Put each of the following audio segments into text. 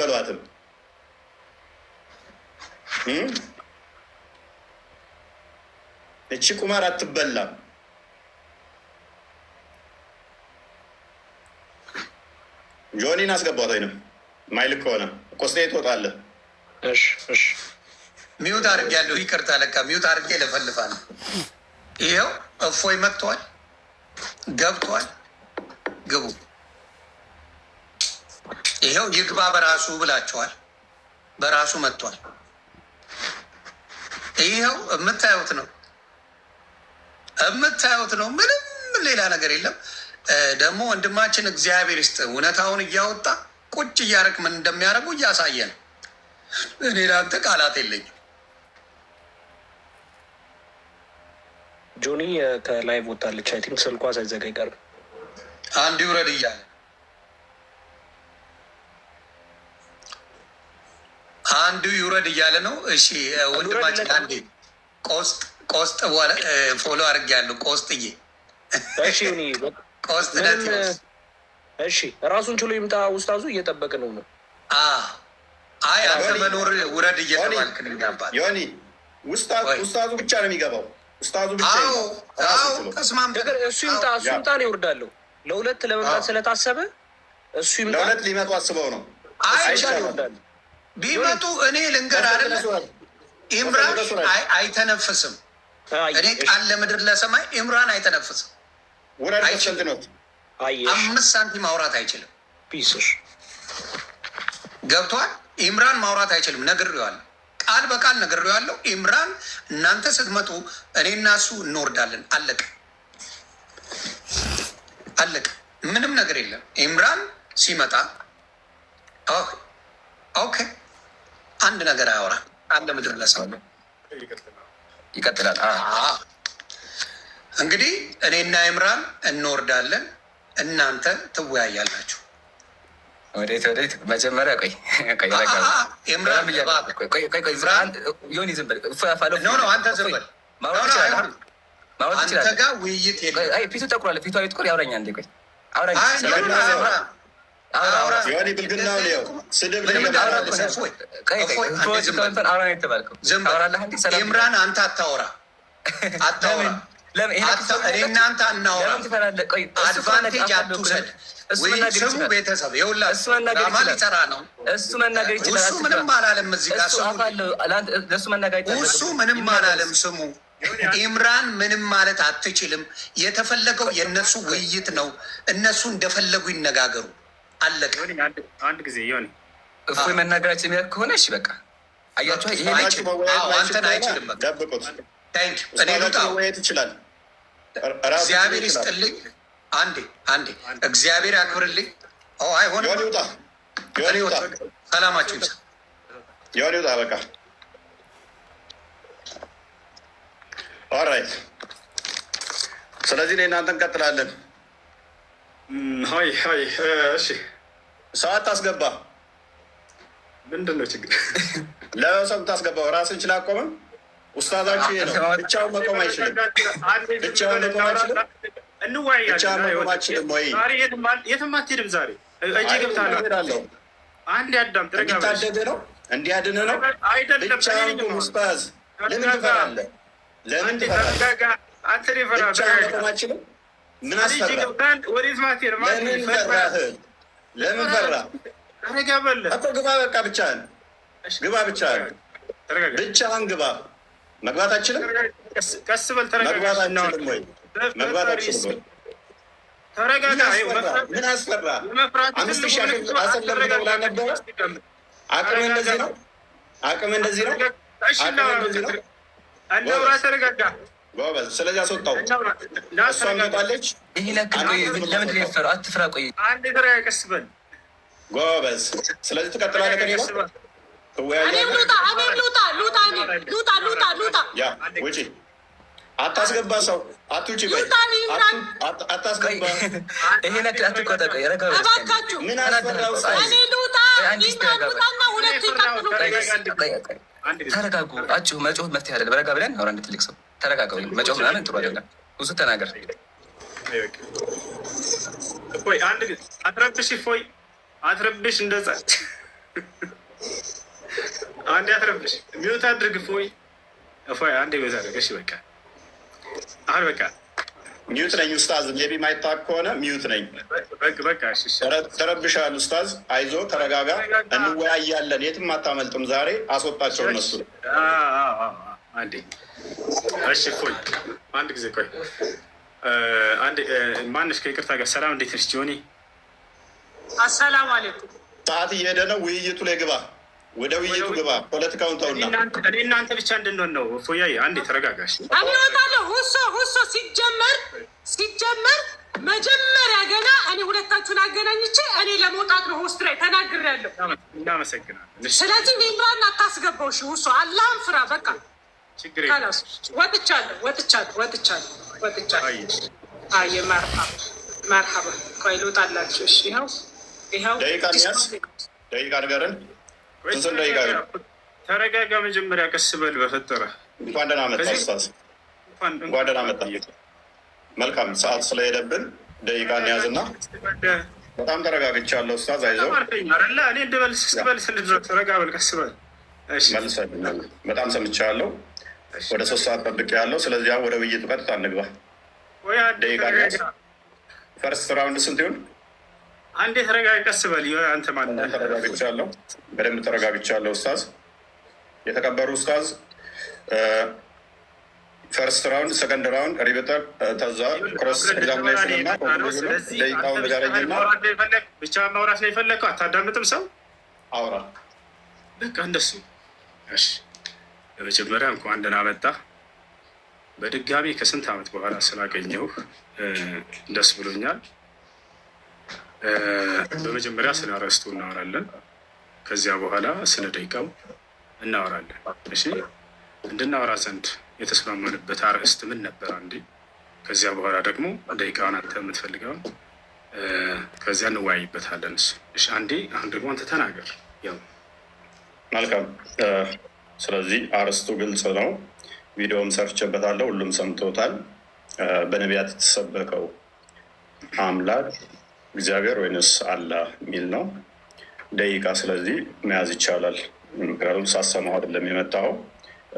አትቀበሏትም። እቺ ቁማር አትበላም። ጆኒን አስገባት። ወይንም ማይልክ ከሆነ ቆስጤ ትወጣለህ። ሚዩት አድርጌያለሁ። ይቅርታ ለካ ሚዩት አድርጌ ለፈልፋለሁ። ይኸው እፎይ መጥቷል፣ ገብቷል። ግቡ። ይኸው ይግባ በራሱ ብላችኋል። በራሱ መጥቷል። ይኸው የምታዩት ነው፣ የምታዩት ነው። ምንም ሌላ ነገር የለም። ደግሞ ወንድማችን እግዚአብሔር ይስጥ እውነታውን እያወጣ ቁጭ እያደረግ ምን እንደሚያደርጉ እያሳየ ነው። እኔ ለአንተ ቃላት የለኝም። ጆኒ ከላይ ወጣለች። አይ ቲንክ ስልኳ ሳይዘጋ አይቀርም። አንድ ይውረድ እያለ አንዱ ይውረድ እያለ ነው። እሺ ወንድማችን አንዴ ቆስጥ ፎሎ አድርጌያለሁ። ቆስጥዬ ቆስጥ ነት እሺ፣ ራሱን ችሎ ይምጣ። ውስታዙ እየጠበቅ ነው። አይ አንተ መኖር ውረድ እየተባልክ ዮኒ። ውስታዙ ብቻ ነው የሚገባው። ውስታዙ ብቻ ተስማምተን እሱ ይምጣ። እሱ ይምጣ ነው ይወርዳለሁ። ለሁለት ለመምጣት ስለታሰበ እሱ ይምጣ። ለሁለት ሊመጡ አስበው ነው። አይቻልም ቢመጡ እኔ ልንገር አይደለ ኢምራን አይተነፍስም። እኔ ቃል ለምድር ለሰማይ ኢምራን አይተነፍስም። አይችልም። 5 ሳንቲም ማውራት አይችልም። ገብቷል። ኢምራን ማውራት አይችልም። ነግሬዋለሁ፣ ቃል በቃል ነግሬዋለሁ። ኢምራን እናንተ ስትመጡ እኔ እና እሱ እንወርዳለን። አለቀ አለቀ። ምንም ነገር የለም። ኢምራን ሲመጣ ኦኬ አንድ ነገር አያወራ። አንድ ምድር ለሰው ይቀጥላል። እንግዲህ እኔና ኢምራን እንወርዳለን፣ እናንተ ትወያያላችሁ። ወዴት ወዴት? መጀመሪያ ቆይ ኢምራን ዮኒ ዝም በል። አንተ ዝም በል። አንተ ጋር ውይይት የለም። ፊቱ ጠቁራለ። ፊቱ ጥቁር ያውራኛ እንዴ? ቆይ አውራኝ ዮኒ ብልግናው ሊው ስድብ ኢምራን አንተ አታወራ አታወራ። እኔ እናንተ አናወራ። አድቫንቴጅ አትውሰድ። ስሙ ቤተሰብ የሁላችሁ ራማ ሊሰራ ነው። እሱ መናገር ይችላል። እሱ ምንም አላለም። እዚህ ጋር እሱ ምንም አላለም። ስሙ ኢምራን ምንም ማለት አትችልም። የተፈለገው የእነሱ ውይይት ነው። እነሱ እንደፈለጉ ይነጋገሩ። አለቀ። አንድ ጊዜ ዮኒ እፎይ መናገራችን የሚያውቅ ከሆነ እሺ በቃ አያችሁ። ይሄ አንተን አይችልም። በቃ ደብቁት። እኔ ልውጣ። ይችላል። እግዚአብሔር ይስጥልኝ። አንዴ እግዚአብሔር ያክብርልኝ። አይሆንም። ዮኒ ውጣ። ሰላማችሁ ይብዛ። ዮኒ ውጣ። በቃ ኦራይት። ስለዚህ እኔ እናንተ እንቀጥላለን። ሀይ እሺ፣ ሰዓት ታስገባ። ምንድን ነው ችግር? ለሰው ታስገባው። ራስን ችላ አቆመም። ኡስታዛችሁ ይሄ ነው። ብቻውን መቆም አይችልም። ብቻውን መቆም አይችልም። እንወያያለን። የትም አትሄድም። ዛሬ እጅ ገብታለሁ። አንድ ያዳም እንዲታደገ ነው፣ እንዲያድን ነው። ብቻውን ኡስታዝ ለምን ትፈራለህ? ለምን ትፈራለህ? ብቻውን መቆም አይችልም። ምን አስፈራ? ለምን ፈራህ? ለምን ፈራ? እኮ ግባ። በቃ ብቻህን ግባ። ብቻህን ግባ። መግባት አችልም? ቀስ በል። መግባት አችልም ወይ? መግባት አችልም ወይ? ምን አስፈራ? 5000 አሰለም ብላ ነበረ። አቅም እንደዚህ ነው። አቅም እንደዚህ ነው። ተረጋጋ። ጎበዝ። ስለዚህ አስወጣው። እሷም ትወጣለች። ለምንድን ነው የፈራው? አትፍራ። ቆይ አንድ ተረጋጋ። ቀስ በል ጎበዝ። ስለዚህ ትቀጥላለህ። ከኔ ጋር ሉጣ ያ ውጪ። አታስገባ ሰው አትውጪ። አታስገባ። ይሄ ነገር አትቆጣ። ቆይ ረጋ በል። ምን አስፈራው? ተረጋጉ። አጭሁ መጮህ መፍትሄ አይደለም። ረጋ ብለን አውራ። እንደ ትልቅ ሰው ተረጋጋ። መጮህ ምናምን ጥሩ አይደለም። ብዙ ተናገር። አንድ ጊዜ አትረብሽ። ፎይ አትረብሽ። እንደዛ አንዴ አትረብሽ። ሚውት አድርግ። እፎይ አንዴ ሚውት አድርግ። እሺ በቃ አሁን በቃ ሚዩት ነኝ ኡስታዝ። ሜቢ ማይታወቅ ከሆነ ሚዩት ነኝ። በቃ ተረብሻል ኡስታዝ። አይዞ ተረጋጋ፣ እንወያያለን። የትም አታመልጥም። ዛሬ አስወጣቸው እነሱ። አንዴ እሺ እፎይ አንድ ጊዜ ቆይ። አንዴ ማንሽ ከይቅርታ ጋር ሰላም፣ እንዴት ነሽ ጆኒ? አሰላሙ አለይኩም። ሰዓት እየሄደ ነው። ውይይቱ ላይ ግባ፣ ወደ ውይይቱ ግባ። ፖለቲካውን ተውና እኔ እናንተ ብቻ እንድንሆን ነው። ፎያዬ አንዴ ተረጋጋሽ። እኔ እወጣለሁ። ሁሶ ሲጀመር መጀመሪያ ገና እኔ ሁለታችሁን አገናኝቼ እኔ ለመውጣት ነው ውስጥ ላይ ተናግሬያለሁ። እናመሰግናለን። ስለዚህ ሜምራን አታስገባው። እሺ ሁሶ አላህን ፍራ። በቃ ወጥቻለሁ። አየ መርሐባ። ቆይ ልውጣላችሁ። እሺ ይኸው ደቂቃ ንገረን። ስንት ደቂቃ? ተረጋጋ። መጀመሪያ ቀስ በል በፈጠረ። እንኳን ደህና መጣ ኡስታዝ። እንኳን ደህና መጣ። መልካም ሰዓት ስለሄደብን ደቂቃ እንያዝና በጣም ተረጋግቻለሁ ኡስታዝ። አይዞህ እኔ እንደበል ተረጋ በል፣ ቀስ በል። መልሰልኛል። በጣም ሰምቻለሁ። ወደ 3 ሰዓት ጠብቄ ያለው። ስለዚህ አሁን ወደ ውይይቱ ቀጥታ እንግባ። ደቂቃ ፈርስት ራውንድ ስንት ይሁን? አንዴ ተረጋጋ፣ ቀስ በል። አንተ ማለት ተረጋግቻለሁ፣ በደንብ ተረጋግቻለሁ ኡስታዝ። የተከበሩ ኡስታዝ፣ ፈርስት ራውንድ፣ ሰከንድ ራውንድ ሪበተር ተዛ ክሮስ ኤግዛሚኔሽን እና ደቂቃውን ንገረኝና ብቻ ማውራት ነው የፈለግከው። አታዳምጥም ሰው አውራ። በቃ እንደሱ። እሺ በመጀመሪያ እንኳን ደህና መጣህ። በድጋሚ ከስንት ዓመት በኋላ ስላገኘሁ ደስ ብሎኛል። በመጀመሪያ ስለ አርዕስቱ እናወራለን። ከዚያ በኋላ ስለ ደቂቃው እናወራለን። እሺ እንድናወራ ዘንድ የተስማማንበት አርዕስት ምን ነበር? አንዴ ከዚያ በኋላ ደግሞ ደቂቃውን አንተ የምትፈልገውን ከዚያ እንወያይበታለን። እሺ አንዴ አሁን ደግሞ አንተ ተናገር። ያው መልካም። ስለዚህ አርዕስቱ ግልጽ ነው። ቪዲዮም ሰርቼበታለሁ፣ ሁሉም ሰምቶታል። በነቢያት የተሰበከው አምላክ እግዚአብሔር ወይንስ አላህ የሚል ነው። ደቂቃ ስለዚህ መያዝ ይቻላል። ምክንያቱም ሳሰማው አይደለም የመጣው።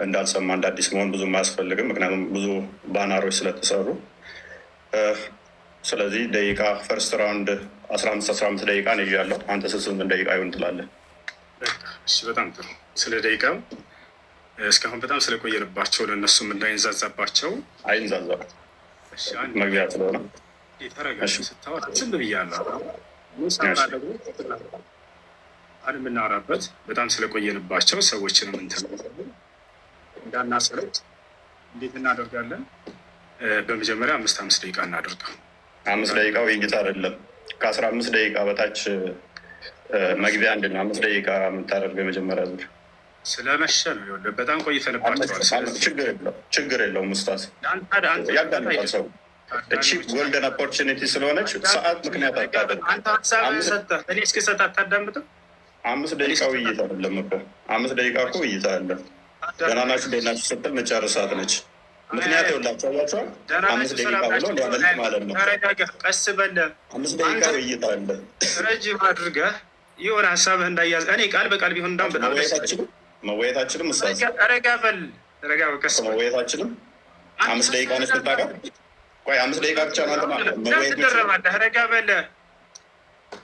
እንዳልሰማ እንደ አዲስ መሆን ብዙም አያስፈልግም፣ ምክንያቱም ብዙ ባናሮች ስለተሰሩ። ስለዚህ ደቂቃ ፈርስት ራውንድ 15 ደቂቃ ነው ይዣለሁ። አንተ ስንት ደቂቃ ይሆን ትላለህ? እሺ በጣም ጥሩ። ስለ ደቂቃው እስካሁን በጣም ስለቆየንባቸው ለእነሱም እንዳይንዛዛባቸው። አይንዛዛም፣ መግቢያ ስለሆነ ተረጋሽ። ስታወራ ዝም ብያለሁ። አሁን የምናወራበት በጣም ስለቆየንባቸው ሰዎችንም እንዳናሰለች እንዴት እናደርጋለን? በመጀመሪያ 5 ደቂቃ እናደርገው። 5 ደቂቃ ውይይት አይደለም። ከ15 ደቂቃ በታች መግቢያ አንድ ነው። 5 ደቂቃ የምታደርገው የመጀመሪያ ዙር ስለመሸ ነው። በጣም ቆይተንባቸዋል። ችግር የለውም ኡስታዝ፣ ያዳምጣል ሰው። እቺ ጎልደን ኦፖርቹኒቲ ስለሆነች ሰዓት ምክንያት አታደርግ። አንተ ሀሳብህን ሰጠህ፣ እኔ እስክሰጥ አታዳምጥም? 5 ደቂቃ ውይይት አይደለም እኮ 5 ደቂቃ እኮ ውይይት አለ። ደህና ናችሁ ደህና ናችሁ ስትል መጨረሳት ነች። ምክንያት የላቸው ያቸዋል። 5 ደቂቃ ብሎ ሊያመልጥ ማለት ነው። ቀስ በለ 5 ደቂቃ ውይይት አለ። ረጅም አድርገህ የሆነ ሀሳብህ እንዳያዝ እኔ ቃል በቃል ቢሆን እንዳሁን በጣም መወየታችንም ኡስታዝ ረጋ በል ረጋ በቀስ መወየታችንም 5 ደቂቃ ነች ምታቃ። ቆይ 5 ደቂቃ ብቻ ናንተ መወየት ትደረባለህ። ረጋ በለ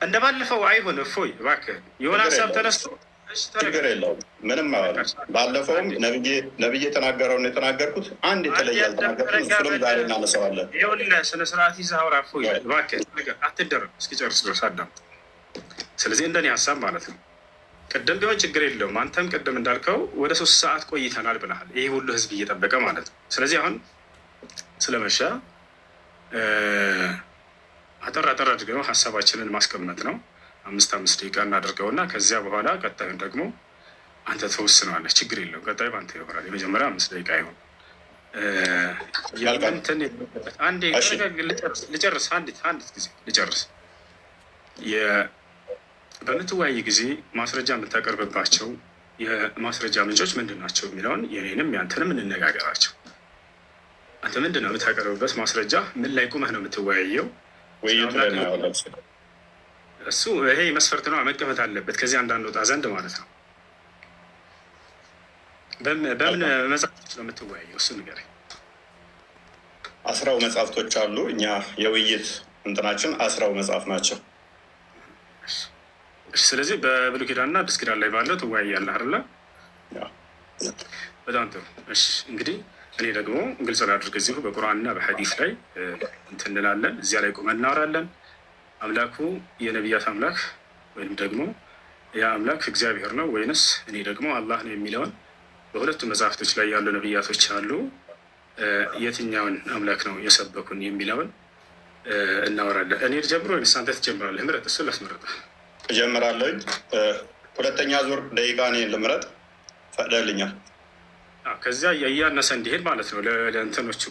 እንደባለፈው አይሆን። እፎይ እባክህ የሆነ ሀሳብ ተነስቶ ችግር የለውም ምንም ማለት ባለፈውም ነብዬ የተናገረውን የተናገርኩት አንድ የተለየ አልተናገርኩት። እሱንም ዛሬ እናነሳዋለን። ይኸውልህ ስነ ስርዓት ይዘህ አውራ። እፎይ እባክህ አትደረግ፣ እስኪጨርስ ድረስ አዳምጥ። ስለዚህ እንደኔ ሀሳብ ማለት ነው ቅድም ቢሆን ችግር የለውም። አንተም ቅድም እንዳልከው ወደ 3 ሰዓት ቆይተናል ብለሃል። ይህ ሁሉ ህዝብ እየጠበቀ ማለት ነው። ስለዚህ አሁን ስለመሻ አጠር አድርገው ሀሳባችንን ማስቀመጥ ነው። 5 ደቂቃ እናደርገውና ከዚያ በኋላ ቀጣዩን ደግሞ አንተ ተወስነዋለህ። ችግር የለውም። ቀጣዩ በአንተ ይሆናል። የመጀመሪያ 5 ደቂቃ ይሆን አንዴ ልጨርስ። አንዲት ጊዜ ልጨርስ። በምትወያይ ጊዜ ማስረጃ የምታቀርብባቸው የማስረጃ ምንጮች ምንድን ናቸው የሚለውን የኔንም ያንተንም እንነጋገራቸው። አንተ ምንድን ነው የምታቀርብበት ማስረጃ? ምን ላይ ቁመህ ነው የምትወያየው? ውይይቱ ላይ ነው። እሱ ይሄ መስፈርት ነው፣ መቀመጥ አለበት ከዚህ አንዳንድ ወጣ ዘንድ ማለት ነው። በምን መጽሐፍቶች ነው የምትወያየው? እሱ ንገረኝ። 10 መጽሐፍቶች አሉ። እኛ የውይይት እንትናችን 10 መጽሐፍ ናቸው። ስለዚህ በብሉይ ኪዳንና አዲስ ኪዳን ላይ ባለው ትወያያለህ አይደለ? በጣም ጥሩ። እሺ እንግዲህ እኔ ደግሞ ግልጽ ላድርግ፣ እዚሁ በቁርአንና በሐዲስ ላይ እንትን እንላለን። እዚያ ላይ ቁመን እናወራለን። አምላኩ የነቢያት አምላክ ወይም ደግሞ ያ አምላክ እግዚአብሔር ነው ወይንስ እኔ ደግሞ አላህ ነው የሚለውን በሁለቱ መጽሐፍቶች ላይ ያሉ ነቢያቶች አሉ። የትኛውን አምላክ ነው የሰበኩን የሚለውን እናወራለን። እኔ ልጀምር ወይንስ አንተ ትጀምራለህ? ምረጥ። እሱ ላስመረጠ እጀምራለሁ። ሁለተኛ ዙር ደቂቃ እኔን ልምረጥ፣ ፈቅደልኛል። ከዚያ እያነሰ እንዲሄድ ማለት ነው። ለእንትኖቹ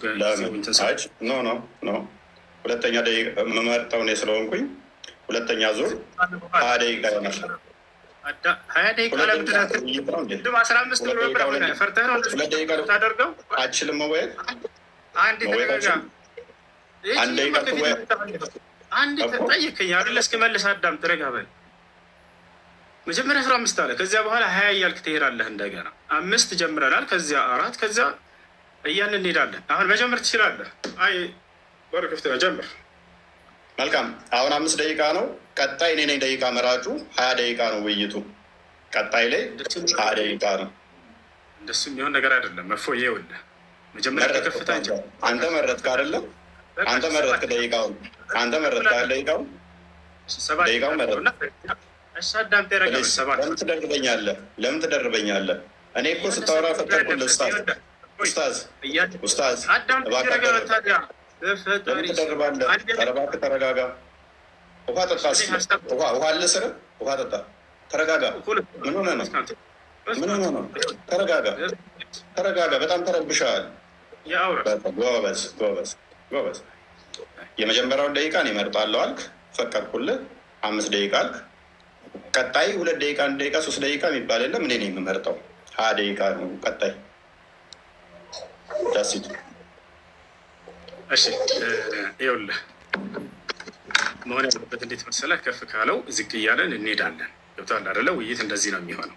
ኖ ሁለተኛ ደቂቃ የምመርጠው እኔ ስለሆንኩኝ ሁለተኛ ዙር 20 ደቂቃ ይሆናል። 20 ደቂቃ ለምንድን 15 ፈርተህ ነው ታደርገው? አችልም መወየት አንድ ጠይቀኝ አይደለ? እስክመልስ አዳምጥ፣ ረጋ በል። መጀመሪያ 15 አለ፣ ከዚያ በኋላ 20 እያልክ ትሄዳለህ። እንደገና 5 ጀምረናል፣ ከዚያ 4፣ ከዚያ እያን እንሄዳለን። አሁን መጀመር ትችላለህ። አይ በር ክፍት ነው፣ ጀምር። መልካም። አሁን 5 ደቂቃ ነው። ቀጣይ እኔ ነኝ ደቂቃ መራጩ። 20 ደቂቃ ነው ውይይቱ። ቀጣይ ላይ 20 ደቂቃ ነው። እንደሱ የሚሆን ነገር አይደለም። እፎይ ይኸውልህ፣ መጀመሪያ ከከፍታ አንተ መረጥክ አይደለም? አንተ መረጥክ ደቂቃውን። አንተ መረጥክ አይደል? ደቂቃውን መረጥክ። ለምን ትደርበኛለህ? ለምን ትደርበኛለህ? እኔ እኮ ስታወራ ፈጠርኩልህ። ኡስታዝ ለምን ትደርባለህ? እባክህ ተረጋጋ። ውሃ ጠጣ። ውሃ ልስር። ውሃ ጠጣ። ተረጋጋ። ምን ሆነህ ነው? ምን ሆነህ ነው? ተረጋጋ፣ ተረጋጋ። በጣም ተረብሻል። ጎበዝ ጎበዝ ጎበዝ። የመጀመሪያውን ደቂቃ እኔ እመርጣለሁ አልክ፣ ፈቀድኩልህ። 5 ደቂቃ አልክ። ቀጣይ 2 ደቂቃ፣ 1 ደቂቃ፣ 3 ደቂቃ የሚባል የለም። እኔ ነኝ የምመርጠው። 20 ደቂቃ ነው ቀጣይ። ዳሲት። እሺ ይኸውልህ መሆን ያለበት እንዴት መሰለህ? ከፍ ካለው ዝቅ እያለን እንሄዳለን። ገብቶሃል አይደለ? ውይይት እንደዚህ ነው የሚሆነው።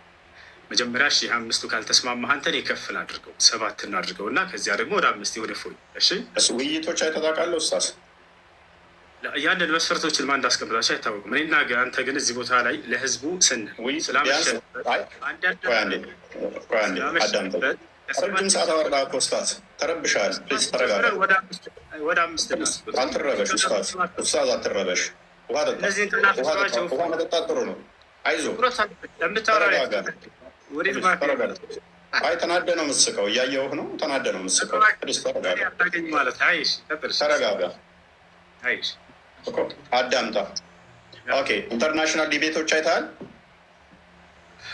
መጀመሪያ 5ቱ ካልተስማማህ አንተን የከፍል አድርገው 7 እናድርገው እና ከዚያ ደግሞ ወደ 5 ወደ ፎይ። እሺ ውይይቶች አይተጣቃለሁ ኡስታዝ። ያንን መስፈርቶችን ማን እንዳስቀምጣቸው አይታወቅም። እኔና አንተ ግን እዚህ ቦታ ላይ ለህዝቡ ስንል ረጅም ሰዓት አወራ እኮ ኡስታዝ። ተረብሻል። ተረጋጋ። ወደ 5 አትረበሽ ኡስታዝ። ኡስታዝ አትረበሽ። ውሃ መጠጣት ጥሩ ነው። አይዞህ። አይ ተናደ ነው የምትስቀው። እያየሁህ ነው። ተናደ ነው የምትስቀው። ተረጋጋ። አዳምጣ። ኦኬ። ኢንተርናሽናል ዲቤቶች አይተሃል?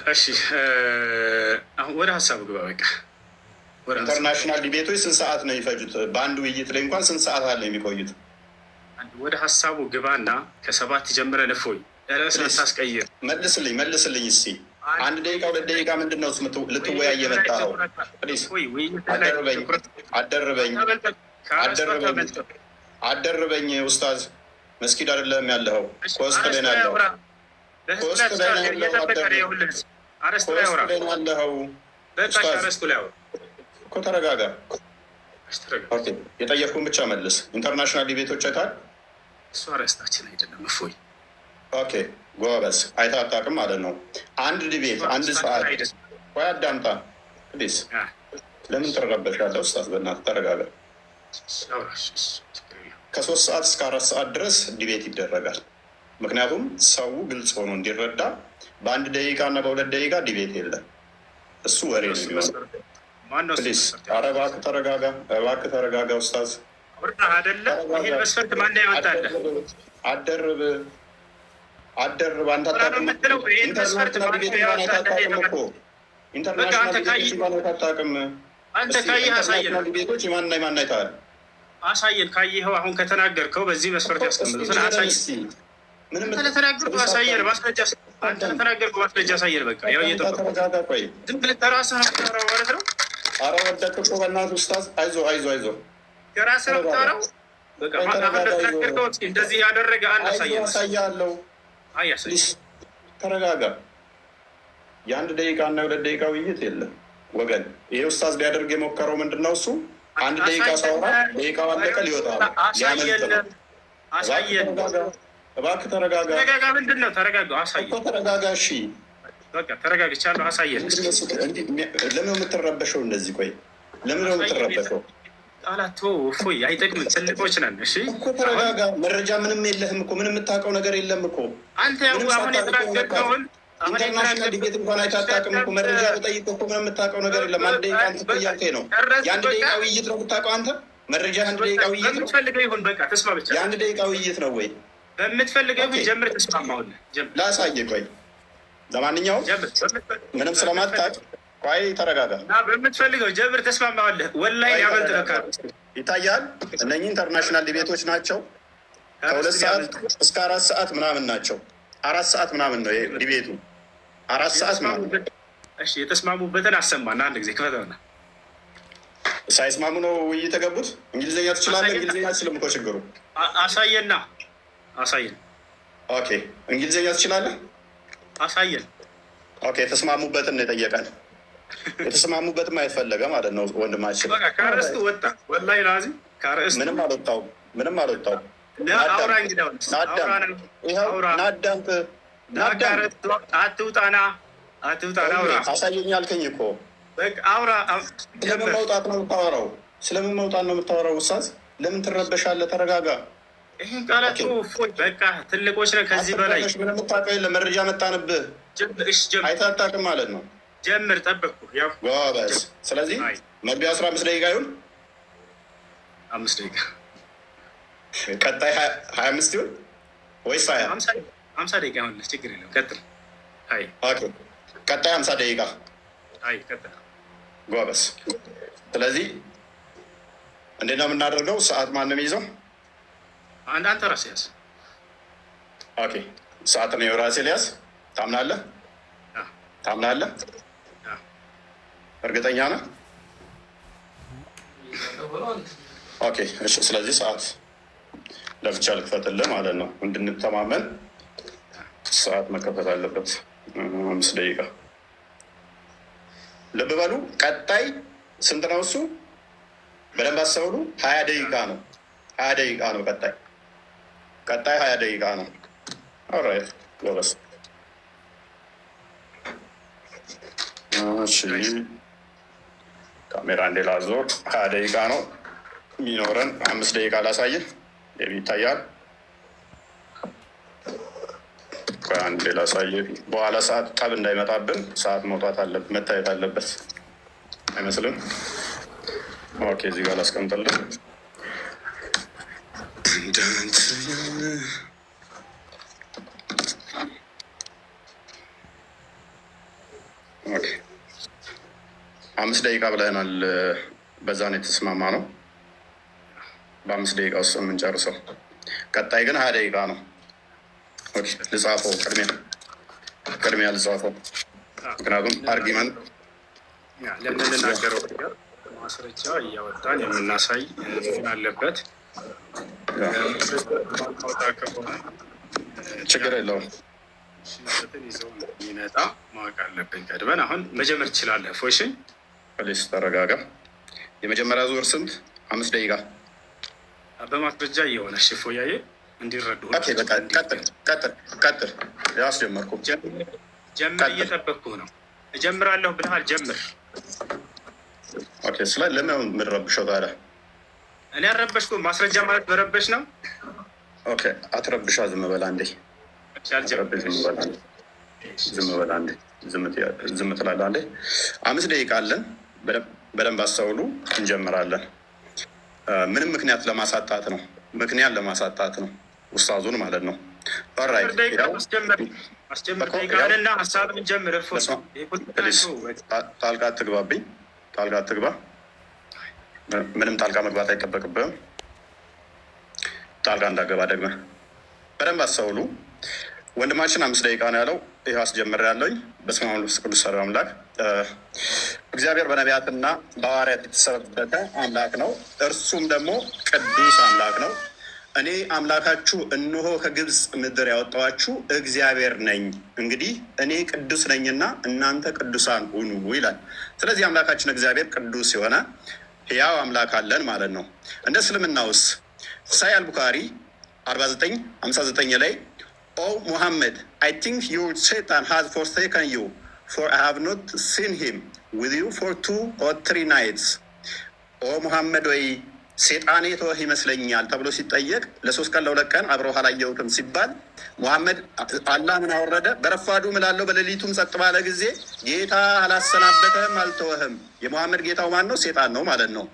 እሺ አሁን ወደ ሀሳቡ ግባ። በቃ ኢንተርናሽናል ዲቤቶች ስንት ሰዓት ነው የሚፈጁት? በአንድ ውይይት ላይ እንኳን ስንት ሰዓት አለ የሚቆዩት? ወደ ሀሳቡ ግባና ከ7 ጀምረን እፎይ ርዕስ ታስቀይር። መልስልኝ እስኪ 1 ደቂቃ 2 ደቂቃ ምንድን ነው ልትወያይ የመጣኸው? አደርበኝ ኡስታዝ። መስጊድ አይደለም ያለኸው፣ ኮስት ላይ ነው ያለኸው። እኮ ተረጋጋ። የጠየቅኩህን ብቻ መልስ። ኢንተርናሽናል ዲቤቶች አይተሃል? እሱ አርዕስታችን አይደለም እፎይ። ኦኬ ጎበዝ። አይተህ አታውቅም ማለት ነው። አንድ ዲቤት 1 ሰዓት። ቆይ አዳምጣ ፕሊዝ። ለምን ትረበሻለህ ኡስታዝ? በእናትህ ተረጋጋ። ከ3 ሰዓት እስከ 4 ሰዓት ድረስ ዲቤት ይደረጋል። ምክንያቱም ሰው ግልጽ ሆኖ እንዲረዳ። በ1 ደቂቃ እና በ2 ደቂቃ ዲቤት የለም። እሱ ወሬ ነው የሚሆነው። ፕሊዝ ኧረ እባክህ ተረጋጋ፣ እባክህ ተረጋጋ ኡስታዝ። ይሄን መስፈርት ማን ያወጣልህ? አደርብ አንተ አታውቅም እኮ ኢንተርናሽናል ዲቤት እንኳን አታውቅም እኮ። ኢንተርናሽናል ዲቤቶች እንኳን አታውቅም። አንተ ካየህ አሳየን። ዲቤቶች የማንና የማን አይተሃል? አሳየን። ካየኸው አሁን ከተናገርከው በዚህ መስፈርት ያስቀምጡትን አሳየን። ምንም ተለተናገርኩ አሳየን። ማስረጃ አንተ ተናገርኩ ማስረጃ አሳየን። በቃ ያው ተረጋጋ። ቆይ ዝም ብለህ ተራስህ ነው የምታወራው ማለት ነው። ኧረ ወደክ እኮ በእናትህ ኡስታዝ። አይዞህ ከራስህ ነው የምታወራው። በቃ እንደዚህ ያደረገ አንድ አሳየን። አሳያለሁ። ተረጋጋ። የአንድ ደቂቃ እና የሁለት ደቂቃ ውይይት የለም ወገን። ይሄ ኡስታዝ ሊያደርግ የሞከረው ምንድን ነው? እሱ አንድ ደቂቃ ሳውራ ደቂቃው አለቀ ሊወጣ ነው። አሳየን። እባክህ ተረጋጋ። ተረጋጋ። ምንድን ነው? ተረጋጋ። አሳየን። ተረጋጋ። እሺ በቃ ተረጋግቻለሁ። አሳየን። ለምን የምትረበሸው እንደዚህ? ቆይ ለምን ነው የምትረበሸው? ቃላቶ እፎይ አይጠቅምም። ትልቆች ነን። እሺ እኮ ተረጋጋ። መረጃ ምንም የለህም እኮ ምንም የምታውቀው ነገር የለም እኮ አንተ ያው አሁን የተናገርከውን ኢንተርናሽናል ዲቤት እንኳን አይታጣቅም እኮ መረጃ በጠይቅ እኮ ምንም የምታውቀው ነገር የለም። አንድ ደቂቃ አንተ እኮ እያልከኝ ነው። የአንድ ደቂቃ ውይይት ነው የምታውቀው አንተ። መረጃ አንድ ደቂቃ ውይይት ነው። በምትፈልገው ይሁን በቃ ተስማ ብቻ። የአንድ ደቂቃ ውይይት ነው ወይ? በምትፈልገው ይሁን ጀምር። ተስማማሁልህ። ላሳየህ። ቆይ ለማንኛውም ምንም ስለማታውቅ ቆይ ተረጋጋ። በምትፈልገው ጀምር። ተስማማሁልህ። ወላሂ ያመልጥ በቃ ይታያል። እነኚህ ኢንተርናሽናል ዲቤቶች ናቸው። ከ2 ሰዓት እስከ 4 ሰዓት ምናምን ናቸው። 4 ሰዓት ምናምን ነው ዲቤቱ። 4 ሰዓት ምናምን። እሺ የተስማሙበትን አሰማና አንድ ጊዜ ክፈተውና። ሳይስማሙ ነው ውይይት የገቡት። እንግሊዝኛ ትችላለህ? እንግሊዝኛ አትችልም እኮ ችግሩ። አሳየና አሳየን። ኦኬ እንግሊዝኛ ትችላለህ? አሳየን። ኦኬ የተስማሙበትን ነው የጠየቀን። የተስማሙበትም አይፈለገ ማለት ነው ወንድማችን። ከርዕስቱ ወጣ። ወላሂ ላዚ ከርዕስቱ ምንም አልወጣው። ምንም አልወጣው። አውራ እንግዳው አትውጣና አውራ። አሳየኝ አልከኝ እኮ አውራ። ስለምን መውጣት ነው የምታወራው? ስለምን መውጣት ነው የምታወራው? ውሳዝ ለምን ትረበሻለህ? ተረጋጋ። ይህን ቃላቱ በቃ ትልቆች ነን። ከዚህ በላይ ምንም የምታውቀው የለም። መረጃ መጣንብህ። አይታጣቅም ማለት ነው። ጀምር። ጠበቅኩ። ጎበዝ። ስለዚህ መግቢያ 15 ደቂቃ ይሁን 5 ደቂቃ፣ ቀጣይ 25 ይሁን ወይስ 50 ደቂቃ ይሆንልህ? ችግር የለም። ቀጥል። ቀጣይ 50 ደቂቃ። ቀጥል። ጎበዝ። ስለዚህ እንዴት ነው የምናደርገው? ሰዓት ማንም ይዘው አንተ ራስህ ያዝ። ኦኬ ሰዓት ነው የራሴ ሊያዝ። ታምናለህ? ታምናለህ? እርግጠኛ ነህ? ኦኬ እሺ። ስለዚህ ሰዓት ለብቻ ልክፈትልህ ማለት ነው እንድንተማመን። ሰዓት መከፈት አለበት። 5 ደቂቃ። ልብ በሉ። ቀጣይ ስንት ነው እሱ? በደንብ አስተውሉ። 20 ደቂቃ ነው። 20 ደቂቃ ነው ቀጣይ 20 ደቂቃ ነው። ኦራይት ጎበዝ። ካሜራ እንዴ ላዞር። 20 ደቂቃ ነው የሚኖረን። 5 ደቂቃ ላሳየህ። ይታያል። አንዴ ላሳየህ። በኋላ ሰዓት ጠብ እንዳይመጣብን ሰዓት መውጣት አለበት፣ መታየት አለበት። አይመስልም? ኦኬ እዚህ ጋር ላስቀምጥልህ። ኦኬ 5 ደቂቃ ብለናል። በዛ ነው የተስማማ ነው። በ5 ደቂቃ ውስጥ የምንጨርሰው። ቀጣይ ግን 20 ደቂቃ ነው። ልጻፈው። ቅድሚያ ልጻፈው፣ ምክንያቱም አርጊመንት ለምንናገረው ማስረጃ እያወጣን የምናሳይ አለበት። ችግር የለውም። ይዘው የሚመጣ ማወቅ አለብን ቀድመን። አሁን መጀመር ትችላለህ። ፎሽ ፖሊስ ተረጋጋ። የመጀመሪያ ዙር ስንት? 5 ደቂቃ በማስረጃ እየሆነ ሽፎያዬ እንዲረዱ። ቀጥል። ያስጀመርኩ ጀምር። እየጠበቅኩህ ነው። እጀምራለሁ ብለሃል። ጀምር። ስለ ለምን የምንረብሸው ታዲያ? እኔ አልረበሽኩም። ማስረጃ ማለት መረበሽ ነው። አትረብሻ። ዝም በላ እንዴ። ዝም ትላለህ አንዴ። 5 ደቂቃ አለን። በደንብ አስተውሉ። እንጀምራለን። ምንም ምክንያት ለማሳጣት ነው። ውስታዙን ማለት ነው። ጣልቃ አትግባብኝ። ጣልቃ አትግባ። ምንም ጣልቃ መግባት አይጠበቅብህም። ጣልቃ እንዳገባ ደግመህ በደንብ አስተውሉ። ወንድማችን 5 ደቂቃ ነው ያለው። ይህ አስጀምር ያለኝ በስመ አብ ወወልድ ወመንፈስ ቅዱስ አሐዱ አምላክ። እግዚአብሔር በነቢያትና በሐዋርያት የተሰበከ አምላክ ነው። እርሱም ደግሞ ቅዱስ አምላክ ነው። እኔ አምላካችሁ እነሆ ከግብፅ ምድር ያወጣኋችሁ እግዚአብሔር ነኝ። እንግዲህ እኔ ቅዱስ ነኝና እናንተ ቅዱሳን ሁኑ ይላል። ስለዚህ አምላካችን እግዚአብሔር ቅዱስ የሆነ ሕያው አምላክ አለን ማለት ነው። እንደ እስልምናውስ ሳሂህ አልቡኻሪ 49:59 ላይ ኦ ሙሐመድ አይ ቲንክ ዩር ሴጣን ሃዝ ፎርሴከን ዩ ፎር አይ ሃቭ ኖት ሲን ሂም ዊዝ ዩ ፎር 2 or 3 nights። ኦ ሙሐመድ ወይ ሴጣኔ ተወህ ይመስለኛል ተብሎ ሲጠየቅ ለ3 ቀን ለ2 ቀን አብረው አላየሁትም ሲባል ሙሐመድ አላህ ምን አወረደ? በረፋዱ ምላለው በሌሊቱም ጸጥ ባለ ጊዜ ጌታ አላሰናበተህም አልተወህም። የሙሐመድ ጌታው ማን ነው? ሴጣን ነው ማለት ነው።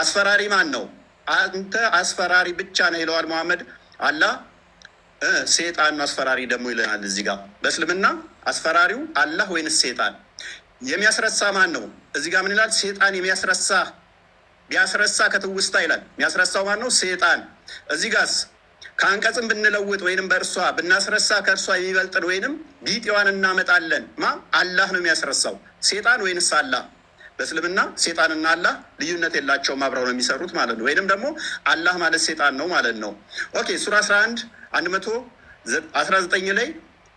አስፈራሪ ማን ነው? አንተ አስፈራሪ ብቻ ነው ይለዋል ሙሐመድ። አላህ ሴጣን ነው አስፈራሪ ደግሞ ይለናል። እዚህ ጋር በእስልምና አስፈራሪው አላህ ወይንስ ሴጣን? የሚያስረሳ ማን ነው? እዚህ ጋር ምን ይላል? ሴጣን የሚያስረሳ ቢያስረሳ ከትውስታ ይላል። የሚያስረሳው ማን ነው? ሴጣን። እዚህ ጋርስ ከአንቀጽም ብንለውጥ ወይንም በእርሷ ብናስረሳ ከእርሷ የሚበልጥን ወይንም ቢጤዋን እናመጣለን። አላህ ነው የሚያስረሳው። ሴጣን ወይንስ አላህ? በእስልምና ሴጣንና አላህ ልዩነት የላቸውም፣ አብረው ነው የሚሰሩት ማለት ነው። ወይንም ደግሞ አላህ ማለት ሴጣን ነው ማለት ነው። ኦኬ ሱራ 11:119 ላይ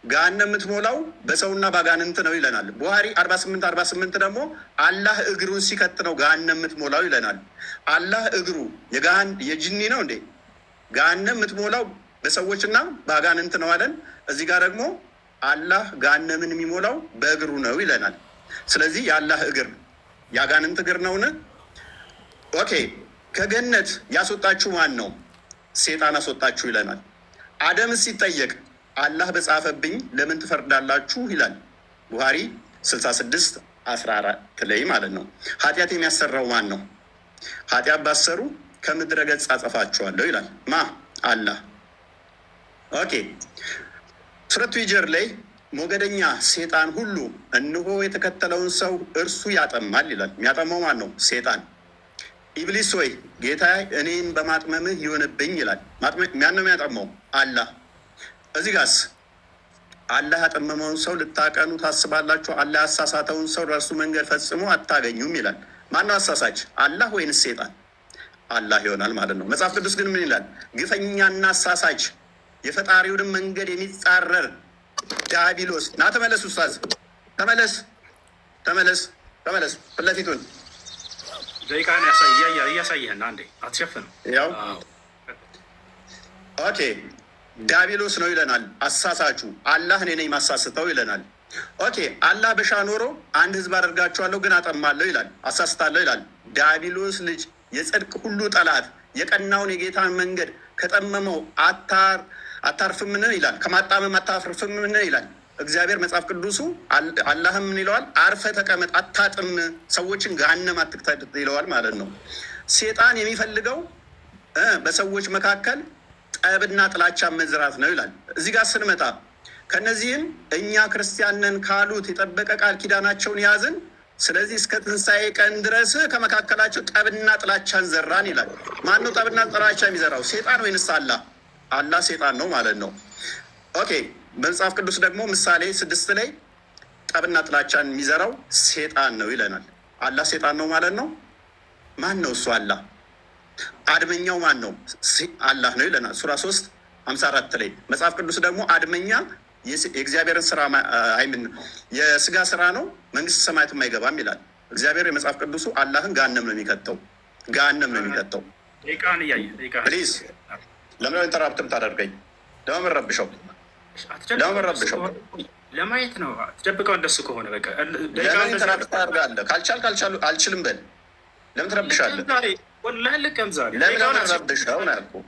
ገሃነም የምትሞላው በሰውና ባጋንንት ነው ይለናል። ቡሃሪ 48:48 ደግሞ አላህ እግሩን ሲከት ነው ገሃነም የምትሞላው ይለናል። አላህ እግሩ የጅኒ ነው እንዴ? ገሃነም የምትሞላው በሰዎችና ባጋንንት ነው አለን። እዚህ ጋር ደግሞ አላህ ገሃነምን የሚሞላው በእግሩ ነው ይለናል። ስለዚህ የአላህ እግር የአጋንንት እግር ነውን? ኦኬ ከገነት ያስወጣችሁ ማን ነው? ሴጣን አስወጣችሁ ይለናል። አደም ሲጠየቅ አላህ በጻፈብኝ ለምን ትፈርዳላችሁ ይላል። ቡሃሪ 66:14 ላይ ማለት ነው። ኃጢአት የሚያሰራው ማን ነው? ኃጢአት ባሰሩ ከምድረ ገጽ አጠፋችኋለሁ ይላል። አላህ። ኦኬ ሱረቱ ሂጅር ላይ ሞገደኛ ሴጣን ሁሉ እነሆ የተከተለውን ሰው እርሱ ያጠማል ይላል። የሚያጠማው ማን ነው? ሴጣን። ኢብሊስ ወይ ጌታ እኔን በማጥመምህ ይሆንብኝ ይላል። ማን ነው የሚያጠማው? አላህ። እዚህ ጋርስ አላህ ያጠመመውን ሰው ልታቀኑ ታስባላችሁ? አላህ ያሳሳተውን ሰው ለእርሱ መንገድ ፈጽሞ አታገኙም ይላል። ማነው አሳሳች? አላህ ወይንስ ሴጣን? አላህ ይሆናል ማለት ነው። መጽሐፍ ቅዱስ ግን ምን ይላል? ግፈኛና አሳሳች የፈጣሪውንም መንገድ የሚጻረር ዲያብሎስ። ና ተመለስ፣ ኡስታዝ ተመለስ፣ ፊት ለፊቱን ደቂቃን እያሳየህና አንዴ አትሸፍንም። ያው ኦኬ ዲያብሎስ ነው ይለናል። አሳሳቹ አላህ እኔ ነኝ ማሳስተው ይለናል። ኦኬ አላህ በሻ ኖሮ አንድ ህዝብ አደርጋቸዋለሁ ግን አጠማለሁ ይላል፣ አሳስታለሁ ይላል። ዲያብሎስ ልጅ የጽድቅ ሁሉ ጠላት የቀናውን የጌታን መንገድ ከጠመመው አታርፍምን ይላል። ከማጣመም አታፍርፍምን ይላል እግዚአብሔር። መጽሐፍ ቅዱሱ አላህም ምን ይለዋል? አርፈ ተቀመጥ፣ አታጥም፣ ሰዎችን ገሃነም አትክተት ይለዋል ማለት ነው። ሴጣን የሚፈልገው በሰዎች መካከል ጠብና ጥላቻ መዝራት ነው ይላል። እዚህ ጋር ስንመጣ ከነዚህም እኛ ክርስቲያንን ካሉት የጠበቀ ቃል ኪዳናቸውን ያዝን፣ ስለዚህ እስከ ትንሣኤ ቀን ድረስ ከመካከላቸው ጠብና ጥላቻን ዘራን ይላል። ማነው ጠብና ጥላቻ የሚዘራው? ሴጣን ወይንስ አላህ? አላህ ሴጣን ነው ማለት ነው። ኦኬ በመጽሐፍ ቅዱስ ደግሞ ምሳሌ 6 ላይ ጠብና ጥላቻን የሚዘራው ሴጣን ነው ይለናል። አላህ ሴጣን ነው ማለት ነው። ማን ነው እሱ? አላህ። አድመኛው ማን ነው? አላህ ነው ይለናል። ሱራ 3:54 ላይ መጽሐፍ ቅዱስ ደግሞ አድመኛ የእግዚአብሔርን ስራ የስጋ ስራ ነው፣ መንግስት ሰማያትም አይገባም ይላል እግዚአብሔር። የመጽሐፍ ቅዱሱ አላህን ገሃነም ነው የሚከተው፣ ገሃነም ነው የሚከተው። ፕሊዝ ለምን ኢንተራፕትም ታደርገኝ? ለምን ረብሸው? ለማየት ነው። ትደብቀው እንደሱ ከሆነ በቃ ለምን ኢንተራፕት ታደርጋለህ? ካልቻል አልችልም በል። ለምን ትረብሻለህ? ለምን ረብሸው ነው ያልኩህ።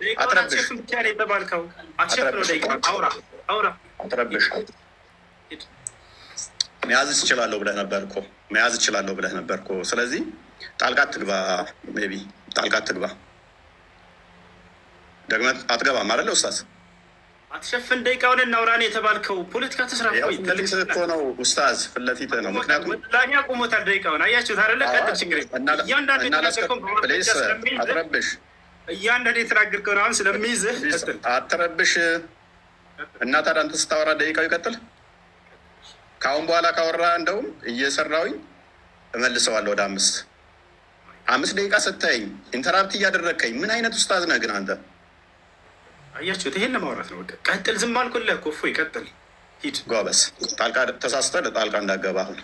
አትረብሽ፣ መያዝ እችላለሁ ብለህ ነበር እኮ ስለዚህ ጣልቃ ትግባ። ሜይ ቢ ጣልቃ ትግባ። ደግመህ አትገባም አይደለ ኡስታዝ? አትሸፍን፣ ደቂቃውን እናውራን የተባልከው ፖለቲካ ተስራ ፊት ለፊት እኮ ነው ኡስታዝ፣ ፊት ለፊት ነው። ምክንያቱም ላኛ ቆሞታል። ደቂቃውን አያችሁት አይደለ? ቀጥል፣ ችግር እያንዳንዱ የተናገርከውን አሁን ስለሚይዝህ አትረብሽ። እና ታዲያ አንተ ስታወራ ደቂቃው ይቀጥል። ከአሁን በኋላ ካወራ እንደውም እየሰራውኝ እመልሰዋለሁ ወደ 5 ደቂቃ ስታየኝ ኢንተራፕት እያደረግከኝ ምን አይነት ኡስታዝ ነህ ግን አንተ? አያችሁት? ይሄን ለማውራት ነው። በቃ ቀጥል። ዝም አልኩልህ እኮ እፎይ፣ ቀጥል፣ ሂድ። ጎበዝ። ጣልቃ ተሳስተህ ጣልቃ እንዳገባ አሁን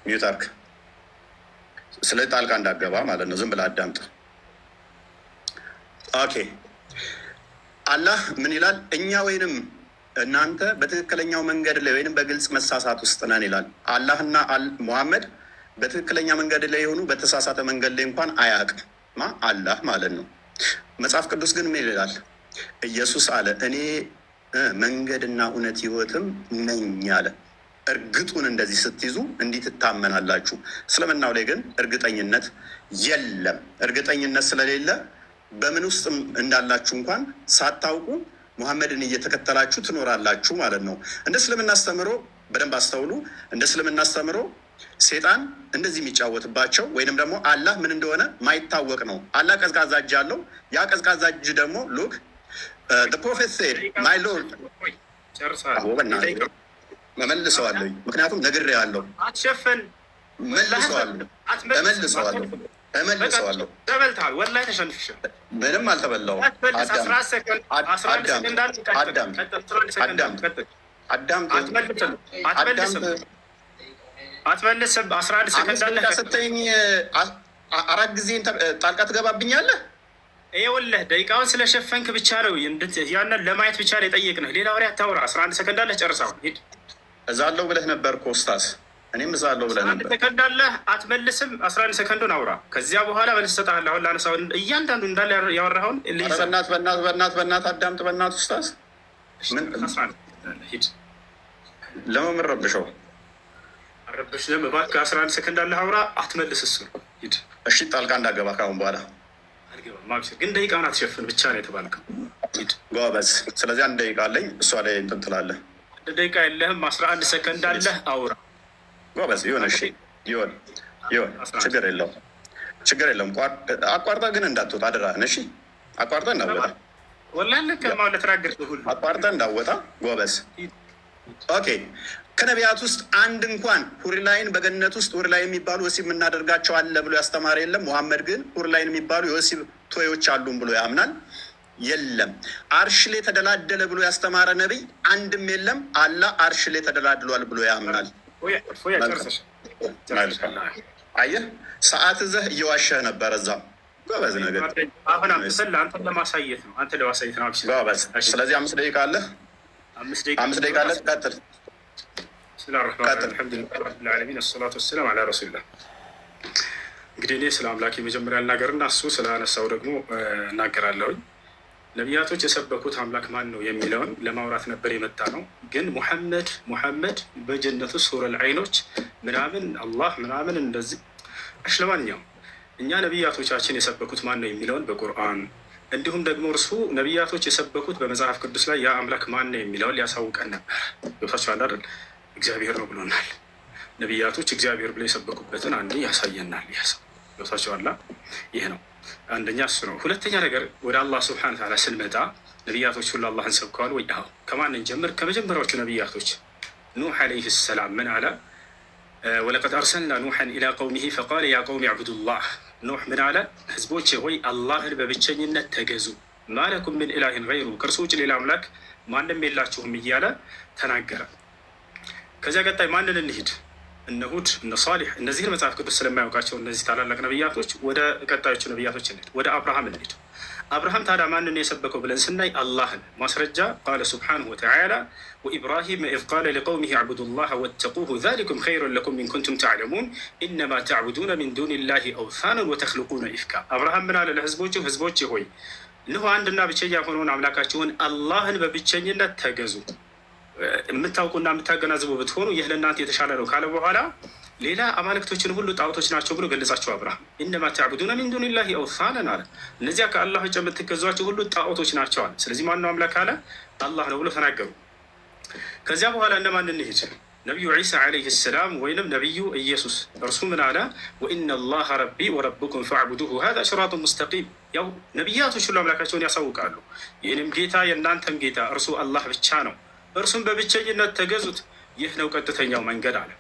ሚዩት አድርግ። ስለ ጣልቃ እንዳገባ ማለት ነው። ዝም ብለህ አዳምጥ። ኦኬ። አላህ ምን ይላል? እኛ ወይንም እናንተ በትክክለኛው መንገድ ላይ ወይንም በግልጽ መሳሳት ውስጥ ነን ይላል። አላህና ሙሐመድ በትክክለኛ መንገድ ላይ የሆኑ በተሳሳተ መንገድ ላይ እንኳን አያውቅም። አላህ ማለት ነው። መጽሐፍ ቅዱስ ግን ምን ይላል? ኢየሱስ አለ እኔ መንገድና እውነት ሕይወትም ነኝ አለ። እርግጡን እንደዚህ ስትይዙ እንዲህ ትታመናላችሁ። እስልምናው ላይ ግን እርግጠኝነት የለም። እርግጠኝነት ስለሌለ በምን ውስጥ እንዳላችሁ እንኳን ሳታውቁ ሙሐመድን እየተከተላችሁ ትኖራላችሁ ማለት ነው። እንደ እስልምና አስተምሮ በደንብ አስተውሉ። እንደ እስልምና አስተምሮ ሴጣን እንደዚህ የሚጫወትባቸው ወይንም ደግሞ አላህ ምን እንደሆነ ማይታወቅ ነው። አላህ ቀዝቃዛ እጅ አለው። ያ ቀዝቃዛ እጅ ደግሞ ሉክ ፕሮፌት ሴድ ማይ ሎርድ መመልሰዋለሁ። ምክንያቱም ነግሬሃለሁ። አትሸፈን። እመልሰዋለሁ። ተበልተሃል። ወላሂ ተሸንፍሻል። ምንም አልተበላሁም። አትመልስም። 11 ሰከንድ አለ ስትይኝ 4 ጊዜ ጣልቃ ትገባብኛለህ። ይኸውልህ ደቂቃውን ስለሸፈንክ ብቻ ነው ያንን ለማየት ብቻ ነው የጠየቅንህ። ሌላ ወሬ አታውራ። 11 ሰከንድ አለ። ጨርሰው ሂድ። እዛለሁ ብለህ ነበር እኮ ኡስታዝ። እኔም እዛለሁ ብለህ ነበር። 11 ሰከንድ አለ። አትመልስም። 11 ሰከንዱን አውራ። ከዚያ በኋላ መልስ እሰጥሃለሁ። አሁን ላነሳው እያንዳንዱ እንዳለ ያወራኸውን በእናትህ አዳምጥ። በእናትህ ኡስታዝ ሂድ። ለምን ረብሸው? አረብሽም እባክህ። 11 ሰከንድ አለ። አውራ። አትመልስ። እሱ ሂድ። እሺ ጣልቃ እንዳገባ ካሁን በኋላ ማብሽር ግን ደቂቃውን አትሸፍን ብቻ ነው የተባልከው። ሂድ ጎበዝ። ስለዚህ 1 ደቂቃ አለኝ። እሷ ላይ እንትን ትላለህ። 1 ደቂቃ የለህም። 11 ሰከንድ አለህ። አውራ ጎበዝ። ይሁን። እሺ ይሁን። ችግር የለውም። አቋርጠህ ግን እንዳትወጣ አደራህን። እሺ አቋርጠህ እንዳትወጣ። ወላሂ ለከማው ለተናገር ሁሉ አቋርጠህ እንዳትወጣ። ጎበዝ። ኦኬ። ከነቢያት ውስጥ አንድ እንኳን ሁርላይን በገነት ውስጥ ሁርላይ የሚባሉ ወሲብ የምናደርጋቸው አለ ብሎ ያስተማረ የለም። ሙሐመድ ግን ሁርላይን የሚባሉ የወሲብ ቶዮች አሉን ብሎ ያምናል። የለም። አርሽ ላይ ተደላደለ ብሎ ያስተማረ ነቢይ አንድም የለም። አላህ አርሽ ላይ ተደላድሏል ብሎ ያምናል። አየህ፣ ሰዓት ይዘህ እየዋሸህ ነበር። እዛም ጎበዝ ነገር አሁን አንተን ለማሳየት ነው። አንተ ለማሳየት ነው። ጎበዝ። ስለዚህ 5 ደቂቃ አለ። 5 ደቂቃ አለ። ቀጥል። ብስሚላሂ ረህማኒ ረሂም አልሐምዱሊላሂ ረቢል ዓለሚን ወሰላቱ ወሰላም ዐላ ረሱሊላህ። እንግዲህ እኔ ስለ አምላክ የመጀመሪያ ልናገርና እሱ ስላነሳው ደግሞ እናገራለሁኝ። ነቢያቶች የሰበኩት አምላክ ማን ነው የሚለውን ለማውራት ነበር የመጣ ነው። ግን ሙሐመድ በጀነቱ ሱረል ዐይኖች ምናምን አላህ ምናምን እንደዚህ እሺ። ለማንኛውም እኛ ነቢያቶቻችን የሰበኩት ማን ነው የሚለውን በቁርአን እንዲሁም ደግሞ እርሱ ነቢያቶች የሰበኩት በመጽሐፍ ቅዱስ ላይ ያ አምላክ ማን ነው የሚለውን ሊያሳውቀን ነበር። ገብታችኋል አይደል? እግዚአብሔር ነው ብሎናል። ነቢያቶች እግዚአብሔር ብለው የሰበኩበትን አንድ ያሳየናል። ያሰው ገብታችኋል። ይህ ነው አንደኛ እሱ ነው። ሁለተኛ ነገር ወደ አላህ ስብሐነ ወተዓላ ስንመጣ ነቢያቶች ሁሉ አላህን ሰብከዋል ወይ? አዎ። ከማን እንጀምር? ከመጀመሪያዎቹ ነቢያቶች ኑሕ ዓለይሂ ሰላም ምን አለ? ወለቀድ አርሰልና ኑሐን ኢላ ቀውሚሂ ፈቃለ ያ ቀውሚ አዕቡዱላህ። ኑሕ ምን አለ? ህዝቦች ሆይ አላህን በብቸኝነት ተገዙ፣ ማለኩም ምን ኢላሂን ገይሩ፣ ከእርሱ ውጭ ሌላ አምላክ ማንም የላችሁም እያለ ተናገረ። ከዚያ ቀጣይ ማንን እንሂድ? እነ ሁድ፣ እነ ሷሊሕ። እነዚህን መጽሐፍ ቅዱስ ስለማያውቃቸው እነዚህ ታላላቅ ነቢያቶች ወደ ቀጣዮቹ ነቢያቶች እንሂድ። ወደ አብርሃም እንሂድ። አብርሃም ታዲያ ማንን የሰበከው ብለን ስናይ አላህን ማስረጃ ቃለ ሱብሓነሁ ወተዓላ ወኢብራሂም ኢዝ ቃለ ሊቀውሚሂ አዕቡዱላህ ወተቁሁ ዛሊኩም ኸይሩን ለኩም ኢን ኩንቱም ተዕለሙን ኢነማ ተዕቡዱነ ሚን ዱኒላሂ አውሳነን ወተኽሉቁነ ኢፍካ። አብርሃም ምን አለ ለህዝቦቹ? ህዝቦች ሆይ እነሆ አንድና ብቸኛ የሆነውን አምላካችሁን አላህን በብቸኝነት ተገዙ፣ የምታውቁና የምታገናዝቡ ብትሆኑ ይህ ለእናንተ የተሻለ ነው ካለ በኋላ ሌላ አማልክቶችን ሁሉ ጣዖቶች ናቸው ብሎ ገለጻቸው። አብርሃም ኢነማ ተዕቡዱነ ሚን ዱኒላሂ አውሳነን አለ። እነዚያ ከአላህ ውጭ የምትገዟቸው ሁሉ ጣዖቶች ናቸዋል። ስለዚህ ማነው አምላክ አለ? አላህ ነው ብሎ ተናገሩ። ከዚያ በኋላ እነማን እንሂድ? ነቢዩ ዒሳ ዓለይሂ ሰላም ወይንም ነቢዩ ኢየሱስ። እርሱ ምን አለ? ወኢነ ላሀ ረቢ ወረብኩም ፈዕቡዱሁ ሃዛ ሲራጡን ሙስተቂም። ያው ነቢያቶች ሁሉ አምላካቸውን ያሳውቃሉ። ይህንም ጌታ የእናንተም ጌታ እርሱ አላህ ብቻ ነው፣ እርሱም በብቸኝነት ተገዙት፣ ይህ ነው ቀጥተኛው መንገድ አለ።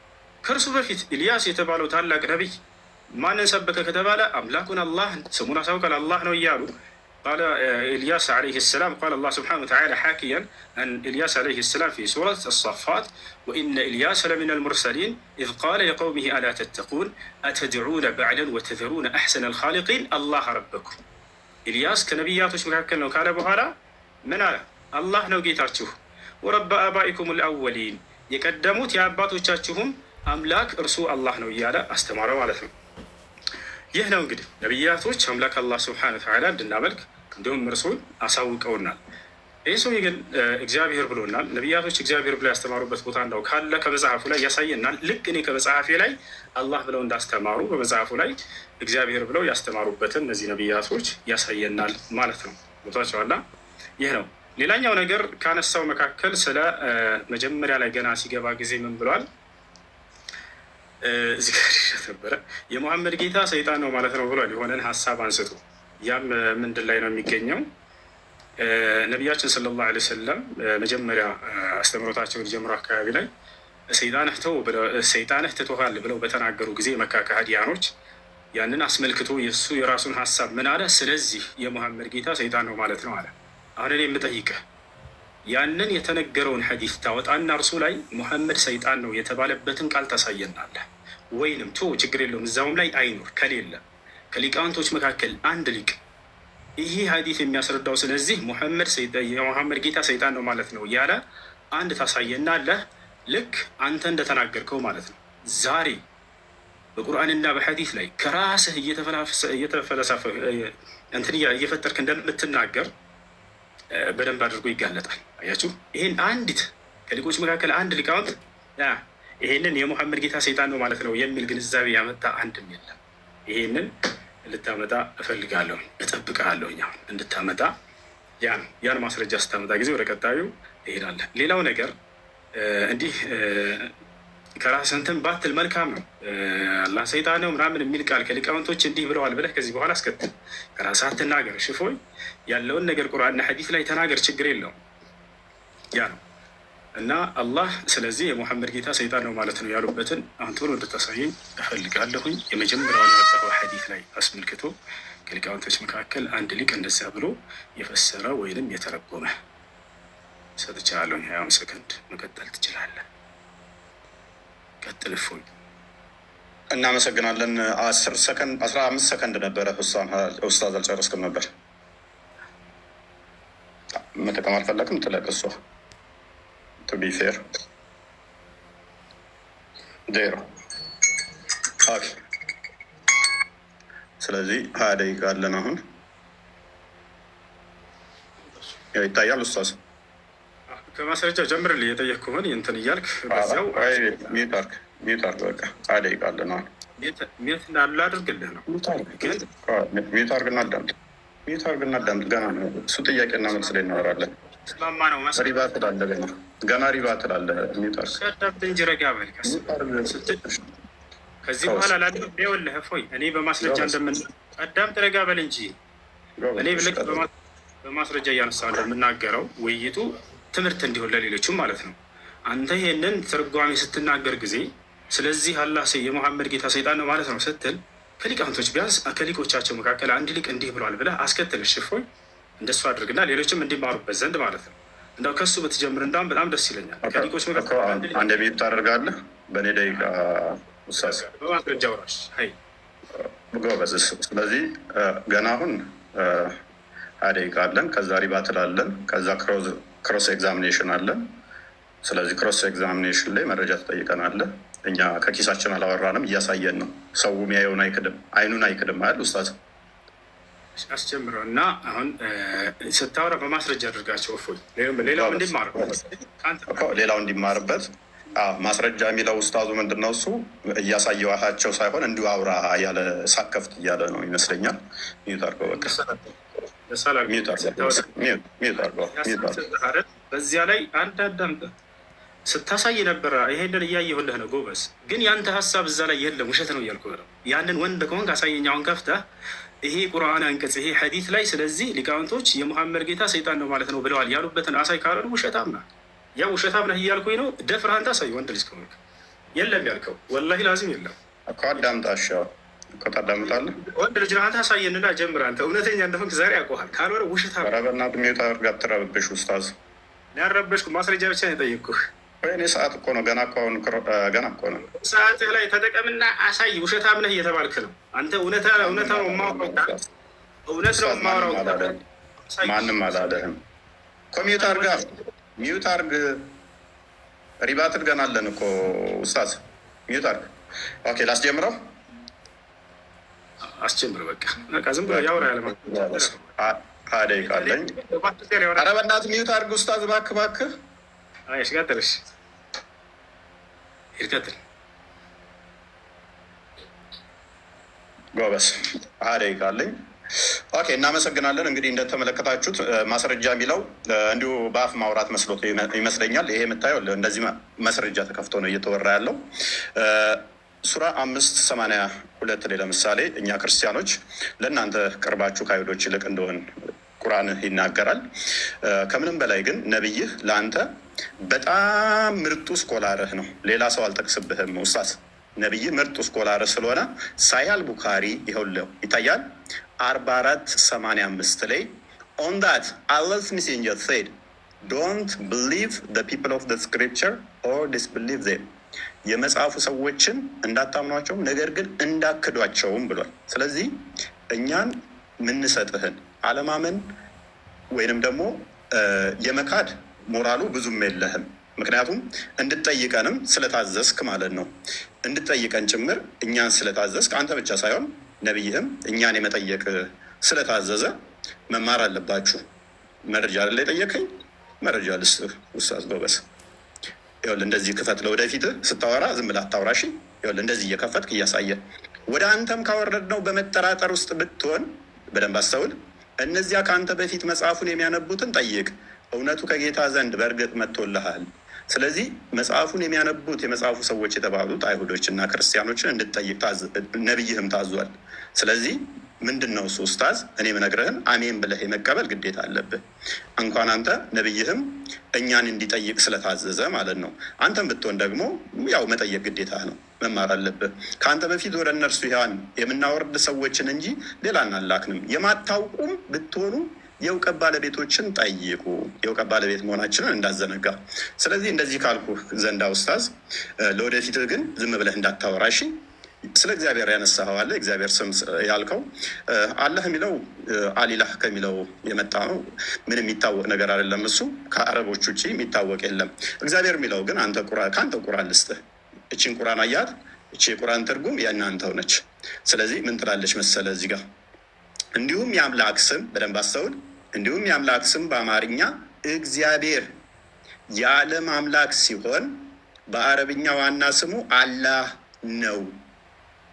ከእርሱ በፊት ኢልያስ የተባለው ታላቅ ነቢይ ማንን ሰበከ ከተባለ አምላኩን አላህን፣ ስሙን አሳውቃል፣ አላህ ነው እያሉ قال إلياس عليه السلام قال الله سبحانه وتعالى حاكيا عن إلياس عليه السلام في سورة الصافات وإن إلياس لمن المرسلين إذ قال لقومه ألا تتقون أتدعون بعلا وتذرون أحسن الخالقين الله ربكم إلياس كنبياتش مكاكل ነው ካለ በኋላ ምን አለ? አላህ ነው ጌታችሁ ወረበ አባኢኩም الأولين የቀደሙት የአባቶቻችሁም አምላክ እርሱ አላህ ነው እያለ አስተማረ ማለት ነው። ይህ ነው እንግዲህ ነቢያቶች አምላክ አላህ ስብሐነ ወተዓላ እንድናመልክ እንዲሁም እርሱን አሳውቀውናል። ይህ ሰው ግን እግዚአብሔር ብሎናል። ነቢያቶች እግዚአብሔር ብለው ያስተማሩበት ቦታ እንደው ካለ ከመጽሐፉ ላይ ያሳየናል። ልክ እኔ ከመጽሐፌ ላይ አላህ ብለው እንዳስተማሩ በመጽሐፉ ላይ እግዚአብሔር ብለው ያስተማሩበትን እነዚህ ነቢያቶች ያሳየናል ማለት ነው። ቦታቸዋላ ይህ ነው። ሌላኛው ነገር ካነሳው መካከል ስለ መጀመሪያ ላይ ገና ሲገባ ጊዜ ምን ብሏል? እዚህ ጋር ነበረ የሙሐመድ ጌታ ሰይጣን ነው ማለት ነው ብሏል። የሆነን ሀሳብ አንስቶ ያም ምንድን ላይ ነው የሚገኘው? ነቢያችን ሰለላሁ ዐለይሂ ወሰለም መጀመሪያ አስተምሮታቸውን ጀምሮ አካባቢ ላይ ሰይጣንህ ትቶሃል ብለው በተናገሩ ጊዜ መካ ከሃዲያኖች ያንን አስመልክቶ የእሱ የራሱን ሀሳብ ምን አለ? ስለዚህ የሙሐመድ ጌታ ሰይጣን ነው ማለት ነው አለ። አሁን እኔ የምጠይቅህ ያንን የተነገረውን ሐዲስ ታወጣና እርሱ ላይ ሙሐመድ ሰይጣን ነው የተባለበትን ቃል ታሳየናለህ ወይንም ቶ ችግር የለውም እዛውም ላይ አይኖር ከሌለ ከሊቃውንቶች መካከል አንድ ሊቅ ይሄ ሐዲስ የሚያስረዳው ስለዚህ የሙሐመድ ጌታ ሰይጣን ነው ማለት ነው ያለ አንድ ታሳየናለህ። ልክ አንተ እንደተናገርከው ማለት ነው። ዛሬ በቁርአንና በሐዲስ ላይ ከራስህ እየተፈለሳፈ እንትን እየፈጠርክ እንደምትናገር በደንብ አድርጎ ይጋለጣል። አያችሁ፣ ይህን አንዲት ከሊቆች መካከል አንድ ሊቃውንት ይሄንን የሙሐመድ ጌታ ሰይጣን ነው ማለት ነው የሚል ግንዛቤ ያመጣ አንድም የለም። ይሄንን ልታመጣ እፈልጋለሁ፣ እጠብቅሃለሁ አሁን እንድታመጣ። ያን ማስረጃ ስታመጣ ጊዜ ወደ ቀጣዩ ትሄዳለህ። ሌላው ነገር እንዲህ ከራስህ እንትን ባትል መልካም ነው። አላህ ሰይጣን ነው ምናምን የሚል ቃል ከሊቃውንቶች እንዲህ ብለዋል ብለህ ከዚህ በኋላ አስከትል። ከራስህ አትናገር። ሽፎይ ያለውን ነገር ቁርአንና ሐዲስ ላይ ተናገር፣ ችግር የለውም። ያ ነው እና አላህ ስለዚህ የሙሐመድ ጌታ ሰይጣን ነው ማለት ነው ያሉበትን አሁን ቶሎ እንድታሳየኝ እፈልጋለሁኝ። የመጀመሪያውን ያወጣው ሐዲስ ላይ አስመልክቶ ከሊቃውንቶች መካከል አንድ ሊቅ እንደዚያ ብሎ የፈሰረ ወይንም የተረጎመ ሰጥቻለሁኝ። 20 ሰከንድ መቀጠል ትችላለህ። ቀጥል እፎይ። እናመሰግናለን። 10 ሰከንድ 15 ሰከንድ ነበረ። ኡስታዝ አልጨረስክም ነበር። መጠቀም አልፈለግም። ትለቅ እሷ ቱ ቢ ፌር ዜሮ። ስለዚህ 20 ደቂቃ አለን አሁን። ይታያል ኡስታዝ? ከማስረጃ ጀምርልህ የጠየቅኩህን እንትን እያልክ በዚያው ሚዩት አድርግ። በቃ 20 ደቂቃ አለን አሁን። ሚዩት እንዳሉ ላድርግልህ ነው። ሚዩት አድርግና አዳምጥ። ገና ነው እሱ ጥያቄና መልስ ላይ እናወራለን። ስማማ ነው ሪባ ትላለህ ገና ሪባ ትላለህ። ሚዩት አድርግ። ሰዳብት እንጂ ረጋ በል ከዚህ በኋላ ላድርግ። ይኸውልህ እፎይ እኔ በማስረጃ አዳምጥ፣ ረጋ በል እንጂ እኔ ብልክ በማስረጃ እያነሳ እንደምናገረው ውይይቱ ትምህርት እንዲሆን ለሌሎችም ማለት ነው። አንተ ይሄንን ትርጓሜ ስትናገር ጊዜ ስለዚህ አላህ የሙሐመድ ጌታ ሰይጣን ነው ማለት ነው ስትል ከሊቃውንቶች ቢያንስ ከሊቆቻቸው መካከል አንድ ሊቅ እንዲህ ብሏል ብለህ አስከትል። ሽፎይ እንደሱ አድርግና ሌሎችም እንዲማሩበት ዘንድ ማለት ነው። እንደው ከሱ ብትጀምር እንዳውም በጣም ደስ ይለኛል። ከሊቆች መካከል አንድ ሚዩት ታደርጋለህ። በእኔ ደቂቃ ውሳሴ በማስረጃ ውራሽ ጎበዝ። ስለዚህ ገና አሁን 20 ደቂቃ አለን። ከዛ ሪባ ትላለን። ከዛ ክሮስ ኤግዛሚኔሽን አለን። ስለዚህ ክሮስ ኤግዛሚኔሽን ላይ መረጃ ትጠይቀናለህ። እኛ ከኪሳችን አላወራንም፣ እያሳየን ነው። ሰው የሚያየውን አይክድም፣ አይኑን አይክድም አይደል ኡስታዝ? አስጀምረው እና አሁን ስታወራ በማስረጃ አድርጋቸው። እፎይ ሌላው እንዲማርበት ማስረጃ የሚለው ኡስታዙ ምንድን ነው እሱ እያሳየኋቸው ሳይሆን እንዲሁ አውራ ያለ ሳከፍት እያለ ነው ይመስለኛል። ሚዩት አድርገው በቃ በዚያ ላይ አንዳንድ ስታሳይ ነበረ። ይሄንን እያየሁልህ ነው ጎበዝ። ግን ያንተ ሀሳብ እዛ ላይ የለም፣ ውሸት ነው እያልኩህ ነው። ያንን ወንድ ከሆንክ አሳየኝ። አሁን ከፍተህ ይሄ ቁርአን አንቀጽ ይሄ ሐዲስ ላይ ስለዚህ ሊቃውንቶች የሙሐመድ ጌታ ሰይጣን ነው ማለት ነው ብለዋል ያሉበትን አሳይ ካለ ውሸታም ነህ። ያ ውሸታም ነህ እያልኩኝ ነው። ደፍረህ አንተ አሳይ። ወንድ ልጅ ከሆንክ የለም ያልከው ወላሂ ላዚም የለም እኮ አዳምጣሽ። ታዳምጣለህ? ወንድ ልጅ አንተ አሳየንና ጀምር። አንተ እውነተኛ እንደሆንክ ዛሬ ያውቀዋል። ካልሆነ ውሸት ኧረ በእናትህ ሚዩት አድርግ፣ አትረብሽ ኡስታዝ። ያረበሽኩ ማስረጃ ብቻ ነው የጠየቅኩህ። ወይኔ ሰዓት እኮ ነው ገና ገና እኮ ነው። ሰዓትህ ላይ ተጠቀምና አሳይ። ውሸታም ነህ እየተባልክ ነው አንተ። እውነት ነው የማወራው፣ እውነት ነው የማወራው። ማንም አላለህም እኮ ሚዩት አድርጋ፣ ሚዩት አድርግ። ሪባትል ገና አለን እኮ ኡስታዝ፣ ሚዩት አድርግ። ኦኬ ላስጀምረው። አስጀምር በቃ ዝም ብሎ ያወራ ያለ አደይ ካለኝ። ኧረ በእናትህ ሚዩት አድርግ ኡስታዝ፣ እባክህ እባክህ። እሺ ቀጥልሽ፣ ይቀጥል። ጎበስ አደይ ካለኝ። ኦኬ እናመሰግናለን። እንግዲህ እንደተመለከታችሁት ማስረጃ የሚለው እንዲሁ በአፍ ማውራት መስሎት ይመስለኛል። ይሄ የምታየው እንደዚህ ማስረጃ ተከፍቶ ነው እየተወራ ያለው። ሱራ 5:82 ላይ ለምሳሌ እኛ ክርስቲያኖች ለእናንተ ቅርባችሁ ከአይሁዶች ይልቅ እንደሆን ቁርአን ይናገራል። ከምንም በላይ ግን ነቢይህ ለአንተ በጣም ምርጡ ስኮላርህ ነው። ሌላ ሰው አልጠቅስብህም ኡስታዝ። ነቢይህ ምርጡ ስኮላርህ ስለሆነ ሳሂህ ቡኻሪ ይኸውልህ ይታያል 44:85 ላይ on that Allah's messenger said don't believe the people of the scripture or disbelieve them የመጽሐፉ ሰዎችን እንዳታምኗቸውም ነገር ግን እንዳክዷቸውም ብሏል። ስለዚህ እኛን ምንሰጥህን አለማመን ወይንም ደግሞ የመካድ ሞራሉ ብዙም የለህም። ምክንያቱም እንድጠይቀንም ስለታዘዝክ ማለት ነው። እንድጠይቀን ጭምር እኛን ስለታዘዝክ አንተ ብቻ ሳይሆን ነቢይህም እኛን የመጠየቅ ስለታዘዘ መማር አለባችሁ። መረጃ ላይ ጠየቀኝ፣ መረጃ ልስጥህ ኡስታዝ ጎበስ። ይኸውልህ እንደዚህ ክፈት። ለወደፊትህ ስታወራ ዝም ብለህ አታውራሽ። ይኸውልህ እንደዚህ እየከፈትክ እያሳየ ወደ አንተም ካወረድነው በመጠራጠር ውስጥ ብትሆን በደንብ አስተውል። እነዚያ ከአንተ በፊት መጽሐፉን የሚያነቡትን ጠይቅ፣ እውነቱ ከጌታ ዘንድ በእርግጥ መጥቶልሃል። ስለዚህ መጽሐፉን የሚያነቡት የመጽሐፉ ሰዎች የተባሉት አይሁዶችና ክርስቲያኖችን እንድትጠይቅ ነቢይህም ታዟል። ስለዚህ ምንድን ነው እሱ ኡስታዝ? እኔ የምነግርህን አሜን ብለህ የመቀበል ግዴታ አለብህ። እንኳን አንተ ነቢይህም እኛን እንዲጠይቅ ስለታዘዘ ማለት ነው። አንተም ብትሆን ደግሞ ያው መጠየቅ ግዴታ ነው፣ መማር አለብህ። ከአንተ በፊት ወደ እነርሱ ያን የምናወርድ ሰዎችን እንጂ ሌላ እናላክንም። የማታውቁም ብትሆኑ የእውቀት ባለቤቶችን ጠይቁ። የእውቀት ባለቤት መሆናችንን እንዳዘነጋ። ስለዚህ እንደዚህ ካልኩ ዘንዳ ኡስታዝ፣ ለወደፊት ግን ዝም ብለህ እንዳታወራሽ። ስለ እግዚአብሔር ያነሳኸው አለ። እግዚአብሔር ስም ያልከው አላህ የሚለው አሊላህ ከሚለው የመጣ ነው። ምንም የሚታወቅ ነገር አይደለም። እሱ ከአረቦች ውጭ የሚታወቅ የለም። እግዚአብሔር የሚለው ግን ከአንተ ቁርአን ልስጥህ። እችን ቁርአን አያት። እቺ የቁርአን ትርጉም የእናንተው ነች። ስለዚህ ምን ትላለች መሰለ እዚህ ጋር እንዲሁም የአምላክ ስም በደንብ አስተውል። እንዲሁም የአምላክ ስም በአማርኛ እግዚአብሔር የዓለም አምላክ ሲሆን በአረብኛ ዋና ስሙ አላህ ነው።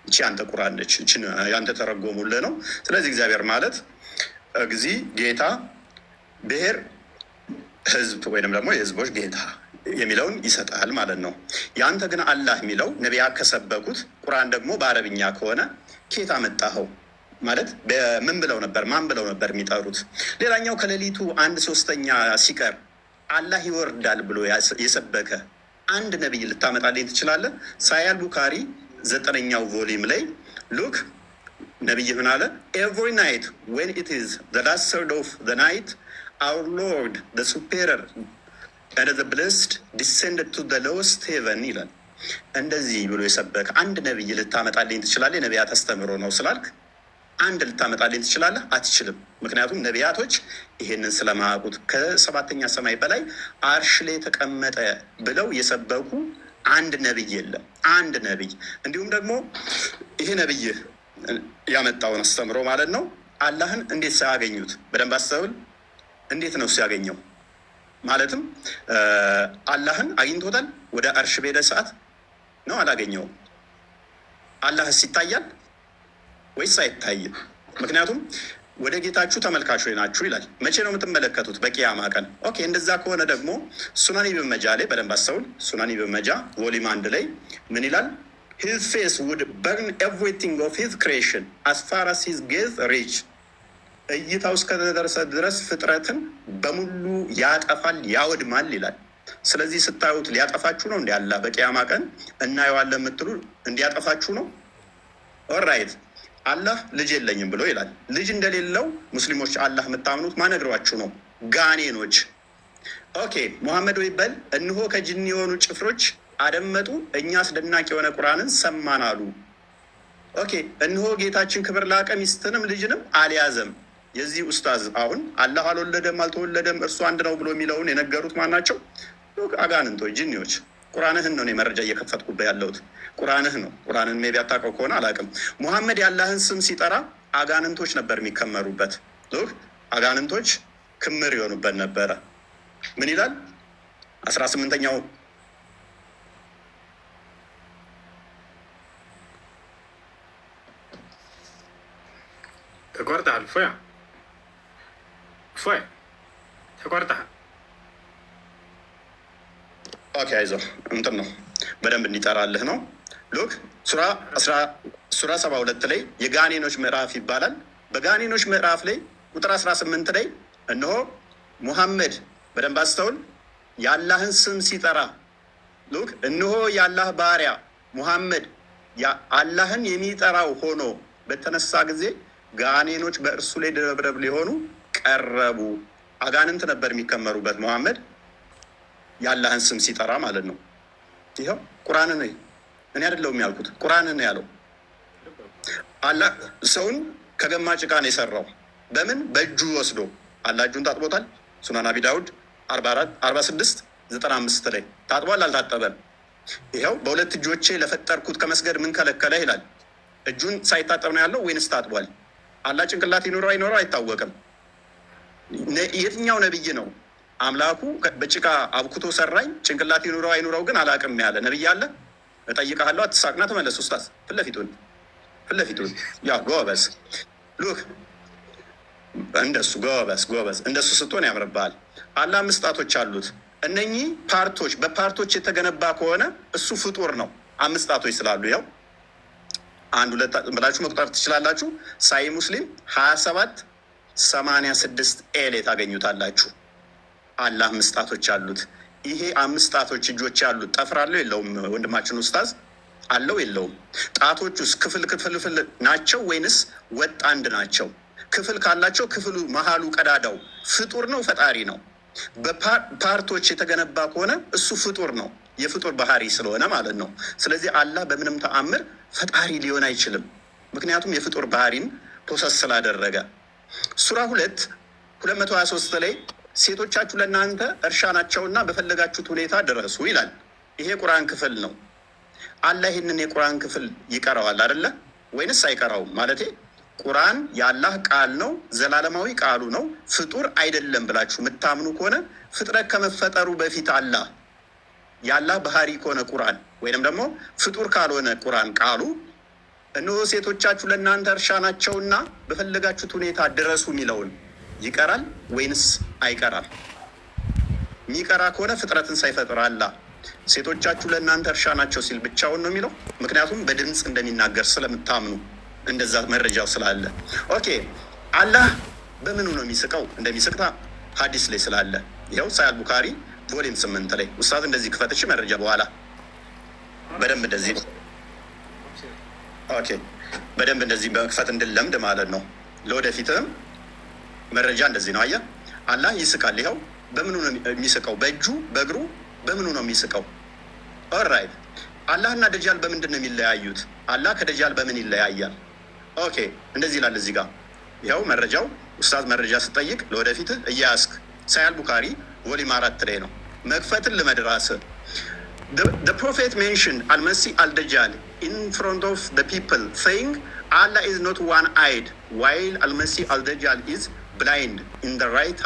እቺ አንተ ቁርአን ነች። እቺን ያንተ ተረጎሙልህ ነው። ስለዚህ እግዚአብሔር ማለት ጌታ፣ ብሔር፣ ህዝብ ወይንም ደግሞ የህዝቦች ጌታ የሚለውን ይሰጣል ማለት ነው። ያንተ ግን አላህ የሚለው ነቢያት ከሰበኩት ቁርአን ደግሞ በአረብኛ ከሆነ ኬታ መጣኸው ማለት በምን ብለው ነበር? ማን ብለው ነበር የሚጠሩት? ሌላኛው ከሌሊቱ 1/3 ሲቀር አላህ ይወርዳል ብሎ የሰበከ አንድ ነቢይ ልታመጣልኝ ትችላለህ? ሳሂህ ቡኻሪ 9ኛው ቮሊም ላይ ሉክ ነቢይ ምን አለ? ኤቭሪ ናይት ዌን ኢት ኢዝ ዘ ላስት ሰርድ ኦፍ ዘ ናይት አውር ሎርድ ዘ ሱፔረር and the blessed descended to the lowest heaven ይላል። እንደዚህ ብሎ የሰበከ አንድ ነቢይ ልታመጣልኝ ትችላለህ? ነቢያት አስተምሮ ነው ስላልክ አንድ ልታመጣልኝ ትችላለህ? አትችልም። ምክንያቱም ነቢያቶች ይሄንን ስለማያውቁት ከ7ኛ ሰማይ በላይ አርሽ ላይ ተቀመጠ ብለው የሰበኩ አንድ ነቢይ የለም። አንድ ነቢይ። እንዲሁም ደግሞ ይሄ ነቢይ ያመጣውን አስተምሮ ማለት ነው አላህን እንዴት ሳያገኙት በደንብ አስተውል። እንዴት ነው ሲያገኘው? ማለትም አላህን አግኝቶታል? ወደ አርሽ በሄደ ሰዓት ነው? አላገኘውም። አላህስ ይታያል ወይስ አይታይም? ምክንያቱም ወደ ጌታችሁ ተመልካቾች ናችሁ ይላል። መቼ ነው የምትመለከቱት? በቂያማ ቀን። ኦኬ፣ እንደዛ ከሆነ ደግሞ ሱናን ኢብን መጃ ላይ በደንብ አስተውል። ሱናን ኢብን መጃ ቮሊም 1 ላይ ምን ይላል? his face would burn everything of his creation as far as his gaze reach እይታው እስከደረሰ ድረስ ፍጥረትን በሙሉ ያጠፋል፣ ያወድማል ይላል። ስለዚህ ስታዩት ሊያጠፋችሁ ነው እንዲ አላህ በቂያማ ቀን እናየዋለን የምትሉ እንዲያጠፋችሁ ነው። ኦራይት አላህ ልጅ የለኝም ብሎ ይላል። ልጅ እንደሌለው ሙስሊሞች አላህ የምታምኑት ማነግሯችሁ ነው? ጋኔኖች። ኦኬ ሙሐመድ ወይ በል እንሆ ከጅኒ የሆኑ ጭፍሮች አደመጡ፣ እኛ አስደናቂ የሆነ ቁርአንን ሰማን አሉ። ኦኬ እንሆ ጌታችን ክብር ላቀ ሚስትንም ልጅንም አልያዘም። የዚህ ኡስታዝ አሁን አላህ አልወለደም አልተወለደም እርሱ አንድ ነው ብሎ የሚለውን የነገሩት ማን ናቸው? አጋንንቶች፣ ጅኒዎች። ቁርአንህን ነው እኔ መረጃ እየከፈትኩበት ያለሁት። ቁርአንህ ነው። ቁርአንን ሜቢ አታውቀው ከሆነ አላውቅም። ሙሐመድ የአላህን ስም ሲጠራ አጋንንቶች ነበር የሚከመሩበት። አጋንንቶች ክምር የሆኑበት ነበረ። ምን ይላል 18ኛው ተቆርጠሃል። ፎያ ተቆርጠሃል። ኦኬ አይዞህ እንትን ነው በደንብ እንዲጠራልህ ነው። ሉክ ሱራ 72 ላይ የጋኔኖች ምዕራፍ ይባላል። በጋኔኖች ምዕራፍ ላይ ቁጥር 18 ላይ እነሆ ሙሐመድ በደንብ አስተውል፣ የአላህን ስም ሲጠራ ሉክ እነሆ የአላህ ባሪያ ሙሐመድ አላህን የሚጠራው ሆኖ በተነሳ ጊዜ ጋኔኖች በእርሱ ላይ ድረብረብ ሊሆኑ ቀረቡ። አጋንንት ነበር የሚከመሩበት ሙሐመድ የአላህን ስም ሲጠራ ማለት ነው። ይኸው ቁርአንን እኔ አይደለሁም ያልኩት፣ ቁርአንን ያለው አላህ ሰውን ከገማ ጭቃ ነው የሰራው። በምን በእጁ ወስዶ አላህ እጁን ታጥቦታል። ሱናን አቢ ዳውድ 46:95 ላይ ታጥቧል አልታጠበም? ይኸው በሁለት እጆቼ ለፈጠርኩት ከመስገድ ምን ከለከለ ይላል። እጁን ሳይታጠብ ነው ያለው ወይንስ ታጥቧል? አላህ ጭንቅላት ይኖረው አይኖረው አይታወቅም። የትኛው ነብይ ነው አምላኩ በጭቃ አብኩቶ ሰራኝ ጭንቅላት ይኑረው አይኑረው ግን አላቅም ያለ ነብይ አለ? እጠይቅሃለሁ፣ አትሳቅና ተመለስ። ኡስታዝ ፊት ለፊቱን ያ ጎበዝ ሉክ እንደሱ ጎበዝ እንደሱ ስትሆን ያምርብሃል። አላህ 5 ጣቶች አሉት። እነኚህ ፓርቶች በፓርቶች የተገነባ ከሆነ እሱ ፍጡር ነው። 5 ጣቶች ስላሉ ያው 1 2 ብላችሁ መቁጠር ትችላላችሁ። ሳይ ሙስሊም 27:86 ኤሌ ታገኙታላችሁ። አላህ 5 ጣቶች አሉት። ይሄ 5 ጣቶች እጆች ያሉት ጠፍር አለው የለውም? ወንድማችን ኡስታዝ አለው የለውም? ጣቶች ውስጥ ክፍል ናቸው ወይንስ ወጥ አንድ ናቸው? ክፍል ካላቸው ክፍሉ መሀሉ ቀዳዳው ፍጡር ነው ፈጣሪ ነው? በፓርቶች የተገነባ ከሆነ እሱ ፍጡር ነው፣ የፍጡር ባህሪ ስለሆነ ማለት ነው። ስለዚህ አላህ በምንም ተአምር ፈጣሪ ሊሆን አይችልም፣ ምክንያቱም የፍጡር ባህሪን ፕሮሰስ ስላደረገ። ሱራ 2:223 ላይ ሴቶቻችሁ ለእናንተ እርሻ ናቸውና በፈለጋችሁት ሁኔታ ድረሱ ይላል። ይሄ ቁርአን ክፍል ነው። አላህ ይህንን የቁርአን ክፍል ይቀራዋል አይደለ ወይንስ አይቀራውም? ማለቴ ቁርአን የአላህ ቃል ነው፣ ዘላለማዊ ቃሉ ነው፣ ፍጡር አይደለም ብላችሁ የምታምኑ ከሆነ ፍጥረት ከመፈጠሩ በፊት አላህ የአላህ ባህሪ ከሆነ ቁርአን ወይንም ደግሞ ፍጡር ካልሆነ ቁርአን ቃሉ እነሆ ሴቶቻችሁ ለእናንተ እርሻ ናቸውና በፈለጋችሁት ሁኔታ ድረሱ የሚለውን ይቀራል ወይንስ አይቀራም? የሚቀራ ከሆነ ፍጥረትን ሳይፈጥር አላህ ሴቶቻችሁ ለእናንተ እርሻ ናቸው ሲል ብቻውን ነው የሚለው። ምክንያቱም በድምፅ እንደሚናገር ስለምታምኑ እንደዛ መረጃው ስላለ። ኦኬ አላህ በምኑ ነው የሚስቀው? እንደሚስቅታ ሀዲስ ላይ ስላለ ይኸው ሳይ አልቡካሪ ቮሊም 8 ላይ ኡስታዝ እንደዚህ ክፈትሽ መረጃ በኋላ በደንብ እንደዚህ ኦኬ በደንብ እንደዚህ በመክፈት እንድለምድ ማለት ነው። ለወደፊትም መረጃ እንደዚህ ነው። አየህ አላህ ይስቃል። ይኸው በምኑ ነው የሚስቀው? በእጁ በእግሩ በምኑ ነው የሚስቀው? ኦራይት አላህና ደጃል በምንድን ነው የሚለያዩት? አላህ ከደጃል በምን ይለያያል? ኦኬ እንደዚህ ይላል እዚህ ጋር ይኸው መረጃው። ኡስታዝ መረጃ ስጠይቅ ለወደፊትህ እያያስክ ሳይ አልቡካሪ ቮሊም 4 ላይ ነው። መክፈትን ልመድራስ The prophet mentioned Al-Masih al-Dajjal in front of the people, saying Allah is not one-eyed, while Al-Masih al-Dajjal is blind in the right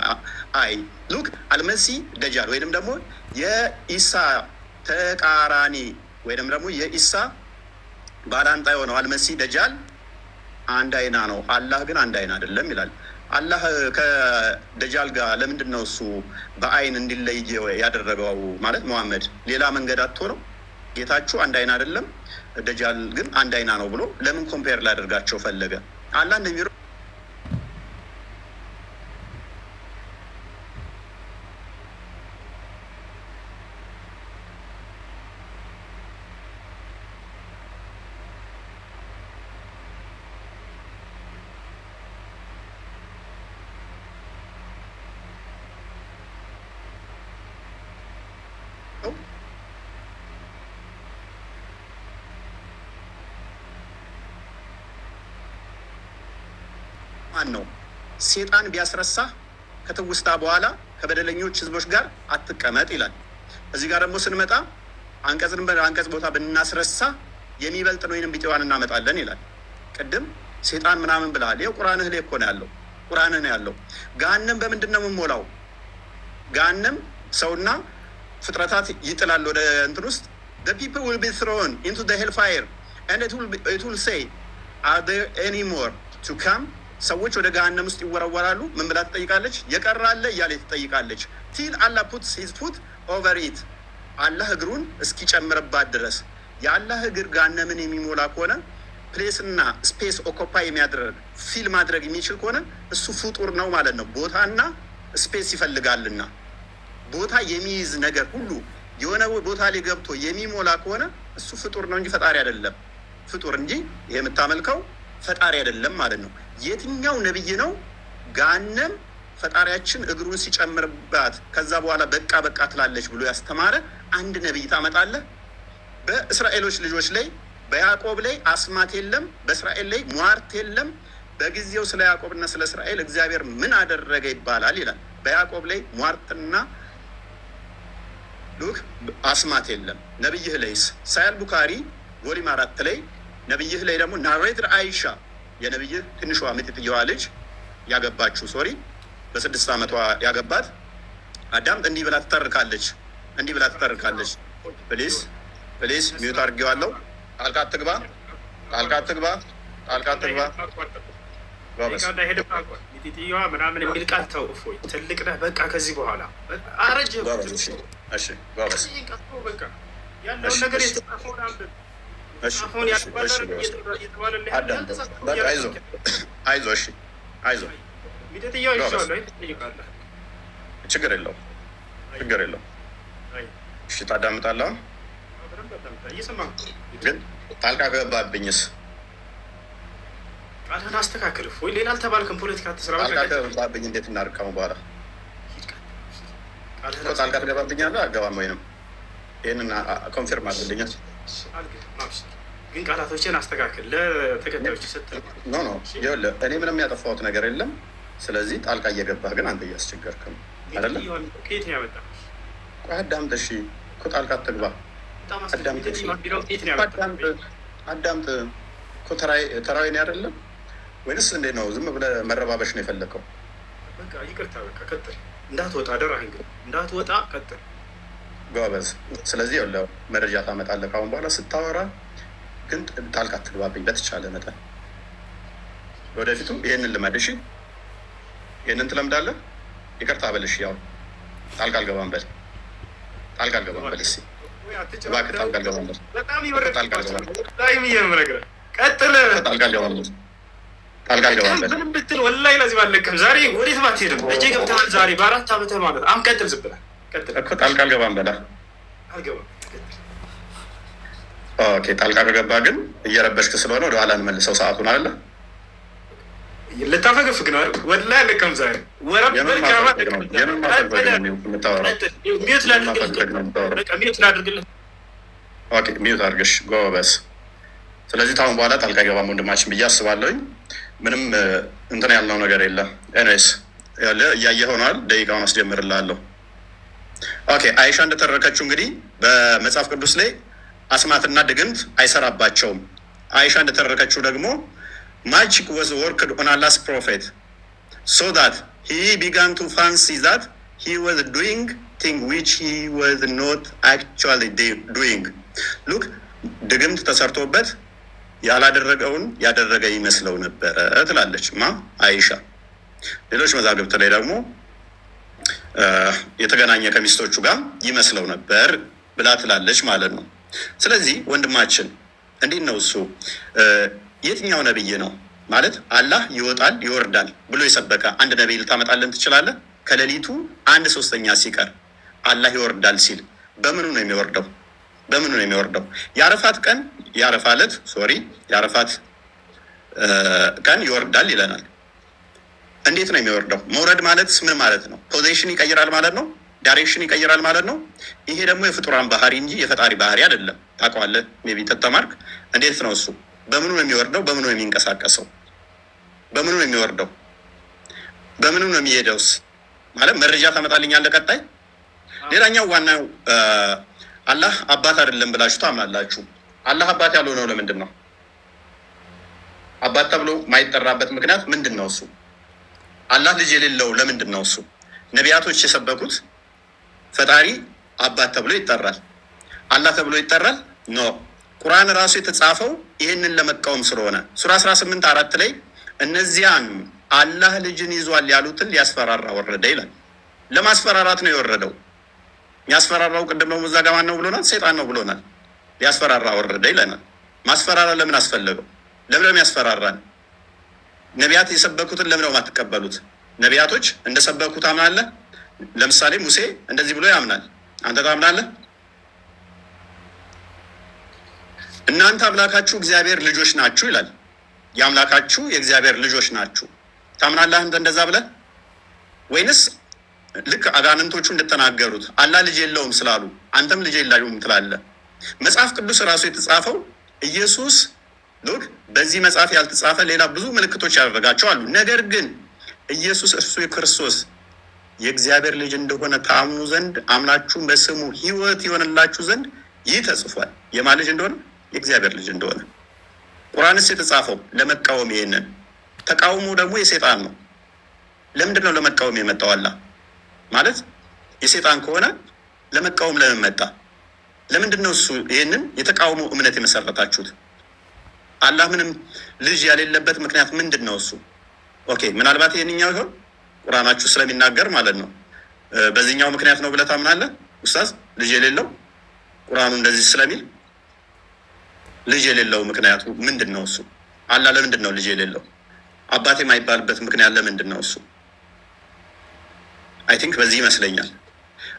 eye. Look, Al-Masih Dajjal ወይንም ደግሞ የኢሳ ተቃራኒ ወይንም ደግሞ የኢሳ ባላንጣ የሆነው አልመሲህ ደጃል አንድ አይና ነው፣ አላህ ግን አንድ አይና አይደለም ይላል። አላህ ከደጃል ጋር ለምንድን ነው እሱ በአይን እንዲለይ ያደረገው? ማለት መሐመድ ሌላ መንገድ አጥቶ ነው? ጌታችሁ አንድ አይና አይደለም፣ ደጃል ግን አንድ አይና ነው ብሎ ለምን ኮምፔር ላደርጋቸው ፈለገ? አላህ እንደሚሮ ማን ነው? ሴጣን ቢያስረሳ ከትውስታ በኋላ ከበደለኞች ህዝቦች ጋር አትቀመጥ ይላል። እዚህ ጋር ደግሞ ስንመጣ አንቀጽ ቦታ ብናስረሳ የሚበልጥን ወይንም ቢጤዋን እናመጣለን ይላል። ቅድም ሴጣን ምናምን ብለሃል። ይኸው ቁርአንህ ላይ እኮ ነው ያለው። ቁርአንህ ነው ያለው። ገሃነም በምንድን ነው የምንሞላው? ገሃነም ሰውና ፍጥረታት ይጥላል ወደ እንትን ውስጥ the people will be thrown into the hellfire and it will say are there any more to come? ሰዎች ወደ ገሃነም ውስጥ ይወረወራሉ። ምን ብላ ትጠይቃለች? የቀራለ እያለ ትጠይቃለች። till Allah puts his foot over it አላህ እግሩን እስኪጨምርባት ድረስ። የአላህ እግር ገሃነምን የሚሞላ ከሆነ ፕሌስ እና ስፔስ ኦኮፓይ የሚያደርግ ፊል ማድረግ የሚችል ከሆነ እሱ ፍጡር ነው ማለት ነው። ቦታና ስፔስ ይፈልጋልና ቦታ የሚይዝ ነገር ሁሉ የሆነ ቦታ ላይ ገብቶ የሚሞላ ከሆነ እሱ ፍጡር ነው እንጂ ፈጣሪ አይደለም። ፍጡር እንጂ ይሄ የምታመልከው ፈጣሪ አይደለም ማለት ነው። የትኛው ነብይ ነው ገሃነም ፈጣሪያችን እግሩን ሲጨምርባት ከዛ በኋላ በቃ በቃ ትላለች ብሎ ያስተማረ አንድ ነብይ ታመጣለህ? በእስራኤሎች ልጆች ላይ በያዕቆብ ላይ አስማት የለም፣ በእስራኤል ላይ ሟርት የለም። በጊዜው ስለ ያዕቆብና ስለ እስራኤል እግዚአብሔር ምን አደረገ ይባላል ይላል። በያዕቆብ ላይ ሟርትና ሉክ አስማት የለም። ነብይህ ላይስ ሳያል ቡካሪ ቮሊም 4 ላይ ነብይህ ላይ ደግሞ ናሬትር አይሻ የነብይህ ትንሿ ምጥጥየዋ ልጅ ያገባችው በ6 ዓመቷ ያገባት አዳምጥ እንዲህ ብላ ትተርካለች። ፕሊስ ሚዩት አድርጌዋለሁ። ጣልቃ አትግባ። ሚጢጥየዋ ምናምን የሚል ቃል ተው። እፎይ ትልቅ ነህ በቃ። ከዚህ በኋላ አረጀ። በቃ ያለውን ነገር የተጻፈውን አንብብ። አይዞህ ሚጢጥየዋ ይሻላል። ትጠይቃለህ። ችግር የለውም። እሺ ታዳምጣለህ። ግን ጣልቃ ገባብኝስ? ቃልህን አስተካክል። ወይ ሌላ አልተባልክም። ፖለቲካ አትስራ። ጣልቃ ገባብኝ እንዴት እናድርግ? በኋላ ጣልቃ ትገባብኛለህ? አልገባም። ወይንም ይህንን ኮንፊርም አድርግልኛል። ግን ቃላቶችን አስተካክል። ለተከታዮች ስትል ኖ ይኸውልህ፣ እኔ ምንም ያጠፋሁት ነገር የለም። ስለዚህ ጣልቃ እየገባህ ግን አንተ እያስቸገርክ ነው አይደለ? ከየት ነው ያመጣህ? አዳምጥ። እሺ እኮ ጣልቃ አትግባ። አዳምጥ እኮ ተራዊ ነው አይደለም ወይንስ እንዴት ነው? ዝም ብለህ መረባበሽ ነው የፈለከው? በቃ ይቅርታ። በቃ ቀጥል። እንዳትወጣ አደራህን። ግን እንዳትወጣ ቀጥል። ጎበዝ። ስለዚህ ያለው መረጃ ታመጣለህ ካሁን በኋላ ስታወራ። ግን ጣልቃ አትግባብኝ በተቻለ መጠን። ወደፊቱ ይህንን ልመድ። እሺ ይህንን ትለምዳለህ። ይቅርታ በልሽ። ያው ጣልቃ አልገባም በል። እስኪ እባክህ ጣልቃ አልገባም በል። ምንም ብትል ወላሂ ለዚህ ባለቅም ዛሬ ወዴት ባትሄድም እጄ ገብተሃል። ዛሬ በ4 ዓመትህ ማለት አሁን ቀጥል። ዝም ብለህ እኮ ጣልቃ አልገባም በላ። ኦኬ ጣልቃ ከገባ ግን እየረበሽክ ስለሆነ ወደኋላ እንመልሰው ሰዓቱን አለ። ልታፈገፍግ ነው ወላሂ አለቅም ዛሬ ወረብ ሚዩት አድርግሽ። ጎበዝ። ስለዚህ ታሁን በኋላ ጣልቃ አይገባም ወንድማችን ብዬ አስባለሁኝ። ምንም እንትን ያልነው ነገር የለም። ኤኒዌይስ እያየህ ሆኗል። ደቂቃውን አስጀምርልሃለሁ። ኦኬ አይሻ እንደተረከችው እንግዲህ በመጽሐፍ ቅዱስ ላይ አስማትና ድግምት አይሰራባቸውም። አይሻ እንደተረከችው ደግሞ magic was worked on Allah's prophet so that he began to fancy that he was doing things which he was not actually doing. Look, ድግምት ተሰርቶበት ያላደረገውን ያደረገ ይመስለው ነበረ ትላለች አይሻ። ሌሎች መዛግብት ላይ ደግሞ የተገናኘ ከሚስቶቹ ጋር ይመስለው ነበር ብላ ትላለች ማለት ነው። ስለዚህ ወንድማችን እንዴት ነው እሱ የትኛው ነብይ ነው ማለት አላህ ይወጣል ይወርዳል ብሎ የሰበከ አንድ ነብይ ልታመጣልን ትችላለህ? ከሌሊቱ 1/3 ሲቀር አላህ ይወርዳል ሲል በምኑ ነው የሚወርደው? የአረፋት ቀን ይወርዳል ይለናል። እንዴት ነው የሚወርደው? መውረድ ማለት ምን ማለት ነው? ፖዚሽን ይቀይራል ማለት ነው። ዳይሬክሽን ይቀይራል ማለት ነው። ይሄ ደግሞ የፍጡራን ባህሪ እንጂ የፈጣሪ ባህሪ አይደለም። ታውቀዋለህ ሜቢ ተተማርክ። እንዴት ነው እሱ? በምኑ ነው የሚወርደው? በምኑ ነው የሚንቀሳቀሰው? በምኑ ነው የሚወርደው? በምኑ ነው የሚሄደውስ? ማለት መረጃ ታመጣልኛለህ ቀጣይ። ሌላኛው ዋናው አላህ አባት አይደለም ብላችሁ ታምናላችሁ። አላህ አባት ያልሆነው ለምንድን ነው? አባት ተብሎ ማይጠራበት ምክንያት ምንድን ነው? እሱ አላህ ልጅ የሌለው ለምንድን ነው? እሱ ነቢያቶች የሰበኩት ፈጣሪ አባት ተብሎ ይጠራል፣ አላህ ተብሎ ይጠራል? ኖ ቁርአን ራሱ የተጻፈው ይህንን ለመቃወም ስለሆነ ሱራ 18:4 ላይ እነዚያን አላህ ልጅን ይዟል ያሉትን ሊያስፈራራ ወረደ ይላል። ለማስፈራራት ነው የወረደው። የሚያስፈራራው ቅድም ነው እዛ ጋር ማን ነው ብሎናል? ሰይጣን ነው ብሎናል። ሊያስፈራራ ወረደ ይለናል። ማስፈራራ ለምን አስፈለገው? ለምን ያስፈራራል? ነቢያት የሰበኩትን ለምን ነው የማትቀበሉት? ነቢያቶች እንደሰበኩት አምናለህ? ለምሳሌ ሙሴ እንደዚህ ብሎ ያምናል። አንተ ታምናለህ? እናንተ አምላካችሁ እግዚአብሔር ልጆች ናችሁ ይላል። የአምላካችሁ የእግዚአብሔር ልጆች ናችሁ ታምናለህ አንተ እንደዛ ብለህ? ወይንስ ልክ አጋንንቶቹ እንደተናገሩት አላህ ልጅ የለውም ስላሉ አንተም ልጅ የለውም ትላለህ? መጽሐፍ ቅዱስ ራሱ የተጻፈው ኢየሱስ ሉክ በዚህ መጽሐፍ ያልተጻፈ ሌላ ብዙ ምልክቶች ያደረጋቸው አሉ። ነገር ግን ኢየሱስ እርሱ የክርስቶስ የእግዚአብሔር ልጅ እንደሆነ ታምኑ ዘንድ አምናችሁም በስሙ ሕይወት ይሆንላችሁ ዘንድ ይህ ተጽፏል። የማን ልጅ እንደሆነ? የእግዚአብሔር ልጅ እንደሆነ። ቁርአንስ የተጻፈው ለመቃወም፣ ይሄንን ተቃውሞ ደግሞ የሴጣን ነው። ለምንድን ነው ለመቃወም የመጣው? አላህ ማለት የሴጣን ከሆነ ለመቃወም ለምን መጣ? ለምንድን ነው እሱ ይህንን የተቃውሞ እምነት የመሰረታችሁት? አላህ ምንም ልጅ ያሌለበት ምክንያት ምንድን ነው? እሱ ኦኬ፣ ምናልባት ይህንኛው ይሆን ቁርአናችሁ ስለሚናገር ማለት ነው። በዚህኛው ምክንያት ነው ብለህ ታምናለህ ኡስታዝ? ልጅ የሌለው ቁርአኑ እንደዚህ ስለሚል ልጅ የሌለው ምክንያቱ ምንድን ነው? እሱ አላህ ለምንድን ነው ልጅ የሌለው? አባቴ የማይባልበት ምክንያት ለምንድን ነው? እሱ አይ ቲንክ በዚህ ይመስለኛል።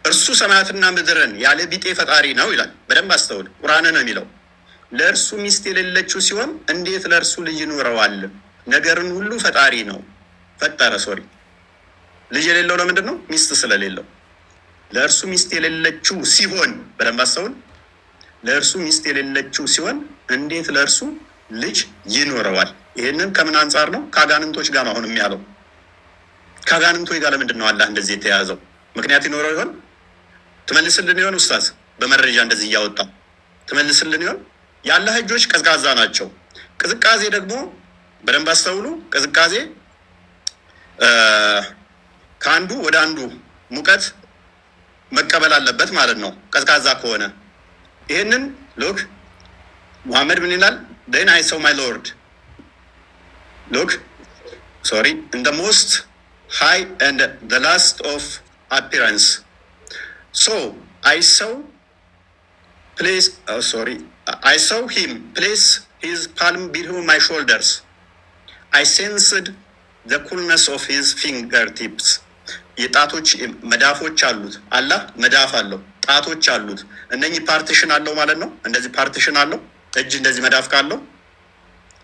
እርሱ ሰማያትና ምድርን ያለ ቢጤ ፈጣሪ ነው ይላል። በደንብ አስተውል። ቁርአን ነው የሚለው ለእርሱ ሚስት የሌለችው ሲሆን እንዴት ለእርሱ ልጅ ይኖረዋል? ነገርን ሁሉ ፈጣሪ ነው ፈጠረ። ሶሪ ልጅ የሌለው ለምንድን ነው? ሚስት ስለሌለው። ለእርሱ ሚስት የሌለችው ሲሆን፣ በደንብ አስተውል። ለእርሱ ሚስት የሌለችው ሲሆን እንዴት ለእርሱ ልጅ ይኖረዋል? ይህንን ከምን አንጻር ነው? ከአጋንንቶች ጋር ነው አሁን የሚያለው። ከአጋንንቶች ጋር ለምንድን ነው አላህ እንደዚህ የተያዘው? ምክንያት ይኖረው ይሆን? ትመልስልን ይሆን ኡስታዝ? በመረጃ እንደዚህ እያወጣ ትመልስልን ይሆን? የአላህ እጆች ቀዝቃዛ ናቸው። ቅዝቃዜ ደግሞ በደንብ አስተውሉ። ቅዝቃዜ ከአንዱ ወደ አንዱ ሙቀት መቀበል አለበት ማለት ነው። ቀዝቃዛ ከሆነ ይህንን ሎክ ሙሐመድ ምን ይላል? then I saw my Lord look sorry in the most high and the last of appearance so I saw place I saw him place his palm between my shoulders. I sensed the coolness of his fingertips. የጣቶች መዳፎች አሉት። አላህ መዳፍ አለው፣ ጣቶች አሉት። እነኚህ ፓርቲሽን አለው ማለት ነው። እንደዚህ ፓርቲሽን አለው። እጅ እንደዚህ መዳፍ ካለው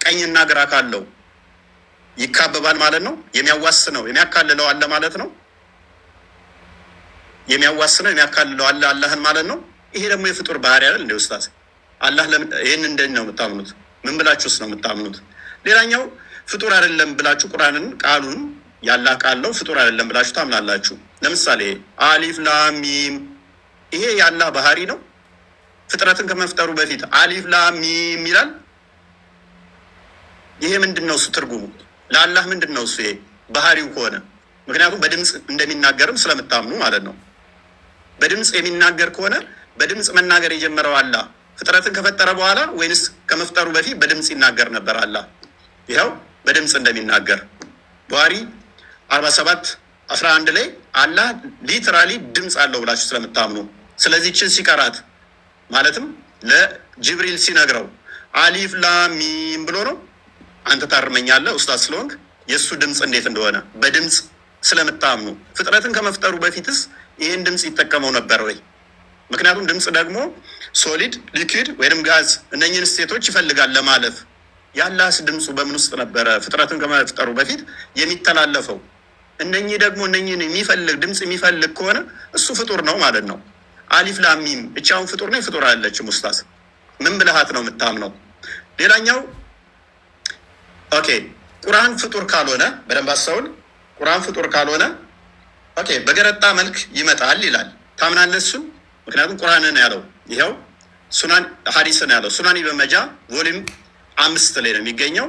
ቀኝና ግራ ካለው ይካበባል ማለት ነው። የሚያዋስነው የሚያካልለው አለ ማለት ነው። የሚያዋስነው የሚያካልለው አለ አላህን ማለት ነው። ይሄ ደግሞ የፍጡር ባህሪ አይደል እንደ ኡስታዝ? አላህ ለምን ይሄን እንደዚህ ነው የምታምኑት? ምን ብላችሁስ ነው የምታምኑት? ሌላኛው ፍጡር አይደለም ብላችሁ ቁርአንን ቃሉን ያላህ ቃል ነው ፍጡር አይደለም ብላችሁ ታምናላችሁ። ለምሳሌ አሊፍ ላም ሚም፣ ይሄ ያላህ ባህሪ ነው። ፍጥረትን ከመፍጠሩ በፊት አሊፍ ላም ሚም ይላል። ይሄ ምንድን ነው? እሱ ትርጉሙ ለአላህ ምንድን ነው? እሱ ይሄ ባህሪው ከሆነ ምክንያቱም በድምፅ እንደሚናገርም ስለምታምኑ ማለት ነው። በድምፅ የሚናገር ከሆነ በድምፅ መናገር የጀመረው አላህ ፍጥረትን ከፈጠረ በኋላ ወይንስ ከመፍጠሩ በፊት በድምፅ ይናገር ነበር አላህ? ይኸው በድምፅ እንደሚናገር ባህሪ 47:11 ላይ አላህ ሊትራሊ ድምፅ አለው ብላችሁ ስለምታምኑ፣ ስለዚህ ችን ሲቀራት ማለትም ለጅብሪል ሲነግረው አሊፍ ላም ሚም ብሎ ነው። አንተ ታርመኛለህ ኡስታዝ ስለሆንክ የእሱ ድምፅ እንዴት እንደሆነ በድምፅ ስለምታምኑ፣ ፍጥረትን ከመፍጠሩ በፊትስ ይህን ድምፅ ይጠቀመው ነበር ወይ? ምክንያቱም ድምፅ ደግሞ ሶሊድ፣ ሊኩዊድ ወይም ጋዝ እነኝህን ስቴቶች ይፈልጋል ለማለፍ። የአላህስ ድምፁ በምን ውስጥ ነበረ ፍጥረትን ከመፍጠሩ በፊት የሚተላለፈው? እነኚህ ደግሞ እነኚህን የሚፈልግ ድምፅ የሚፈልግ ከሆነ እሱ ፍጡር ነው ማለት ነው። አሊፍ ላም ሚም ብቻውን ፍጡር ነው? ፍጡር አይደለችም ኡስታዝ። ምን ብልሃት ነው የምታምነው? ሌላኛው ኦኬ ቁርአን ፍጡር ካልሆነ በደንብ አስተውል። ቁርአን ፍጡር ካልሆነ ኦኬ በገረጣ መልክ ይመጣል ይላል። ታምናለህ እሱን? ምክንያቱም ቁርአንን ያለው ይኸው ሱናን ሀዲስን ያለው ሱናን ኢብን መጃ ቮሊዩም 5 ላይ ነው የሚገኘው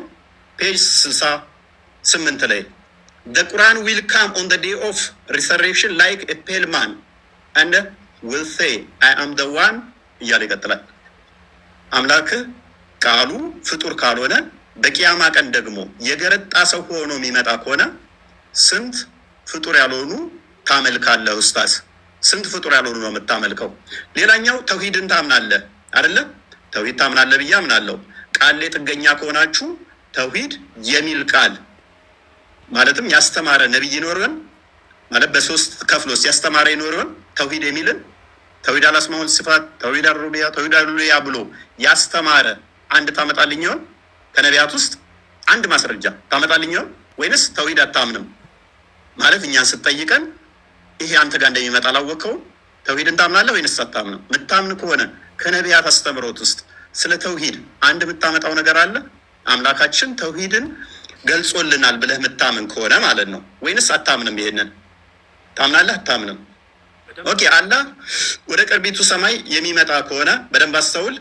ፔጅ 68 ላይ the Quran will come on the day of resurrection like a pale man and will say I am the one እያለ ይቀጥላል። አምላክ ቃሉ ፍጡር ካልሆነ በቂያማ ቀን ደግሞ የገረጣ ሰው ሆኖ የሚመጣ ከሆነ ስንት ፍጡር ያልሆኑ ታመልካለህ ኡስታዝ? ስንት ፍጡር ያልሆኑ ነው የምታመልከው? ሌላኛው ተውሂድን ታምናለህ አይደለ? ተውሂድ ታምናለህ ብዬ አምናለሁ። ቃል ላይ ጥገኛ ከሆናችሁ ተውሂድ የሚል ቃል ማለትም ያስተማረ ነብይ ይኖርን ማለት በሶስት ከፍሎስ ያስተማረ ይኖርን ተውሂድ የሚልን ተውሂድ አልአስማኡ ወሲፋት፣ ተውሂድ አልሩቢያ፣ ተውሂድ አልኡሉሂያ ብሎ ያስተማረ አንድ ታመጣልኝ ይሆን? ከነቢያት ውስጥ አንድ ማስረጃ ታመጣልኝ ይሆን? ወይንስ ተውሂድ አታምንም ማለት እኛን ስትጠይቀን ይሄ አንተ ጋር እንደሚመጣ አላወቀው? ተውሂድን ታምናለህ ወይንስ አታምንም? የምታምን ከሆነ ከነቢያት አስተምሮት ውስጥ ስለ ተውሂድ አንድ የምታመጣው ነገር አለ? አምላካችን ተውሂድን ገልጾልናል ብለህ የምታምን ከሆነ ማለት ነው። ወይንስ አታምንም? ይሄንን ታምናለህ አታምንም? ኦኬ አላህ ወደ ቅርቢቱ ሰማይ የሚመጣ ከሆነ በደንብ አስተውል።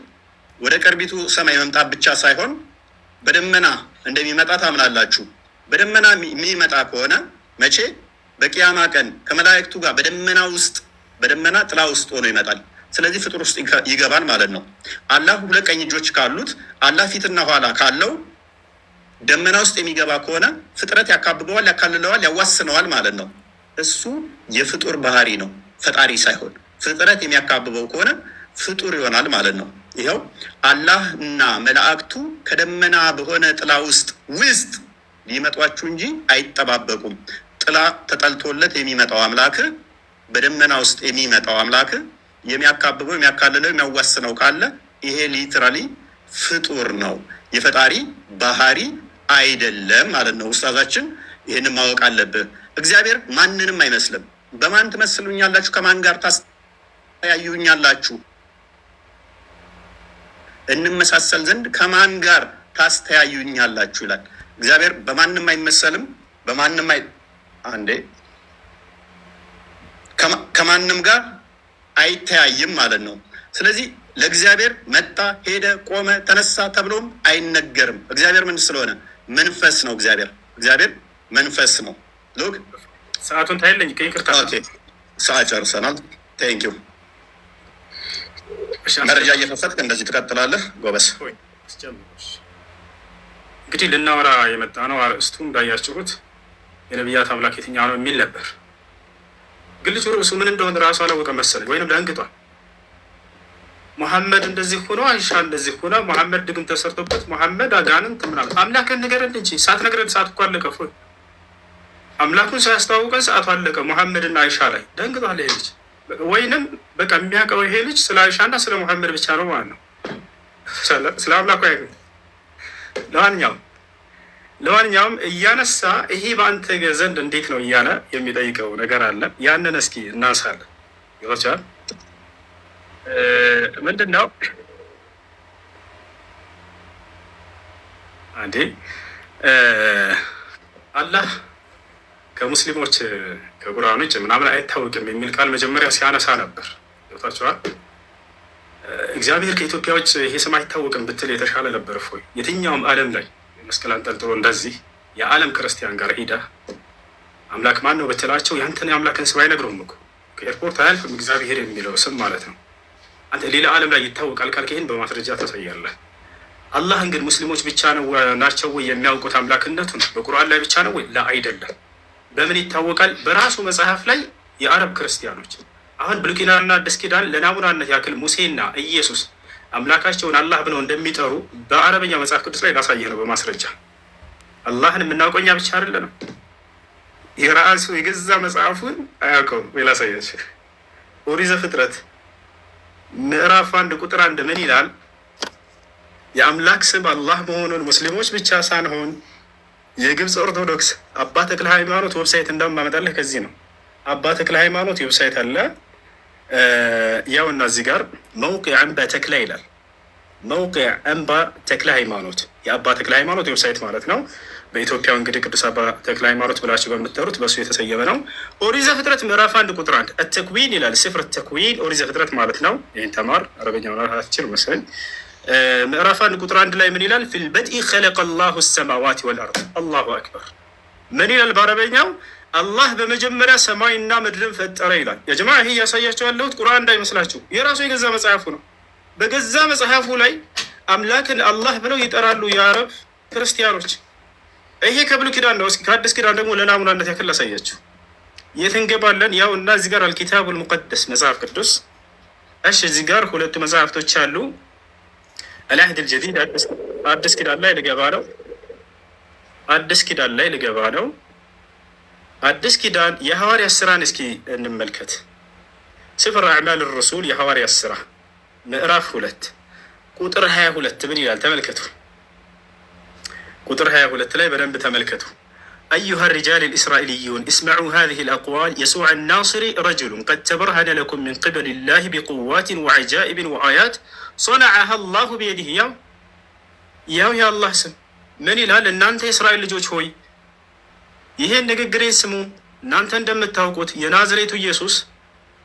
ወደ ቅርቢቱ ሰማይ መምጣት ብቻ ሳይሆን በደመና እንደሚመጣ ታምናላችሁ። በደመና የሚመጣ ከሆነ መቼ? በቂያማ ቀን ከመላእክቱ ጋር በደመና ውስጥ በደመና ጥላ ውስጥ ሆኖ ይመጣል። ስለዚህ ፍጡር ውስጥ ይገባል ማለት ነው። አላህ ሁለት ቀኝ እጆች ካሉት አላህ ፊትና ኋላ ካለው ደመና ውስጥ የሚገባ ከሆነ ፍጥረት ያካብበዋል፣ ያካልለዋል፣ ያዋስነዋል ማለት ነው። እሱ የፍጡር ባህሪ ነው፣ ፈጣሪ ሳይሆን። ፍጥረት የሚያካብበው ከሆነ ፍጡር ይሆናል ማለት ነው። ይኸው አላህ እና መላእክቱ ከደመና በሆነ ጥላ ውስጥ ሊመጧችሁ እንጂ አይጠባበቁም። ጥላ ተጠልቶለት የሚመጣው አምላክ በደመና ውስጥ የሚመጣው አምላክ የሚያካብበው የሚያካልለው የሚያዋስነው ካለ ይሄ ሊትራሊ ፍጡር ነው፣ የፈጣሪ ባህሪ አይደለም ማለት ነው። ኡስታዛችን ይህንን ማወቅ አለብህ። እግዚአብሔር ማንንም አይመስልም። በማን ትመስሉኛላችሁ? ከማን ጋር ታስተያዩኛላችሁ? እንመሳሰል ዘንድ ከማን ጋር ታስተያዩኛላችሁ ይላል። እግዚአብሔር በማንም አይመሰልም፣ በማንም ከማንም ጋር አይተያይም ማለት ነው። ስለዚህ ለእግዚአብሔር መጣ፣ ሄደ፣ ቆመ፣ ተነሳ ተብሎም አይነገርም። እግዚአብሔር ምን ስለሆነ መንፈስ ነው። እግዚአብሔር መንፈስ ነው። ሎክ ሰዓቱን ታይለኝ ከይቅርታ ሰዓት ጨርሰናል። ቴንኪው። መረጃ እየፈፈትክ እንደዚህ ትቀጥላለህ። ጎበስ። እንግዲህ ልናወራ የመጣ ነው አርእስቱ እንዳያችሁት የነቢያት አምላክ የትኛው ነው የሚል ነበር። ግን ልጁ ርዕሱ ምን እንደሆነ ራሱ አላወቀ መሰለኝ፣ ወይንም ደንግጧል። መሐመድ እንደዚህ ሆኖ አይሻ እንደዚህ ሆነ፣ መሐመድ ድግም ተሰርቶበት፣ መሐመድ አጋንንት ምናምን። አምላክን ንገረን እንጂ ሳትነግረን ሰዓት እኮ አለቀ። ፎይ አምላኩን ሳያስተዋውቀን ሰዓቱ አለቀ። መሐመድና አይሻ ላይ ደንግጧል ይሄ ልጅ። ወይንም በቃ የሚያውቀው ይሄ ልጅ ስለ አይሻና ስለ መሐመድ ብቻ ነው ማለት ነው። ስለ አምላኩ አይገኝ። ለማንኛውም እያነሳ ይሄ በአንተ ዘንድ እንዴት ነው እያለ የሚጠይቀው ነገር አለ። ያንን እስኪ እናንሳለን። ይወቻል ምንድን ነው አንዴ አላህ ከሙስሊሞች ከቁርአኖች ምናምን አይታወቅም የሚል ቃል መጀመሪያ ሲያነሳ ነበር። ይወታችኋል። እግዚአብሔር ከኢትዮጵያ ውጭ ይሄ ስም አይታወቅም ብትል የተሻለ ነበር። እፎይ የትኛውም ዓለም ላይ መስቀል አንጠልጥሎ እንደዚህ የዓለም ክርስቲያን ጋር ሂዳ አምላክ ማን ነው ብትላቸው ያንተን የአምላክን ስም አይነግሩም እኮ። ከኤርፖርት አያልፍም እግዚአብሔር የሚለው ስም ማለት ነው። አንተ ሌላ ዓለም ላይ ይታወቃል ካልክ ይህን በማስረጃ ታሳያለህ። አላህን ግን ሙስሊሞች ብቻ ናቸው ወይ የሚያውቁት አምላክነቱን? በቁርአን ላይ ብቻ ነው ወይ? ላ አይደለም። በምን ይታወቃል? በራሱ መጽሐፍ ላይ የአረብ ክርስቲያኖች አሁን ብሉይ ኪዳንና አዲስ ኪዳን ለናሙናነት ያክል ሙሴና ኢየሱስ አምላካቸውን አላህ ብለው እንደሚጠሩ በአረበኛ መጽሐፍ ቅዱስ ላይ ላሳየህ ነው በማስረጃ። አላህን የምናውቀው እኛ ብቻ አይደለንም። የራሱ የገዛ መጽሐፉን አያውቀውም። ላሳያችሁ። ኦሪት ዘፍጥረት ምዕራፍ 1 ቁጥር 1 ምን ይላል? የአምላክ ስም አላህ መሆኑን ሙስሊሞች ብቻ ሳንሆን የግብፅ ኦርቶዶክስ አባ ተክለ ሃይማኖት ዌብሳይት እንደማመጣለህ ከዚህ ነው። አባ ተክለ ሃይማኖት ዌብሳይት አለ። ያው እና እዚህ ጋር መውቂዐን በተክለ ይላል። መውቂዕ እንባ ተክለ ሃይማኖት፣ የአባ ተክለ ሃይማኖት ዌብሳይት ማለት ነው። በኢትዮጵያ እንግዲህ ቅዱስ አባ ተክለ ሃይማኖት ብላችሁ በምትጠሩት በእሱ የተሰየመ ነው። ኦሪት ዘፍጥረት ምዕራፍ 1 ቁጥር 1 አተክዊን ይላል። ስፍር ተክዊን ኦሪት ዘፍጥረት ማለት ነው። ይህን ተማር አረበኛ ምናልችል መሰለኝ። ምዕራፍ 1 ቁጥር 1 ላይ ምን ይላል? ፊል በድኢ ኸለቀ ላሁ ሰማዋት ወልአርድ። አላሁ አክበር። ምን ይላል በአረበኛው? አላህ በመጀመሪያ ሰማይና ምድርን ፈጠረ ይላል። የጀማ ይሄ እያሳያቸው ያለሁት ቁርአን እንዳይመስላችሁ የራሱ የገዛ መጽሐፉ ነው። በገዛ መጽሐፉ ላይ አምላክን አላህ ብለው ይጠራሉ የአረብ ክርስቲያኖች። ይሄ ከብሉይ ኪዳን ነው። እስኪ ከአዲስ ኪዳን ደግሞ ለናሙናነት ያክል ላሳያችሁ። የት እንገባለን? ያው እና እዚህ ጋር አልኪታቡል ሙቀደስ መጽሐፍ ቅዱስ። እሺ እዚህ ጋር ሁለቱ መጽሐፍቶች አሉ። አልአህድ አልጀዲድ አዲስ ኪዳን ላይ ልገባ ነው። አዲስ ኪዳን ላይ ልገባ ነው። አዲስ ኪዳን የሐዋርያት ስራን እስኪ እንመልከት። ስፍር አዕማል ረሱል የሐዋርያት ስራ ምዕራፍ 2 ቁጥር 22 ምን ይላል? ተመልከቱ። ቁጥር 22 ላይ በደንብ ተመልከቱ። አዩሃ ሪጃል ልእስራኤልዩን እስመዑ ሃዚህ ልአቅዋል የሱዕ ናስሪ ረጅሉን ቀድ ተበርሀነ ለኩም ምን ቅበል ላህ ቢቁዋትን ወዐጃኢብን ወአያት ሶነዐሃ ላሁ ቢየዲህ። ያው የአላህ ስም ምን ይላል? እናንተ የእስራኤል ልጆች ሆይ ይሄን ንግግሬን ስሙ። እናንተ እንደምታውቁት የናዝሬቱ ኢየሱስ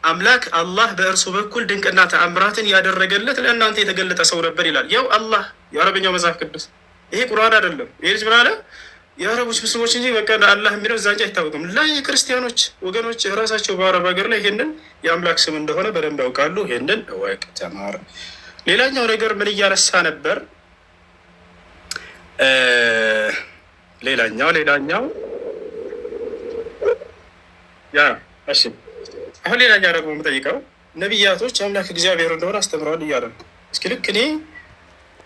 አምላክ አላህ በእርሱ በኩል ድንቅና ተአምራትን ያደረገለት ለእናንተ የተገለጠ ሰው ነበር ይላል። ያው አላህ የአረበኛው መጽሐፍ ቅዱስ፣ ይሄ ቁርአን አይደለም። ይሄ ልጅ ምን አለ? የአረቦች ምስሎች እንጂ በቃ አላህ የሚለው እዛ እንጂ አይታወቅም። ላይ የክርስቲያኖች ወገኖች ራሳቸው በአረብ ሀገር ላይ ይሄንን የአምላክ ስም እንደሆነ በደንብ ያውቃሉ። ይሄንን እወቅ፣ ተማር። ሌላኛው ነገር ምን እያነሳ ነበር? ሌላኛው እሺ አሁን ሌላኛው ደግሞ የምጠይቀው ነቢያቶች አምላክ እግዚአብሔር እንደሆነ አስተምረዋል እያለ ነው። እስኪ ልክ እኔ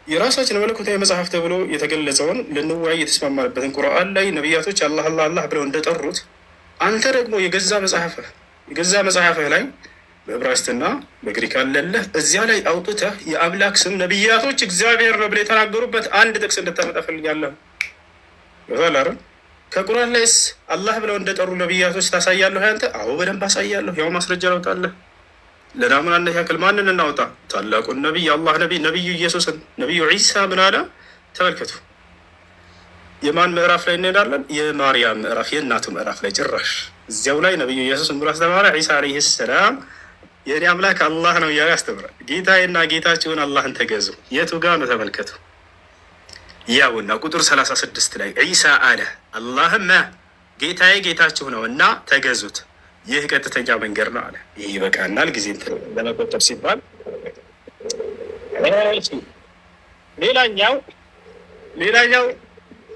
የራሳችን መለኮታዊ መጽሐፍ ተብሎ የተገለጸውን ልንወያይ የተስማማንበትን ቁርአን ላይ ነቢያቶች አላህ አላህ አላህ ብለው እንደጠሩት አንተ ደግሞ የገዛ መጽሐፍህ ላይ በዕብራይስጥና በግሪክ አለለህ እዚያ ላይ አውጥተህ የአምላክ ስም ነቢያቶች እግዚአብሔር ነው ብለው የተናገሩበት አንድ ጥቅስ እንድታመጣ ፈልጋለሁ። ይላል ከቁርአን ላይስ አላህ ብለው እንደጠሩ ነቢያቶች ታሳያለሁ? አንተ አዎ በደንብ አሳያለሁ። ያው ማስረጃ ላውጣለህ። ለናሙናነት ያክል ማንን እናውጣ? ታላቁን ነቢይ የአላህ ነቢይ ነቢዩ ኢየሱስን። ነቢዩ ዒሳ ምን አለ? ተመልከቱ። የማን ምዕራፍ ላይ እንሄዳለን? የማርያም ምዕራፍ፣ የእናቱ ምዕራፍ ላይ ጭራሽ እዚያው ላይ ነቢዩ ኢየሱስ ምን ብሎ አስተማረ? ዒሳ ዓለይሂ ሰላም የእኔ አምላክ አላህ ነው እያለ ያስተምራል። ጌታዬና ጌታችሁን አላህን ተገዙ። የቱ ጋር ነው? ተመልከቱ። ያውና ቁጥር 36 ላይ ዒሳ አለ አላህም ጌታዬ ጌታችሁ ነው እና ተገዙት፣ ይህ ቀጥተኛ መንገድ ነው አለ። ይህ ይበቃናል፣ ጊዜ ለመቆጠብ ሲባል።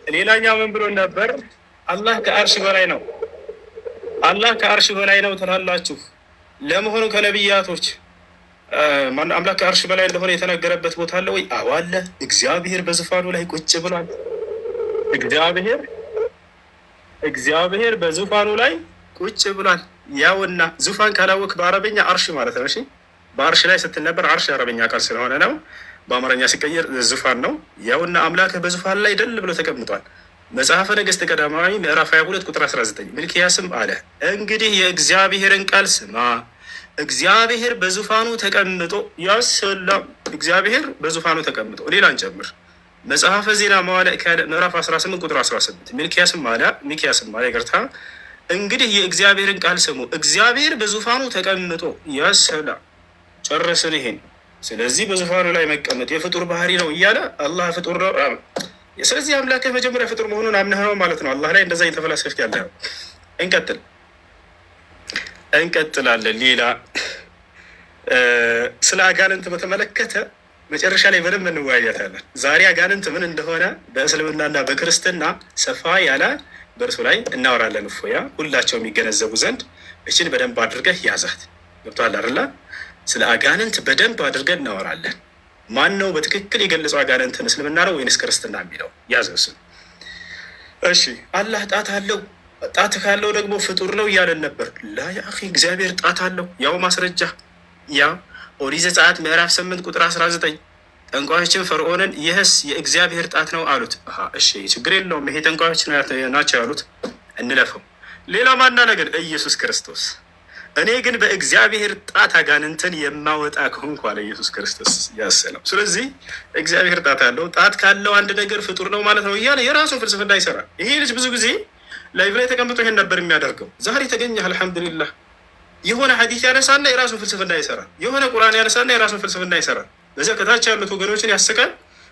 ሌላኛው ምን ብሎ ነበር? አላህ ከአርሽ በላይ ነው። አላህ ከአርሽ በላይ ነው ትላላችሁ። ለመሆኑ ከነቢያቶች አምላክ ከአርሽ በላይ እንደሆነ የተነገረበት ቦታ አለ ወይ? አዎ አለ። እግዚአብሔር በዙፋኑ ላይ ቁጭ ብሏል። እግዚአብሔር በዙፋኑ ላይ ቁጭ ብሏል። ያውና ዙፋን ካላወቅ በአረበኛ አርሽ ማለት ነው። እሺ በአርሽ ላይ ስትነበር አርሽ የአረበኛ ቃል ስለሆነ ነው። በአማርኛ ሲቀየር ዙፋን ነው። ያውና አምላክ በዙፋን ላይ ደል ብሎ ተቀምጧል። መጽሐፈ ነገሥት ቀዳማዊ ምዕራፍ 22 ቁጥር 19 ሚልክያስም አለ እንግዲህ የእግዚአብሔርን ቃል ስማ፣ እግዚአብሔር በዙፋኑ ተቀምጦ ያሰላም። እግዚአብሔር በዙፋኑ ተቀምጦ ሌላን ጨምር። መጽሐፈ ዜና መዋዕል ምዕራፍ 18 ቁጥር 18 ሚልክያስም አለ ይቅርታ፣ እንግዲህ የእግዚአብሔርን ቃል ስሙ፣ እግዚአብሔር በዙፋኑ ተቀምጦ ያሰላም። ጨረስን ይሄን። ስለዚህ በዙፋኑ ላይ መቀመጥ የፍጡር ባህሪ ነው እያለ አላህ ፍጡር ነው። ስለዚህ አምላክህ መጀመሪያ ፍጡር መሆኑን አምነህ ነው ማለት ነው። አላህ ላይ እንደዛ እየተፈላሰፍክ ያለ ነው። እንቀጥላለን። ሌላ ስለ አጋንንት በተመለከተ መጨረሻ ላይ በደንብ እንወያያታለን። ዛሬ አጋንንት ምን እንደሆነ በእስልምናና በክርስትና ሰፋ ያለ በእርሱ ላይ እናወራለን። እፎያ ሁላቸው የሚገነዘቡ ዘንድ እችን በደንብ አድርገህ ያዛት። ገብቶሃል አይደለ? ስለ አጋንንት በደንብ አድርገን እናወራለን። ማን ነው በትክክል የገለጸው አጋንንትን? እስልምና ነው ወይንስ ክርስትና የሚለው ያዘው ስም። እሺ አላህ ጣት አለው፣ ጣት ካለው ደግሞ ፍጡር ነው እያለን ነበር። ላ ያ አኺ እግዚአብሔር ጣት አለው። ያው ማስረጃ ያ ኦሪት ዘጸአት ምዕራፍ 8 ቁጥር 19 ጠንቋዮችን ፈርዖንን ይህስ የእግዚአብሔር ጣት ነው አሉት። እሺ ችግር የለውም ይሄ ጠንቋዮች ናቸው ያሉት፣ እንለፈው። ሌላ ማና ነገር ኢየሱስ ክርስቶስ እኔ ግን በእግዚአብሔር ጣት አጋንንትን የማወጣ ከሆንኩ አለ ኢየሱስ ክርስቶስ ያሰለው። ስለዚህ እግዚአብሔር ጣት አለው። ጣት ካለው አንድ ነገር ፍጡር ነው ማለት ነው እያለ የራሱን ፍልስፍና ይሰራል። ይሄ ልጅ ብዙ ጊዜ ላይቭ ላይ ተቀምጦ ይሄን ነበር የሚያደርገው። ዛሬ ተገኘ አልሐምዱሊላህ። የሆነ ሐዲስ ያነሳና የራሱን ፍልስፍና ይሰራል። የሆነ ቁርአን ያነሳና የራሱን ፍልስፍና ይሰራል። በዚያ ከታች ያሉት ወገኖችን ያስቃል።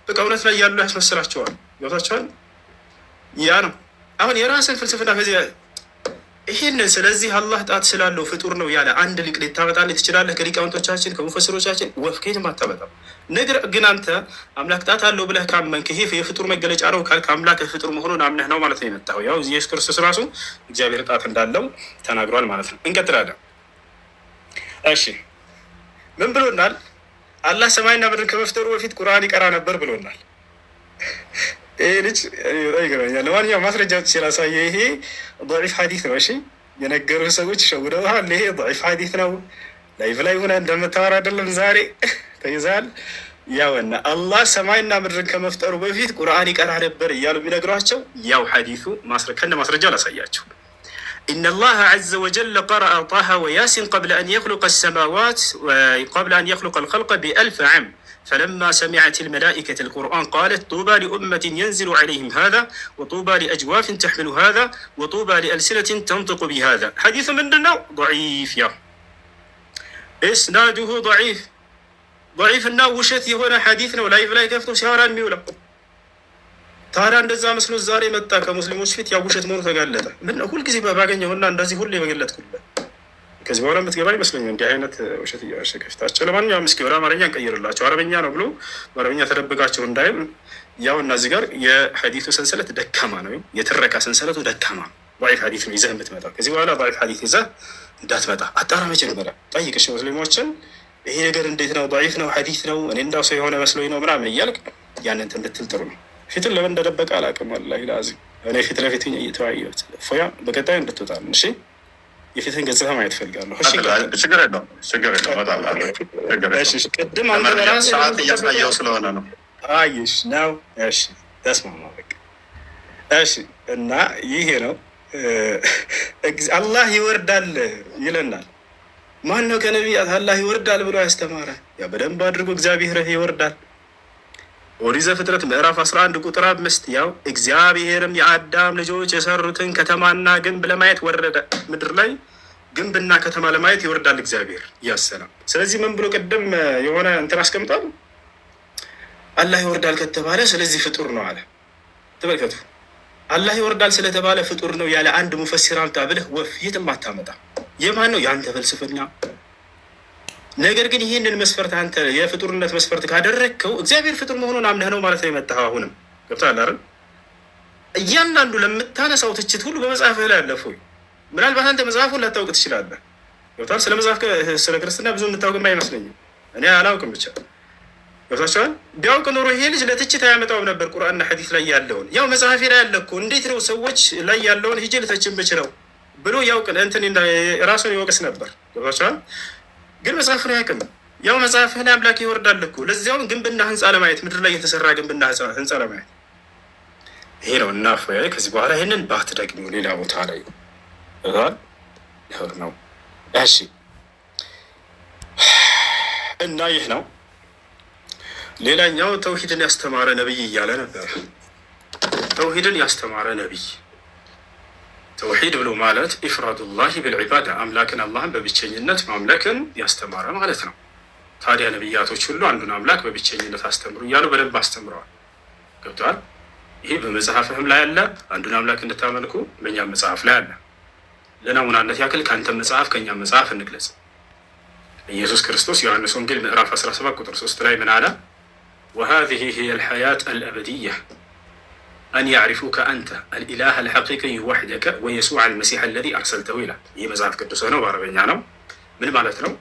በቃ እውነት ላይ ያሉ ያስመስላቸዋል። ገብታቸዋል። ያ ነው አሁን የራስን ፍልስፍና ከዚህ ይህንን። ስለዚህ አላህ ጣት ስላለው ፍጡር ነው ያለ አንድ ሊቅ ልታመጣልህ ትችላለህ? ከሊቃውንቶቻችን ከሙፈስሮቻችን ወፍ ከየትም አታመጣም። ነገር ግን አንተ አምላክ ጣት አለው ብለህ ካመንክ ይሄ የፍጡር መገለጫ ነው ካልክ አምላክ ፍጡር መሆኑን አምነህ ነው ማለት ነው የመጣው። ያው ኢየሱስ ክርስቶስ ራሱ እግዚአብሔር ጣት እንዳለው ተናግሯል ማለት ነው። እንቀጥላለን። እሺ ምን ብሎናል? አላህ ሰማይና ምድርን ከመፍጠሩ በፊት ቁርአን ይቀራ ነበር ብሎናል። ይሄ ልጅ ይገርመኛል። ለማንኛውም ማስረጃ ሲላሳየ ይሄ ضعيف ሐዲስ ነው። እሺ የነገሩ ሰዎች ሸውደዋል። ይሄ ضعيف ሐዲስ ነው። ላይቭ ላይ ሆነ እንደምታወራ አይደለም ዛሬ ተይዛል። ያውና አላህ ሰማይና ምድርን ከመፍጠሩ በፊት ቁርአን ይቀራ ነበር እያሉ የሚነግሯቸው ያው ሐዲሱ ከነ ማስረጃ ላሳያቸው። إن الله عز وجل قرأ طه وياسين قبل أن يخلق السماوات وقبل أن يخلق الخلق ب1000 عام فلما سمعت الملائكة القرآن قالت طوبى لأمة ينزل عليهم هذا وطوبى لأجواف تحمل هذا وطوبى لألسنة تنطق بهذا. حديث من دنا ضعيف يا إسناده ضعيف እና ውሸት የሆነ ሐዲስ ነው። ላይቭ ላይ ከፍቶ ሲያወራ የሚውለው ታዲያ እንደዛ መስሎ ዛሬ መጣ ከሙስሊሞች ፊት ያው ውሸት መሆኑ ተጋለጠ። ምን ነው ሁልጊዜ ባገኘውና እንደዚህ ሁሌ በገለጥኩልህ ከዚህ በኋላ የምትገባ ይመስለኛል እንዲህ አይነት ውሸት እያሸ ከፊታቸው። ለማንኛውም እስኪ ወደ አማርኛ እንቀይርላቸው። አረበኛ ነው ብሎ በአረበኛ ተደብቃቸው እንዳይም ያው እና እዚህ ጋር የሐዲሱ ሰንሰለት ደካማ ነው፣ የትረካ ሰንሰለቱ ደካማ ነው። ضعيف ሐዲስ ነው ይዘህ የምትመጣው። ከዚህ በኋላ ضعيف ሐዲስ ይዘህ እንዳትመጣ አጣራ። መጀመሪያ ጠይቅሽ ሙስሊሞችን ይሄ ነገር እንዴት ነው ضعيف ነው ሐዲስ ነው እኔ እንዳው ሰው የሆነ መስሎኝ ነው ምናምን እያልክ ያንን እንድትል ጥሩ ነው። ፊትን ለምን እንደደበቀ አላውቅም። ወላሂ ላዚም እኔ ፊት ለፊት እየተወያየሁት ፎያ በቀጣይ እንድትወጣል። እሺ የፊትን ገጽታ ማየት ፈልጋለሁ። ችግር የለውም። ቅድም አንተ በራስህ ሰዓት እያሳየው ስለሆነ ነው። አይሽ ነው። እሺ ተስማማ በቃ። እሺ እና ይሄ ነው አላህ ይወርዳል ይለናል። ማን ነው ከነቢያት አላህ ይወርዳል ብሎ ያስተማረ? ያ በደንብ አድርጎ እግዚአብሔር ይወርዳል። ኦሪት ዘፍጥረት ምዕራፍ 11 ቁጥር 5 ያው እግዚአብሔርም የአዳም ልጆች የሰሩትን ከተማና ግንብ ለማየት ወረደ። ምድር ላይ ግንብና ከተማ ለማየት ይወርዳል እግዚአብሔር ያሰላም። ስለዚህ ምን ብሎ ቅድም የሆነ እንትን አስቀምጧል። አላህ ይወርዳል ከተባለ ስለዚህ ፍጡር ነው አለ። ተመልከቱ፣ አላህ ይወርዳል ስለተባለ ፍጡር ነው ያለ አንድ ሙፈሲር አምጣ ብለህ ወፍ የትም አታመጣ። የማን ነው? የአንተ ፍልስፍና። ነገር ግን ይህንን መስፈርት አንተ የፍጡርነት መስፈርት ካደረግከው እግዚአብሔር ፍጡር መሆኑን አምነህ ነው ማለት ነው የመጣኸው። አሁንም ገብቶሃል አይደል? እያንዳንዱ ለምታነሳው ትችት ሁሉ በመጽሐፍህ ላይ አለፉ። ምናልባት አንተ መጽሐፉን ላታውቅ ትችላለህ። ገብቶሃል? ስለ መጽሐፍ ስለ ክርስትና ብዙ የምታውቅም አይመስለኝም። እኔ አላውቅም ብቻ ገብቷቸዋል። ቢያውቅ ኖሮ ይሄ ልጅ ለትችት አያመጣውም ነበር። ቁርአንና ሐዲስ ላይ ያለውን ያው መጽሐፌ ላይ ያለ እኮ እንዴት ነው ሰዎች ላይ ያለውን ሂጅ ልተችን ብችለው ብሎ ያውቅ እንትን ራሱን ይወቅስ ነበር። ገብቷቸዋል። ግን መጽሐፍን አያውቅም። ያው መጽሐፍህን አምላክ ይወርዳል እኮ ለዚያውም ግንብና ህንፃ ለማየት ምድር ላይ የተሰራ ግንብና ህንፃ ለማየት ይሄ ነው። እና ከዚህ በኋላ ይህንን ባትደግሚው ሌላ ቦታ ላይ ይሆን ነው። እሺ እና ይህ ነው። ሌላኛው ተውሂድን ያስተማረ ነቢይ እያለ ነበር። ተውሂድን ያስተማረ ነቢይ ተውሂድ ብሎ ማለት ኢፍራዱላሂ ብልዒባዳ አምላክን አላህን በብቸኝነት ማምለክን ያስተማረ ማለት ነው። ታዲያ ነቢያቶች ሁሉ አንዱን አምላክ በብቸኝነት አስተምሩ እያሉ በደንብ አስተምረዋል። ገብተዋል። ይሄ በመጽሐፍህም ላይ አለ። አንዱን አምላክ እንድታመልኩ በእኛም መጽሐፍ ላይ አለ። ለናሙናነት ያክል ከአንተ መጽሐፍ ከእኛም መጽሐፍ እንግለጽ። ኢየሱስ ክርስቶስ ዮሐንስ ወንጌል ምዕራፍ 17 ቁጥር 3 ላይ ምን አለ? ወሃዚሂ ሂየ ልሐያት አልአበድያ አን ያዕሪፉከ አንተ አልኢላህ አልሐቂቂይ ወሕደከ ወየሱዕ አልመሲሕ አለዚ አርሰልተሁ ይላል። ይህ መጽሐፍ ቅዱስ ነው፣ በአረበኛ ነው። ምን ማለት ነው?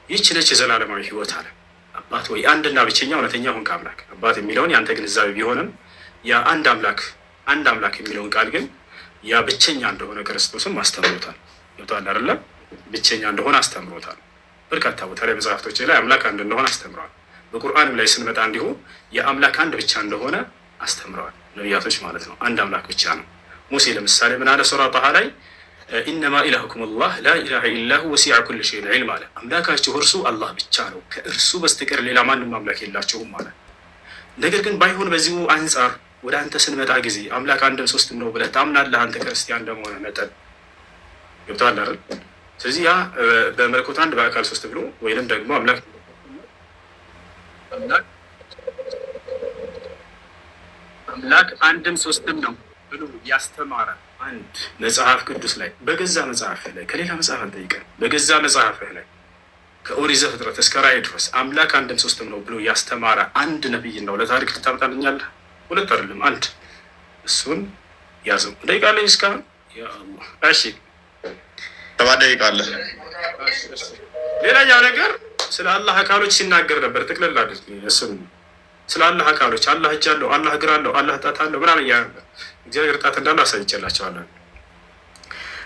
ይህች ነች የዘላለማዊ ህይወት አለ። አባት ወይ አንድና ብቸኛ እውነተኛ ሆንክ አምላክ። አባት የሚለውን የአንተ ግንዛቤ ቢሆንም ያ አንድ አምላክ የሚለውን ቃል ግን ያ ብቸኛ እንደሆነ ክርስቶስም አስተምሮታል። ይወጣል አይደለም? ብቸኛ እንደሆነ አስተምሮታል። በርካታ ቦታ ላይ መጽሐፍቶች ላይ አምላክ አንድ እንደሆነ አስተምረዋል። በቁርአንም ላይ ስንመጣ እንዲሁ የአምላክ አንድ ብቻ እንደሆነ አስተምረዋል ነቢያቶች ማለት ነው። አንድ አምላክ ብቻ ነው። ሙሴ ለምሳሌ ምን አለ? ሱራ ጣሃ ላይ ኢነማ ኢላሁኩም አላህ ላ ኢላሃ ኢላሁ ወሲዐ ኩለ ሸይን ዒልም አለ። አምላካችሁ እርሱ አላህ ብቻ ነው፣ ከእርሱ በስተቀር ሌላ ማንም አምላክ የላቸውም አለ። ነገር ግን ባይሆን በዚሁ አንጻር ወደ አንተ ስንመጣ ጊዜ አምላክ አንድም ሶስትም ነው ብለህ ታምናለህ። አንተ ክርስቲያን እንደመሆነ መጠን ገብቶሃል አይደል? ስለዚህ ያ በመለኮት አንድ በአካል ሶስት ብሎ ወይንም ደግሞ አምላክ አንድም ሶስትም ነው ብሎ ያስተማረ አንድ መጽሐፍ ቅዱስ ላይ በገዛ መጽሐፍህ ላይ ከሌላ መጽሐፍ አልጠይቀን፣ በገዛ መጽሐፍህ ላይ ከኦሪት ዘፍጥረት እስከ ራዕይ ድረስ አምላክ አንድም ሶስትም ነው ብሎ ያስተማረ አንድ ነቢይ ነው ለታሪክ ልታመጣልኛለህ? ሁለት አይደለም አንድ። እሱን ያዘው። ደቂቃለኝ እስካሁን እሺ፣ ሰባት ደቂቃ አለ። ሌላኛው ነገር ስለ አላህ አካሎች ሲናገር ነበር። ጥቅልል አድርግ እሱን ስለ አላህ አካሎች አላህ እጅ አለው፣ አላህ እግር አለው፣ አላህ ጣት አለው ምናምን እያለ ነበር። እግዚአብሔር ጣት እንዳለው አሳይቼላቸዋለሁ።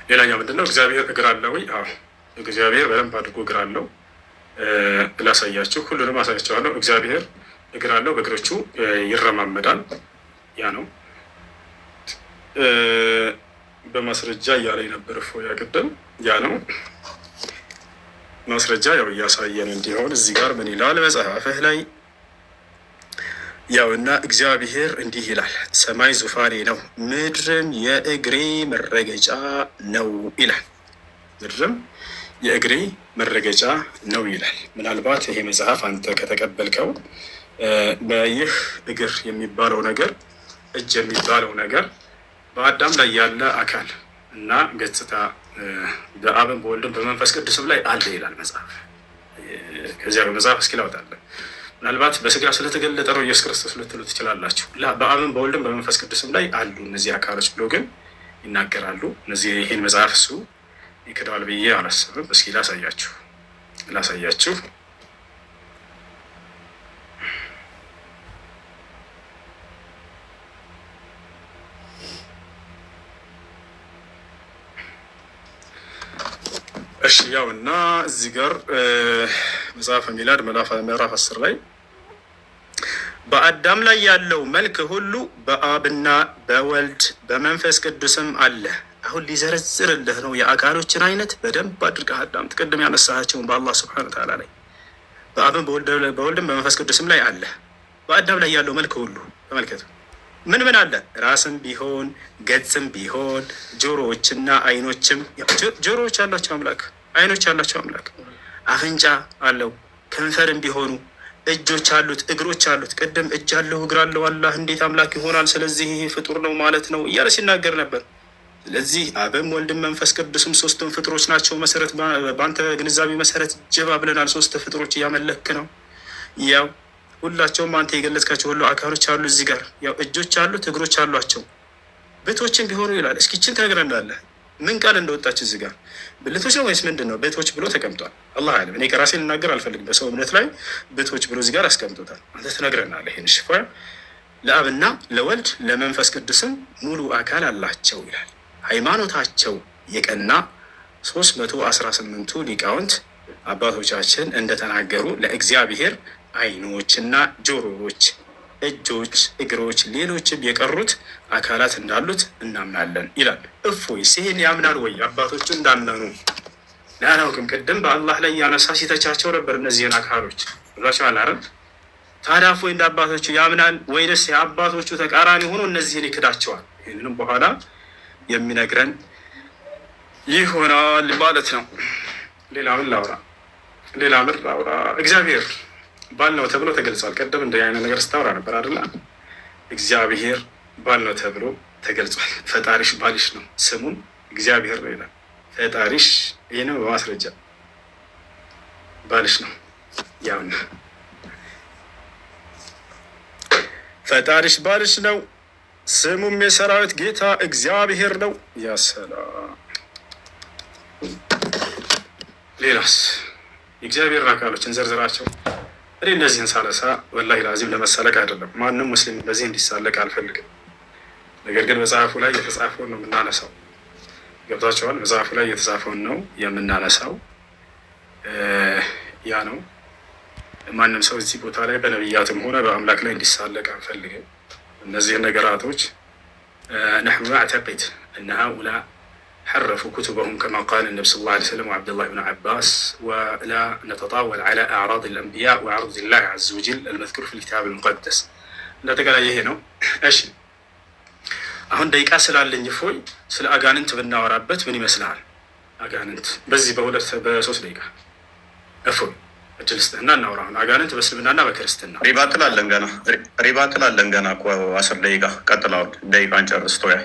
ሌላኛው ምንድነው? እግዚአብሔር እግር አለው ወይ? አዎ እግዚአብሔር በደንብ አድርጎ እግር አለው። ላሳያችሁ፣ ሁሉንም አሳያቸዋለሁ። እግዚአብሔር እግር አለው፣ በእግሮቹ ይረማመዳል። ያ ነው በማስረጃ እያለ ነበር እፎ ያቅድም። ያ ነው ማስረጃ ያው እያሳየን እንዲሆን እዚህ ጋር ምን ይላል መጽሐፍህ ላይ ያው እና እግዚአብሔር እንዲህ ይላል፣ ሰማይ ዙፋኔ ነው፣ ምድርም የእግሬ መረገጫ ነው ይላል። ምድርም የእግሬ መረገጫ ነው ይላል። ምናልባት ይሄ መጽሐፍ አንተ ከተቀበልከው በይህ እግር የሚባለው ነገር እጅ የሚባለው ነገር በአዳም ላይ ያለ አካል እና ገጽታ በአብን በወልድም በመንፈስ ቅዱስም ላይ አለ ይላል መጽሐፍ። ከዚያ በመጽሐፍ እስኪ ላውጣለን። ምናልባት በስጋ ስለተገለጠ ነው ኢየሱስ ክርስቶስ ልትሉ ትችላላችሁ። በአብን በወልድም በመንፈስ ቅዱስም ላይ አሉ እነዚህ አካሎች ብሎ ግን ይናገራሉ። እነዚህ ይህን መጽሐፍ እሱ ይክደዋል ብዬ አላስብም። እስኪ ላሳያችሁ እሺ ያው እና እዚህ ጋር መጽሐፈ ሚላድ ምዕራፍ 10 ላይ በአዳም ላይ ያለው መልክ ሁሉ በአብና በወልድ በመንፈስ ቅዱስም አለ። አሁን ሊዘረዝርልህ ነው የአካሎችን አይነት በደንብ አድርገህ አዳምጥ። ቅድም ያነሳቸውን በአላህ ስብሐነ ወተዓላ ላይ በአብን በወልድም በመንፈስ ቅዱስም ላይ አለ። በአዳም ላይ ያለው መልክ ሁሉ ተመልከቱ። ምን ምን አለ? ራስም ቢሆን ገጽም ቢሆን ጆሮዎችና አይኖችም። ጆሮዎች ያላቸው አምላክ፣ አይኖች ያላቸው አምላክ፣ አፍንጫ አለው፣ ከንፈርም ቢሆኑ እጆች አሉት፣ እግሮች አሉት። ቅድም እጅ አለው እግር አለው አላህ እንዴት አምላክ ይሆናል? ስለዚህ ይሄ ፍጡር ነው ማለት ነው እያለ ሲናገር ነበር። ስለዚህ አብም ወልድም መንፈስ ቅዱስም ሶስቱም ፍጡሮች ናቸው። መሰረት በአንተ ግንዛቤ መሰረት ጀባ ብለናል። ሶስት ፍጡሮች እያመለክ ነው። ያው ሁላቸውም አንተ የገለጽካቸው ሁሉ አካሎች አሉ። እዚህ ጋር ያው እጆች አሉት፣ እግሮች አሏቸው፣ ቤቶችን ቢሆኑ ይላል። እስኪ ይችን ትነግረናለህ? ምን ቃል እንደወጣች እዚህ ጋር ብልቶች ነው ወይስ ምንድን ነው? ቤቶች ብሎ ተቀምጧል። አላህ አለም። እኔ ከራሴ ልናገር አልፈልግም። በሰው እምነት ላይ ቤቶች ብሎ እዚህ ጋር አስቀምጦታል። አንተ ትነግረናለህ። ይህን ሽፋ ለአብና ለወልድ ለመንፈስ ቅዱስም ሙሉ አካል አላቸው ይላል። ሃይማኖታቸው የቀና 318ቱ ሊቃውንት አባቶቻችን እንደተናገሩ ለእግዚአብሔር አይኖችና ጆሮዎች፣ እጆች፣ እግሮች፣ ሌሎችም የቀሩት አካላት እንዳሉት እናምናለን ይላል። እፎይስ ይህን ያምናል ወይ? አባቶቹ እንዳመኑ ላላውቅም። ቅድም በአላህ ላይ ያነሳ ሲተቻቸው ነበር እነዚህን አካሎች ብሏቸው አላረም። ታዲያ እፎይ እንደ አባቶቹ ያምናል ወይስ የአባቶቹ ተቃራኒ ሆኖ እነዚህን ይክዳቸዋል? ይህንንም በኋላ የሚነግረን ይሆናል ማለት ነው። ሌላ ምን ላውራ? እግዚአብሔር ባል ነው ተብሎ ተገልጿል። ቀደም እንደ አይነት ነገር ስታወራ ነበር አይደለ? እግዚአብሔር ባል ነው ተብሎ ተገልጿል። ፈጣሪሽ ባልሽ ነው፣ ስሙም እግዚአብሔር ነው ይላል። ፈጣሪሽ ይህንም በማስረጃ ባልሽ ነው። ያውና ፈጣሪሽ ባልሽ ነው፣ ስሙም የሰራዊት ጌታ እግዚአብሔር ነው። ያሰላም። ሌላስ የእግዚአብሔር አካሎችን ዘርዝራቸው። እኔ እነዚህን ሳለሳ ወላሂ ላዚም ለመሳለቅ አይደለም። ማንም ሙስሊም በዚህ እንዲሳለቅ አልፈልግም። ነገር ግን መጽሐፉ ላይ የተጻፈውን ነው የምናነሳው። ገብታችኋል? መጽሐፉ ላይ የተጻፈውን ነው የምናነሳው። ያ ነው። ማንም ሰው እዚህ ቦታ ላይ በነቢያትም ሆነ በአምላክ ላይ እንዲሳለቅ አንፈልግም። እነዚህን ነገራቶች ነሕኑ ነዕተቂድ እነ ሃኡላ حرفوا كتبهم كما قال النبي صلى الله عليه وسلم وعبد الله بن عباس ولا نتطاول على أعراض الأنبياء وعرض الله عز وجل المذكور في الكتاب المقدس. لا تقال هنا ايش አሁን ደቂቃ ስላለኝ እፎይ ስለ አጋንንት ብናወራበት ምን ይመስልሃል? አጋንንት በዚህ በ3 ደቂቃ እፎይ እድል ስጥህና እናውራ። አሁን አጋንንት በእስልምናና በክርስትና ሪባ ትላለን ገና እኮ 10 ደቂቃ ቀጥላው ደቂቃን ጨርስ ቶያ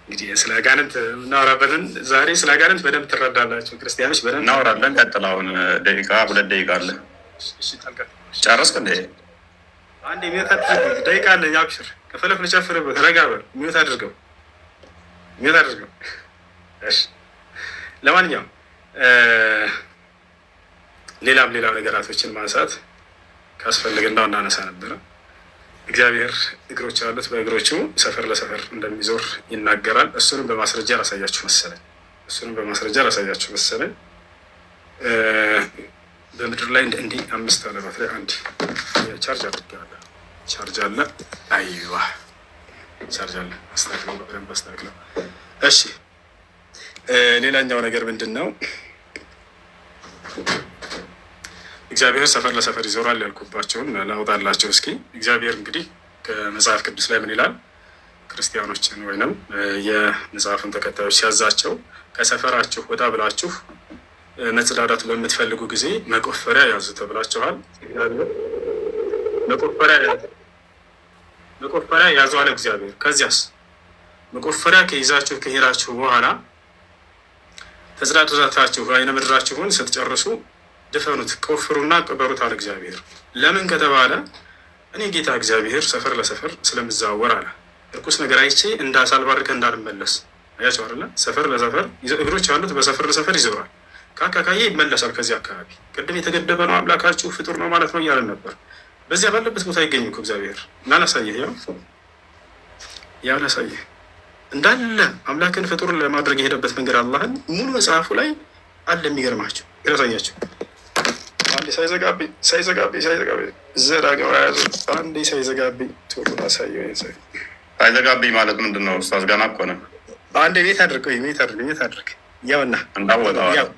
እንግዲህ ስለ አጋንንት እናወራበትን ዛሬ ስለ አጋንንት በደንብ ትረዳላችሁ ክርስቲያኖች በደንብ እናወራለን። ቀጥላውን ደቂቃ 2 ደቂቃ አለ። ጨረስክ እንዴ? አንድ ሚዩት አድርገው ደቂቃ አለ። ያብሽር ከፈለክ ልጨፍርበት። ረጋ በል ሚዩት አድርገው። እሺ ለማንኛውም ሌላም ነገራቶችን ማንሳት ካስፈልግና እናነሳ ነበረ። እግዚአብሔር እግሮች አሉት፣ በእግሮቹ ሰፈር ለሰፈር እንደሚዞር ይናገራል። እሱንም በማስረጃ ላሳያችሁ መሰለኝ። በምድር ላይ እንዲህ 5 ዓለማት ላይ አንድ ቻርጅ አድርጌዋለሁ። ቻርጅ አለ። አይዋ ቻርጅ አለ። አስተካክለው። እሺ ሌላኛው ነገር ምንድን ነው? እግዚአብሔር ሰፈር ለሰፈር ይዞራል ያልኩባቸውን ላውጣላቸው እስኪ። እግዚአብሔር እንግዲህ ከመጽሐፍ ቅዱስ ላይ ምን ይላል? ክርስቲያኖችን ወይንም የመጽሐፉን ተከታዮች ሲያዛቸው ከሰፈራችሁ ወጣ ብላችሁ መጸዳዳት በምትፈልጉ ጊዜ መቆፈሪያ ያዙ ተብላችኋል። መቆፈሪያ ያዙ አለ እግዚአብሔር። ከዚያስ መቆፈሪያ ከይዛችሁ ከሄዳችሁ በኋላ ተጸዳዳታችሁ አይነ ምድራችሁን ስትጨርሱ ድፈኑት፣ ቆፍሩና ቅበሩት አለ እግዚአብሔር። ለምን ከተባለ እኔ ጌታ እግዚአብሔር ሰፈር ለሰፈር ስለምዛወር አለ። እርኩስ ነገር አይቼ እንዳሳልባርከ እንዳልመለስ። አያቸው አይደለ? ሰፈር ለሰፈር እግሮች አሉት፣ በሰፈር ለሰፈር ይዞራል። ካካካዬ ይመለሳል። ከዚህ አካባቢ ቅድም የተገደበ ነው አምላካችሁ ፍጡር ነው ማለት ነው እያለን ነበር። በዚያ ባለበት ቦታ ይገኙ እኮ እግዚአብሔር እና ላሳየህ፣ ያው ላሳየህ እንዳለ አምላክን ፍጡር ለማድረግ የሄደበት መንገድ አላህን ሙሉ መጽሐፉ ላይ አለ። የሚገርማቸው ያሳያቸው። አንዴ ሳይዘጋብኝ ዘዳገው ያዙ። አንዴ ሳይዘጋብኝ ቶሎ ላሳየው። ሳይዘጋብኝ ማለት ምንድን ነው? ኡስታዝ ገና እኮ ነው። አንዴ ቤት አድርገው ያውና እንዳወጣው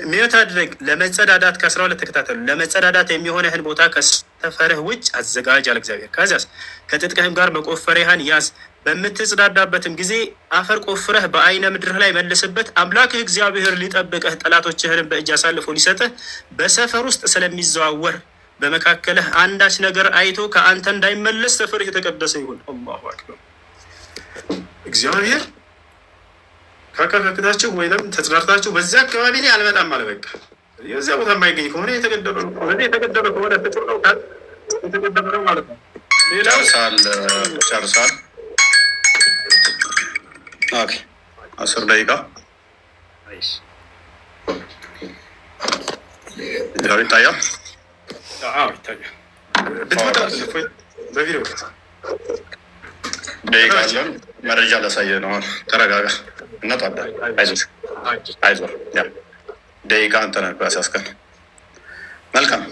ሚዩት አድርግ። ለመጸዳዳት ከ12 ተከታተሉ። ለመጸዳዳት የሚሆንህን ቦታ ከሰፈርህ ውጭ አዘጋጅ አለ እግዚአብሔር። ከዚያስ ከትጥቅህም ጋር መቆፈሪያህን ያዝ። በምትጸዳዳበትም ጊዜ አፈር ቆፍረህ በአይነ ምድርህ ላይ መልስበት። አምላክህ እግዚአብሔር ሊጠብቅህ ጠላቶችህንም በእጅ አሳልፎ ሊሰጥህ በሰፈር ውስጥ ስለሚዘዋወር በመካከልህ አንዳች ነገር አይቶ ከአንተ እንዳይመለስ ሰፈርህ የተቀደሰ ይሁን። አላሁ አክበር። እግዚአብሔር ካካካክታችሁ ወይም ተጽናርታችሁ በዚያ አካባቢ ላይ አልመጣም አለ። በቃ የዚያ ቦታ የማይገኝ ከሆነ የተገደበ ነው። የተገደበ ከሆነ ፍጡር ነው የተገደበ ነው ማለት ነው። ጨርሳል። ኦኬ 10 ደቂቃ ይታያል። በቪዲዮ ደቂቃ አለን። መረጃ ላሳየ ነው። ተረጋጋ። እናጣለን። አይዞህ ደቂቃ አንተ ነህ ያሳስከን። መልካም።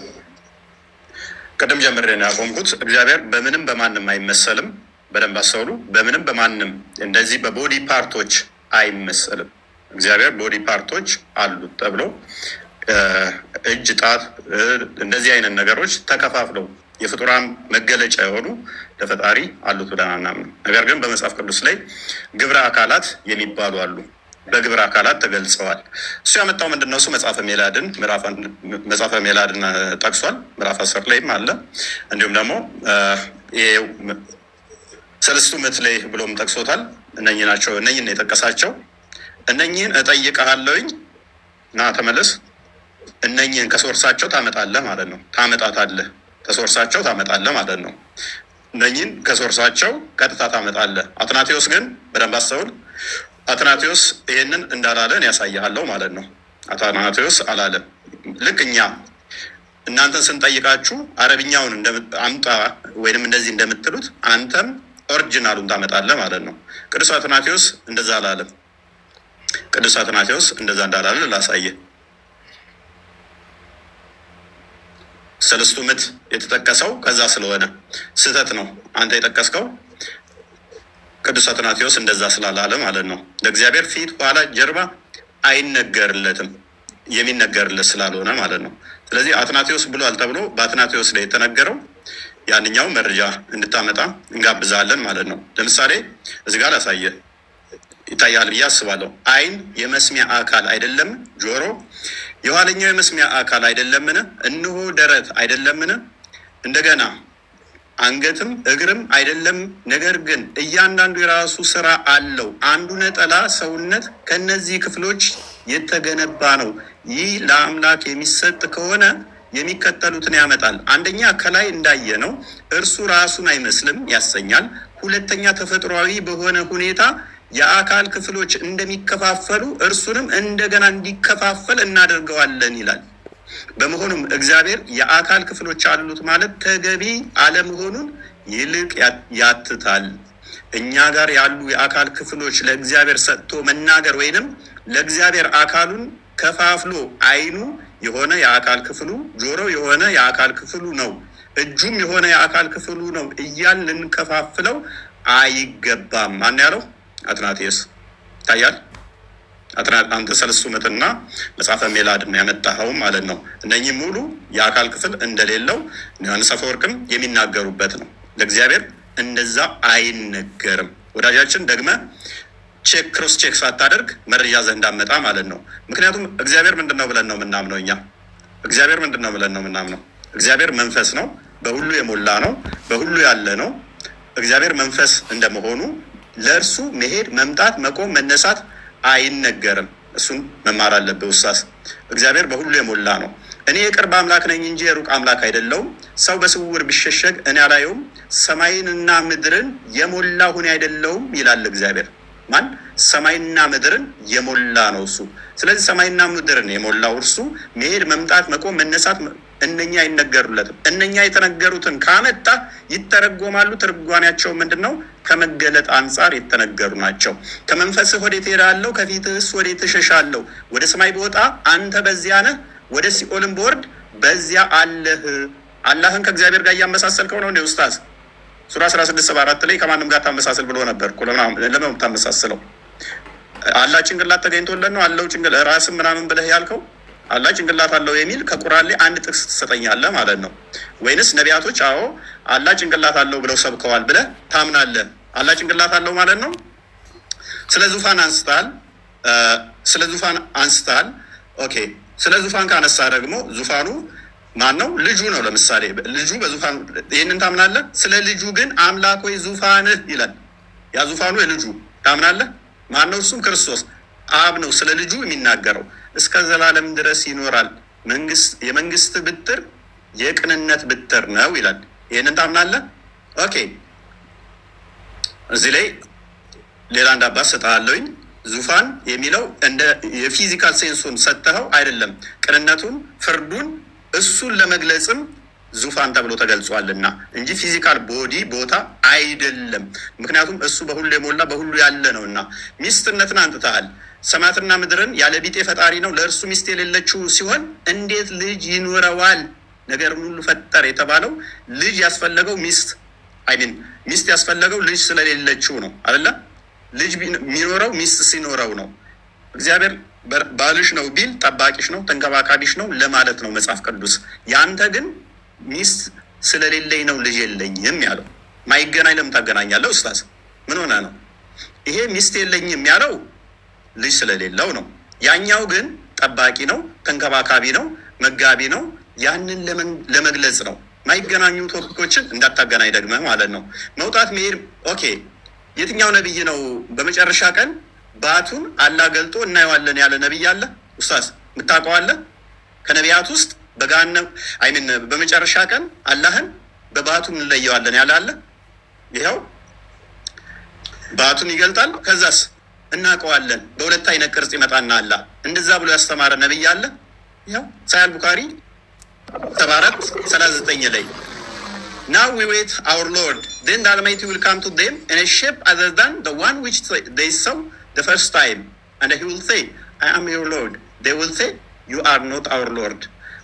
ቅድም ጀምሬ ነው ያቆምኩት። እግዚአብሔር በምንም በማንም አይመሰልም። በደንብ አስተውሉ። በምንም በማንም እንደዚህ በቦዲ ፓርቶች አይመሰልም። እግዚአብሔር ቦዲ ፓርቶች አሉት ተብሎ እጅ፣ ጣት፣ እንደዚህ አይነት ነገሮች ተከፋፍለው የፍጡራን መገለጫ የሆኑ ለፈጣሪ አሉት ብለን አናምንም። ነገር ግን በመጽሐፍ ቅዱስ ላይ ግብረ አካላት የሚባሉ አሉ። በግብረ አካላት ተገልጸዋል። እሱ ያመጣው ምንድን ነው? እሱ መጽሐፈ ሜላድን ጠቅሷል። ምዕራፍ 10 ላይም አለ። እንዲሁም ደግሞ ሰለስቱ ምዕት ላይ ብሎም ጠቅሶታል። እነኚህ ናቸው። እነኚህን ነው የጠቀሳቸው። እነኚህን እጠይቅሃለሁኝ ና ተመለስ። እነኚህን ከሶርሳቸው ታመጣለህ ማለት ነው። ታመጣታለህ፣ ከሶርሳቸው ታመጣለህ ማለት ነው። እነኚህን ከሶርሳቸው ቀጥታ ታመጣለህ። አትናቴዎስ ግን በደንብ አስተውል። አትናቴዎስ ይህንን እንዳላለን ያሳያለው ማለት ነው። አትናቴዎስ አላለም። ልክ እኛ እናንተን ስንጠይቃችሁ አረብኛውን አምጣ ወይንም እንደዚህ እንደምትሉት አንተም ኦሪጂናሉን ታመጣለህ ማለት ነው። ቅዱስ አትናቴዎስ እንደዛ አላለም። ቅዱስ አትናቴዎስ እንደዛ እንዳላለ ላሳየ። ሰለስቱ ምዕት የተጠቀሰው ከዛ ስለሆነ ስህተት ነው። አንተ የጠቀስከው ቅዱስ አትናቴዎስ እንደዛ ስላላለ ማለት ነው። ለእግዚአብሔር ፊት፣ ኋላ፣ ጀርባ አይነገርለትም የሚነገርለት ስላልሆነ ማለት ነው። ስለዚህ አትናቴዎስ ብሏል ተብሎ በአትናቴዎስ ላይ የተነገረው ያንኛው መረጃ እንድታመጣ እንጋብዛለን ማለት ነው። ለምሳሌ እዚህ ጋር ላሳየ ይታያል ብዬ አስባለሁ። ዓይን የመስሚያ አካል አይደለም? ጆሮ የኋለኛው የመስሚያ አካል አይደለምን? እነሆ ደረት አይደለምን? እንደገና አንገትም እግርም አይደለም? ነገር ግን እያንዳንዱ የራሱ ስራ አለው። አንዱ ነጠላ ሰውነት ከነዚህ ክፍሎች የተገነባ ነው። ይህ ለአምላክ የሚሰጥ ከሆነ የሚከተሉትን ያመጣል። አንደኛ ከላይ እንዳየ ነው እርሱ ራሱን አይመስልም ያሰኛል። ሁለተኛ ተፈጥሯዊ በሆነ ሁኔታ የአካል ክፍሎች እንደሚከፋፈሉ እርሱንም እንደገና እንዲከፋፈል እናደርገዋለን ይላል። በመሆኑም እግዚአብሔር የአካል ክፍሎች አሉት ማለት ተገቢ አለመሆኑን ይልቅ ያትታል። እኛ ጋር ያሉ የአካል ክፍሎች ለእግዚአብሔር ሰጥቶ መናገር ወይንም ለእግዚአብሔር አካሉን ከፋፍሎ ዓይኑ የሆነ የአካል ክፍሉ፣ ጆሮ የሆነ የአካል ክፍሉ ነው፣ እጁም የሆነ የአካል ክፍሉ ነው እያል ልንከፋፍለው አይገባም። ማን ያለው? አትናቴዎስ። ይታያል። አንተ ሰለስቱ ምዕትና መጽሐፈ ሜላድን ያመጣኸው ማለት ነው። እነኚህ ሙሉ የአካል ክፍል እንደሌለው ዮሐንስ አፈወርቅም የሚናገሩበት ነው። ለእግዚአብሔር እንደዛ አይነገርም። ወዳጃችን ደግመ ክሮስ ቼክ ሳታደርግ መረጃ ዘንድ እንዳመጣ ማለት ነው። ምክንያቱም እግዚአብሔር ምንድን ነው ብለን ነው የምናምነው? እኛ እግዚአብሔር ምንድን ነው ብለን ነው የምናምነው? እግዚአብሔር መንፈስ ነው፣ በሁሉ የሞላ ነው፣ በሁሉ ያለ ነው። እግዚአብሔር መንፈስ እንደመሆኑ ለእርሱ መሄድ፣ መምጣት፣ መቆም፣ መነሳት አይነገርም። እሱን መማር አለብህ ውሳስ። እግዚአብሔር በሁሉ የሞላ ነው። እኔ የቅርብ አምላክ ነኝ እንጂ የሩቅ አምላክ አይደለሁም። ሰው በስውር ቢሸሸግ እኔ አላየውም። ሰማይንና ምድርን የሞላሁ እኔ አይደለሁም ይላል እግዚአብሔር። ማን? ሰማይና ምድርን የሞላ ነው እሱ። ስለዚህ ሰማይና ምድርን የሞላው እርሱ መሄድ፣ መምጣት፣ መቆም፣ መነሳት እነኛ አይነገሩለትም። እነኛ የተነገሩትን ካመጣ ይተረጎማሉ። ትርጓሜያቸው ምንድን ነው? ከመገለጥ አንጻር የተነገሩ ናቸው። ከመንፈስህ ወዴት እሄዳለሁ? ከፊትህስ ወዴት እሸሻለሁ? ወደ ሰማይ ብወጣ አንተ በዚያ ነህ፣ ወደ ሲኦልም ብወርድ በዚያ አለህ። አላህን ከእግዚአብሔር ጋር እያመሳሰልከው ነው እንደ ኡስታዝ። ሱራ 16:74 ላይ ከማንም ጋር ታመሳሰል ብሎ ነበር። ለምን ታመሳስለው? አላህ ጭንቅላት ተገኝቶለት ነው አለው ራስም ምናምን ብለህ ያልከው? አላህ ጭንቅላት አለው የሚል ከቁርአን ላይ አንድ ጥቅስ ትሰጠኛለህ ማለት ነው? ወይንስ ነቢያቶች አዎ አላህ ጭንቅላት አለው ብለው ሰብከዋል ብለህ ታምናለህ? አላህ ጭንቅላት አለው ማለት ነው። ስለ ዙፋን አንስታል። ኦኬ፣ ስለ ዙፋን ካነሳ ደግሞ ዙፋኑ ማን ነው? ልጁ ነው። ለምሳሌ ልጁ በዙፋን ይህንን ታምናለህ? ስለ ልጁ ግን አምላክ ወይ ዙፋንህ ይላል። ያ ዙፋኑ የልጁ ታምናለህ? ማን ነው? እሱም ክርስቶስ አብ ነው ስለ ልጁ የሚናገረው። እስከ ዘላለም ድረስ ይኖራል፣ የመንግስት ብትር የቅንነት ብትር ነው ይላል። ይህንን ታምናለህ? ኦኬ፣ እዚህ ላይ ሌላ አንድ አባት ሰጥሃለሁኝ። ዙፋን የሚለው እንደ የፊዚካል ሴንሱን ሰጥተኸው አይደለም፣ ቅንነቱን፣ ፍርዱን እሱን ለመግለጽም ዙፋን ተብሎ ተገልጿልና እንጂ ፊዚካል ቦዲ ቦታ አይደለም። ምክንያቱም እሱ በሁሉ የሞላ በሁሉ ያለ ነው እና ሚስትነትን አንጥተሃል። ሰማያትና ምድርን ያለ ቢጤ ፈጣሪ ነው፣ ለእርሱ ሚስት የሌለችው ሲሆን እንዴት ልጅ ይኖረዋል? ነገርን ሁሉ ፈጠር የተባለው ልጅ ያስፈለገው ሚስት ያስፈለገው ልጅ ስለሌለችው ነው አይደለ? ልጅ የሚኖረው ሚስት ሲኖረው ነው። እግዚአብሔር ባልሽ ነው ቢል ጠባቂሽ ነው ተንከባካቢሽ ነው ለማለት ነው መጽሐፍ ቅዱስ። ያንተ ግን ሚስት ስለሌለኝ ነው ልጅ የለኝም ያለው። ማይገናኝ ለምን ታገናኛለህ ኡስታዝ? ምን ሆነ ነው? ይሄ ሚስት የለኝም ያለው ልጅ ስለሌለው ነው። ያኛው ግን ጠባቂ ነው፣ ተንከባካቢ ነው፣ መጋቢ ነው። ያንን ለመግለጽ ነው። ማይገናኙ ቶፒኮችን እንዳታገናኝ ደግመህ ማለት ነው። መውጣት መሄድ ኦኬ። የትኛው ነብይ ነው በመጨረሻ ቀን ባቱን አላህ ገልጦ እናየዋለን ያለ ነብይ አለ ኡስታዝ? የምታውቀዋለህ? ከነቢያት ውስጥ በመጨረሻ ቀን አላህን በባቱን እንለየዋለን ያለ አለ? ይኸው ባቱን ይገልጣል። ከዛስ እናውቀዋለን በሁለት አይነት ቅርጽ ይመጣና አላህ እንደዛ ብሎ ያስተማረ ነብይ አለ? ይኸው ሳሂህ ቡኻሪ 74:39 ላይ Now we wait our Lord, then the Almighty will come to them in a shape other than the one which they saw the first time, and he will say, I am your Lord. They will say, you are not our Lord.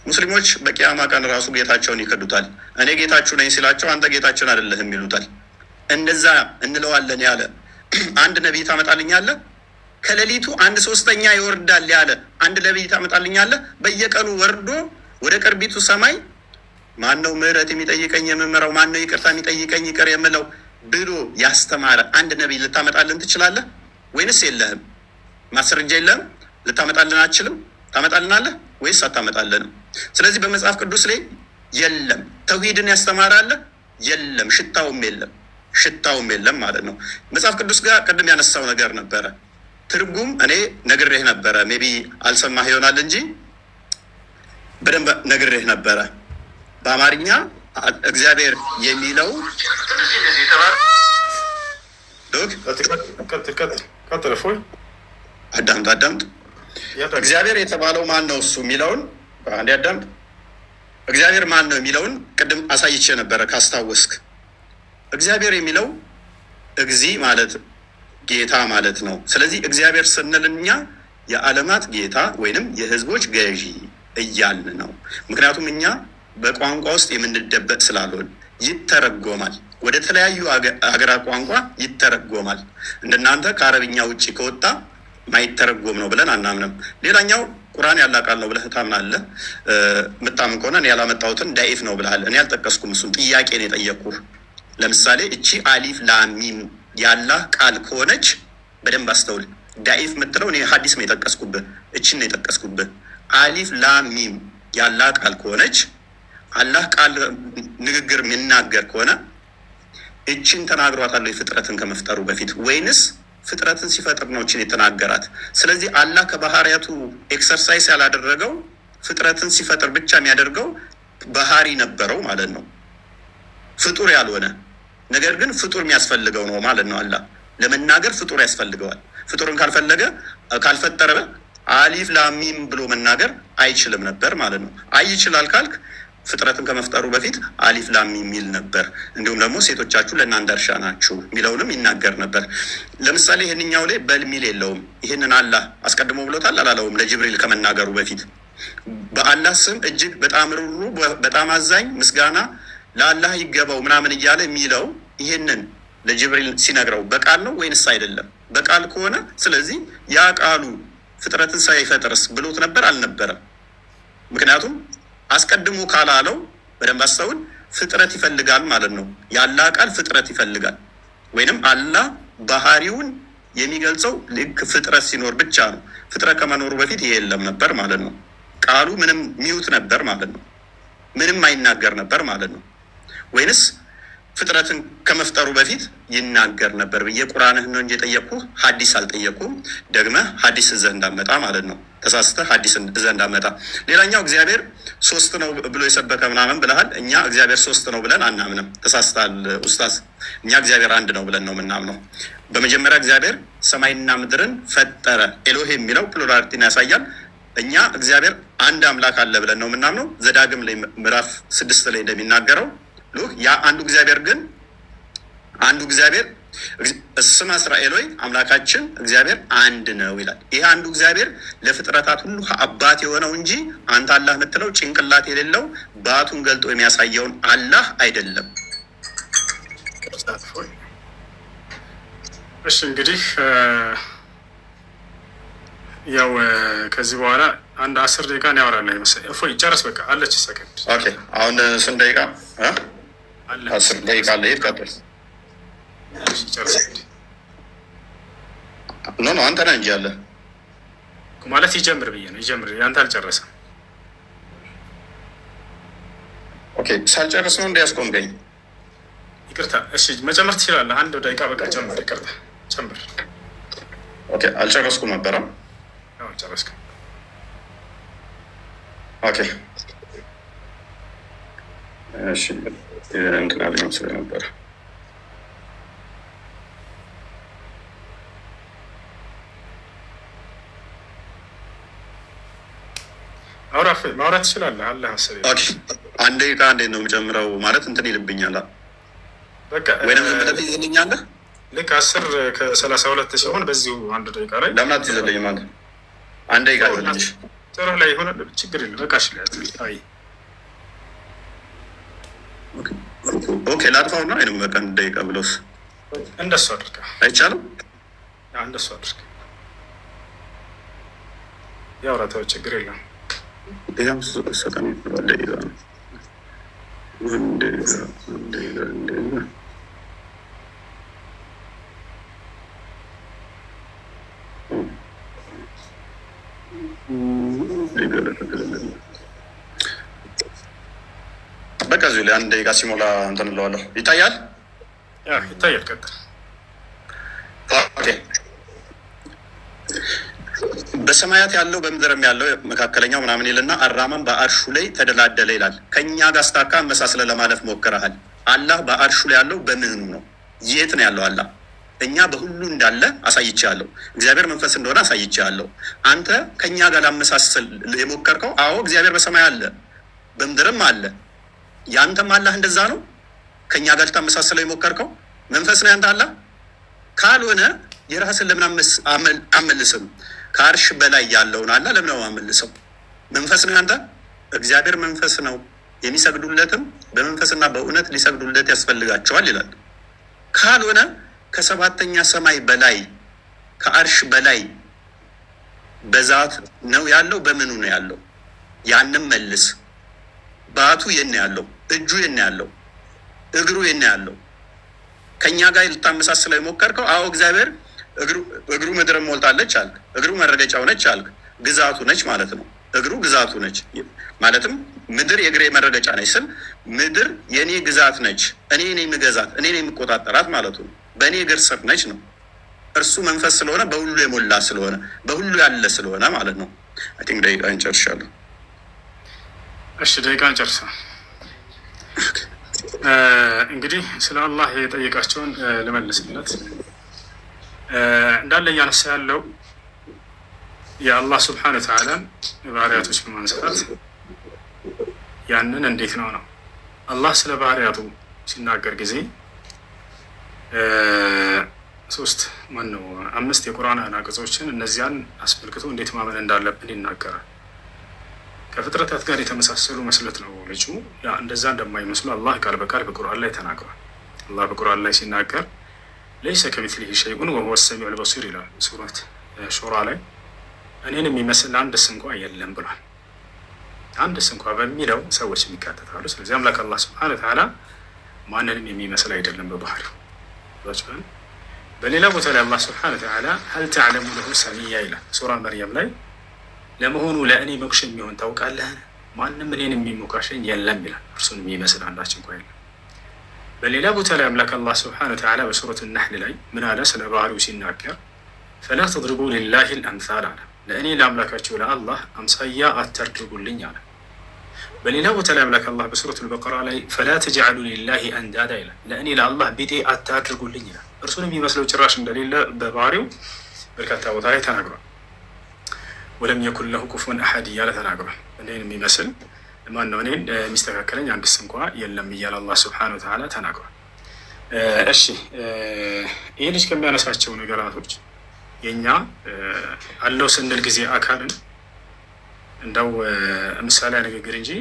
ሙስሊሞች በቂያማ ቀን ራሱ ጌታቸውን ይከዱታል። እኔ ጌታችሁ ነኝ ሲላቸው አንተ ጌታችን አይደለህም ይሉታል። እንደዛ እንለዋለን ያለ አንድ ነቢይ ታመጣልኛለህ? ከሌሊቱ 1/3 ይወርዳል ያለ አንድ ነቢይ ታመጣልኛለህ? በየቀኑ ወርዶ ወደ ቅርቢቱ ሰማይ ማን ነው ምህረት የሚጠይቀኝ የምምረው፣ ማን ነው ይቅርታ የሚጠይቀኝ ይቅር የምለው ብሎ ያስተማረ አንድ ነቢይ ልታመጣልን ትችላለህ ወይንስ የለህም? ማስረጃ የለህም? ልታመጣልን አትችልም? ታመጣልናለህ ወይስ አታመጣልንም? ስለዚህ በመጽሐፍ ቅዱስ ላይ የለም። ተውሂድን ያስተማራለ የለም። ሽታውም የለም ማለት ነው። መጽሐፍ ቅዱስ ጋር ቅድም ያነሳው ነገር ነበረ። ትርጉም እኔ ነግሬህ ነበረ። ሜቢ አልሰማህ ይሆናል እንጂ በደንብ ነግሬህ ነበረ። በአማርኛ እግዚአብሔር የሚለው አዳምጥ። እግዚአብሔር የተባለው ማን ነው? እሱ የሚለውን አንዴ አዳምጥ። እግዚአብሔር ማን ነው የሚለውን ቅድም አሳይቼ ነበረ ካስታወስክ። እግዚአብሔር የሚለው እግዚ ማለት ጌታ ማለት ነው። ስለዚህ እግዚአብሔር ስንል እኛ የዓለማት ጌታ ወይንም የሕዝቦች ገዢ እያልን ነው። ምክንያቱም እኛ በቋንቋ ውስጥ የምንደበቅ ስላልሆን ይተረጎማል። ወደ ተለያዩ ሀገራት ቋንቋ ይተረጎማል። እንደናንተ ከአረብኛ ውጭ ከወጣ ማይተረጎም ነው ብለን አናምንም። ሌላኛው ቁርአን ያላቃል ነው ብለህ ታምናለህ። የምታምን ከሆነ እኔ ያላመጣሁትን ዳኢፍ ነው ብለሃል። እኔ አልጠቀስኩም። እሱን ጥያቄ ነው የጠየቅኩህ። ለምሳሌ እቺ አሊፍ ላሚም ያላህ ቃል ከሆነች በደንብ አስተውል። ዳኢፍ የምትለው እኔ ሀዲስ ነው የጠቀስኩብህ፣ እችን ነው የጠቀስኩብህ። አሊፍ ላሚም ያላህ ቃል ከሆነች አላህ ቃል ንግግር የሚናገር ከሆነ እችን ተናግሯታል ፍጥረትን ከመፍጠሩ በፊት ወይንስ ፍጥረትን ሲፈጥር ነው እችን የተናገራት? ስለዚህ አላህ ከባህሪያቱ ኤክሰርሳይዝ ያላደረገው ፍጥረትን ሲፈጥር ብቻ የሚያደርገው ባህሪ ነበረው ማለት ነው። ፍጡር ያልሆነ ነገር ግን ፍጡር የሚያስፈልገው ነው ማለት ነው። አላህ ለመናገር ፍጡር ያስፈልገዋል። ፍጡርን ካልፈጠረ አሊፍ ላሚም ብሎ መናገር አይችልም ነበር ማለት ነው። ይችላል ካልክ ፍጥረትን ከመፍጠሩ በፊት አሊፍ ላም የሚል ነበር። እንዲሁም ደግሞ ሴቶቻችሁ ለእናንተ እርሻ ናችሁ የሚለውንም ይናገር ነበር። ለምሳሌ ይህንኛው ላይ በል ሚል የለውም። ይህንን አላህ አስቀድሞ ብሎታል አላለውም? ለጅብሪል ከመናገሩ በፊት በአላህ ስም እጅግ በጣም ሩሩ በጣም አዛኝ ምስጋና ለአላህ ይገባው ምናምን እያለ የሚለው ይህንን ለጅብሪል ሲነግረው በቃል ነው ወይንስ አይደለም? በቃል ከሆነ ስለዚህ ያ ቃሉ ፍጥረትን ሳይፈጥርስ ብሎት ነበር አልነበረም? ምክንያቱም አስቀድሞ ካላለው በደንብ አስተውል፣ ፍጥረት ይፈልጋል ማለት ነው። የአላህ ቃል ፍጥረት ይፈልጋል ወይንም አላህ ባህሪውን የሚገልጸው ልክ ፍጥረት ሲኖር ብቻ ነው። ፍጥረት ከመኖሩ በፊት ይሄ የለም ነበር ማለት ነው። ቃሉ ምንም ሚውት ነበር ማለት ነው። ምንም አይናገር ነበር ማለት ነው። ወይንስ ፍጥረትን ከመፍጠሩ በፊት ይናገር ነበር ብዬ ቁርአንህን ነው እንጂ የጠየቅኩህ ሀዲስ አልጠየቅኩም። ደግመህ ሀዲስ እዘህ እንዳመጣ ማለት ነው። ተሳስተህ ሀዲስ እዘህ እንዳመጣ። ሌላኛው እግዚአብሔር 3 ነው ብሎ የሰበከ ምናምን ብለሃል። እኛ እግዚአብሔር 3 ነው ብለን አናምንም። ተሳስተሃል ኡስታዝ። እኛ እግዚአብሔር 1 ነው ብለን ነው የምናምነው። በመጀመሪያ እግዚአብሔር ሰማይና ምድርን ፈጠረ። ኤሎሄ የሚለው ፕሉራሊቲን ያሳያል። እኛ እግዚአብሔር አንድ አምላክ አለ ብለን ነው የምናምነው። ዘዳግም ላይ ምዕራፍ 6 ላይ እንደሚናገረው ያ አንዱ እግዚአብሔር እስመ እስራኤል ሆይ አምላካችን እግዚአብሔር አንድ ነው ይላል። ይህ አንዱ እግዚአብሔር ለፍጥረታት ሁሉ አባት የሆነው እንጂ አንተ አላህ የምትለው ጭንቅላት የሌለው ባቱን ገልጦ የሚያሳየውን አላህ አይደለም። እሺ እንግዲህ ያው ከዚህ በኋላ አንድ 10 ደቂቃ ነው ያወራለሁ መሰለኝ። እፎይ ጨርስ በቃ አለች ሰከንድ። ኦኬ አሁን ስንት ደቂቃ? 10 ደቂቃ አለ። ይቀጥል። ጨርስ ኖ አንተ ነህ እንጂ ያለ ማለት ይጀምር ብዬ ነው። ይጀምር። ያንተ አልጨረሰም። ኦኬ ሳልጨርስ ነው እንዲያስቆምገኝ። ይቅርታ። እሺ መጨመር ትችላለህ። 1 ደቂቃ በቃ ጨምር። ይቅርታ ጨምር። ኦኬ አልጨረስኩም ነበረ። አዎ ጨረስኩ። ኦኬ እሺ እንትን አለኝ ስለነበረ ማውራት ትችላለህ። አለ ሀሳብ። ኦኬ 1 ደቂቃ እንዴት ነው የምጨምረው? ማለት እንትን ይልብኛል። በቃ ወይንም ዝም ብለህ ትይዝልኛለህ። ልክ 10 ከ32 ሲሆን በዚሁ 1 ደቂቃ ላይ ለምን አትይዝልኝ? ማለት 1 ደቂቃ ይሆንልሽ። ጥሩህ ላይ ሆነ ችግር የለም። በቃ እሺ ላይ ኦኬ ላጥፋውና ወይንም በቃ 1 ደቂቃ ብሎስ እንደሱ አድርጋ አይቻልም። እንደሱ አድርጋ ያውራታው ችግር የለም። ይሄም ሰጠን ይባላል። በቃ እዚሁ ላይ አንድ ደቂቃ ሲሞላ እንትን እለዋለሁ። ይታያል ይታያል። ቀጥል። በሰማያት ያለው በምድርም ያለው መካከለኛው ምናምን ይልና አራማን በአርሹ ላይ ተደላደለ ይላል። ከእኛ ጋር ስታካ መሳስለ ለማለፍ ሞክረሃል። አላህ በአርሹ ላይ ያለው በምኑ ነው? የት ነው ያለው? አላህ እኛ በሁሉ እንዳለ አሳይቻለሁ። እግዚአብሔር መንፈስ እንደሆነ አሳይቻለሁ። አንተ ከእኛ ጋር ላመሳሰል የሞከርከው፣ አዎ እግዚአብሔር በሰማይ አለ በምድርም አለ። ያንተም አላህ እንደዛ ነው። ከእኛ ጋር ልታመሳሰለው የሞከርከው መንፈስ ነው ያንተ አላህ። ካልሆነ የራስን ለምን አመልስም? ከአርሽ በላይ ያለውን አላህ ለምን አመልሰው? መንፈስ ነው ያንተ። እግዚአብሔር መንፈስ ነው፣ የሚሰግዱለትም በመንፈስና በእውነት ሊሰግዱለት ያስፈልጋቸዋል ይላል። ካልሆነ ከሰባተኛ ሰማይ በላይ ከአርሽ በላይ በዛት ነው ያለው። በምኑ ነው ያለው? ያንም መልስ። ባቱ የት ነው ያለው? እጁ የት ነው ያለው? እግሩ የት ነው ያለው? ከእኛ ጋር ልታመሳስለው የሞከርከው፣ አዎ እግዚአብሔር እግሩ ምድር ሞልታለች አልክ። እግሩ መረገጫው ነች አልክ። ግዛቱ ነች ማለት ነው። እግሩ ግዛቱ ነች ማለትም ምድር የእግሬ መረገጫ ነች ስል ምድር የእኔ ግዛት ነች፣ እኔ ነኝ የምገዛት፣ እኔ ነኝ የምቆጣጠራት ማለቱ ነው። በእኔ እግር ስር ነች ነው። እርሱ መንፈስ ስለሆነ በሁሉ የሞላ ስለሆነ በሁሉ ያለ ስለሆነ ማለት ነው። አይ ቲንክ ደቂቃ እንጨርሻለሁ። እሺ ደቂቃ እንጨርሳ። እንግዲህ ስለ አላህ የጠየቃቸውን ልመልስለት። እንዳለ እያነሳ ያለው የአላህ ስብሓነ ወተዓላን ባህሪያቶች በማንሳት ያንን እንዴት ነው አላህ ስለ ባህሪያቱ ሲናገር ጊዜ አምስት የቁርአን አናቅጾችን እነዚያን አስመልክቶ እንዴት ማመን እንዳለብን ይናገራል። ከፍጥረታት ጋር የተመሳሰሉ መስለት ነው ልጁ። እንደዛ እንደማይመስሉ አላህ ቃል በቃል በቁርአን ላይ ተናግሯል። አላህ በቁርአን ላይ ሲናገር ለይሰ ከሚስሊሂ ሸይኡን ወሁወ ሰሚዑል በሲር ይላል ሱረት ሹራ ላይ። እኔን የሚመስል አንድስ እንኳ የለም ብሏል። አንድስ እንኳ በሚለው ሰዎች የሚካተታሉ። ስለዚህ አምላክ አላህ ሱብሓነሁ ወተዓላ ማንንም የሚመስል አይደለም በባህሪው። በሌላ ቦታ ላይ አላህ ሱብሓነሁ ወተዓላ ሀል ተዕለሙ ለሁ ሰሚያ ይላል ሱራ መርየም ላይ። ለመሆኑ ለእኔ ሞክሽ የሚሆን ታውቃለህን? ማንም እኔን የሚሞካሸኝ የለም ይላል። እርሱን የሚመስል አንዳች እንኳ የለም። በሌላ ቦታ ላይ አምላክ አላህ ስብሐነሁ ወተዓላ በሱረት ነሕል ላይ ምን አለ? ስለ ባህሪው ሲናገር ፈላ ተድሪቡ ሊላሂ ልአምሳል አለ። ለእኔ ለአምላካቸው ለአላህ አምሳያ አታድርጉልኝ አለ። በሌላ ቦታ ላይ አምላክ አላህ በሱረት አልበቀራ ላይ ፈላ ተጅዐሉ ሊላሂ አንዳዳ ይላል። ለእኔ ለአላህ ቢጤ አታድርጉልኝ ይላል። እርሱን የሚመስለው ጭራሽ እንደሌለ በባህሪው በርካታ ቦታ ላይ ተናግሯል። ወለም የኩን ለሁ ኩፉወን አሐድ እያለ ተናግሯል። እኔን የሚመስል ማን ነው? እኔን የሚስተካከለኝ አንድስ እንኳ የለም እያለ አላህ ስብሐነሁ ወተዓላ ተናግሯል። እሺ ይህ ልጅ ከሚያነሳቸው ነገራቶች የኛ አለው ስንል ጊዜ አካልን እንደው ምሳሌ ንግግር እንጂ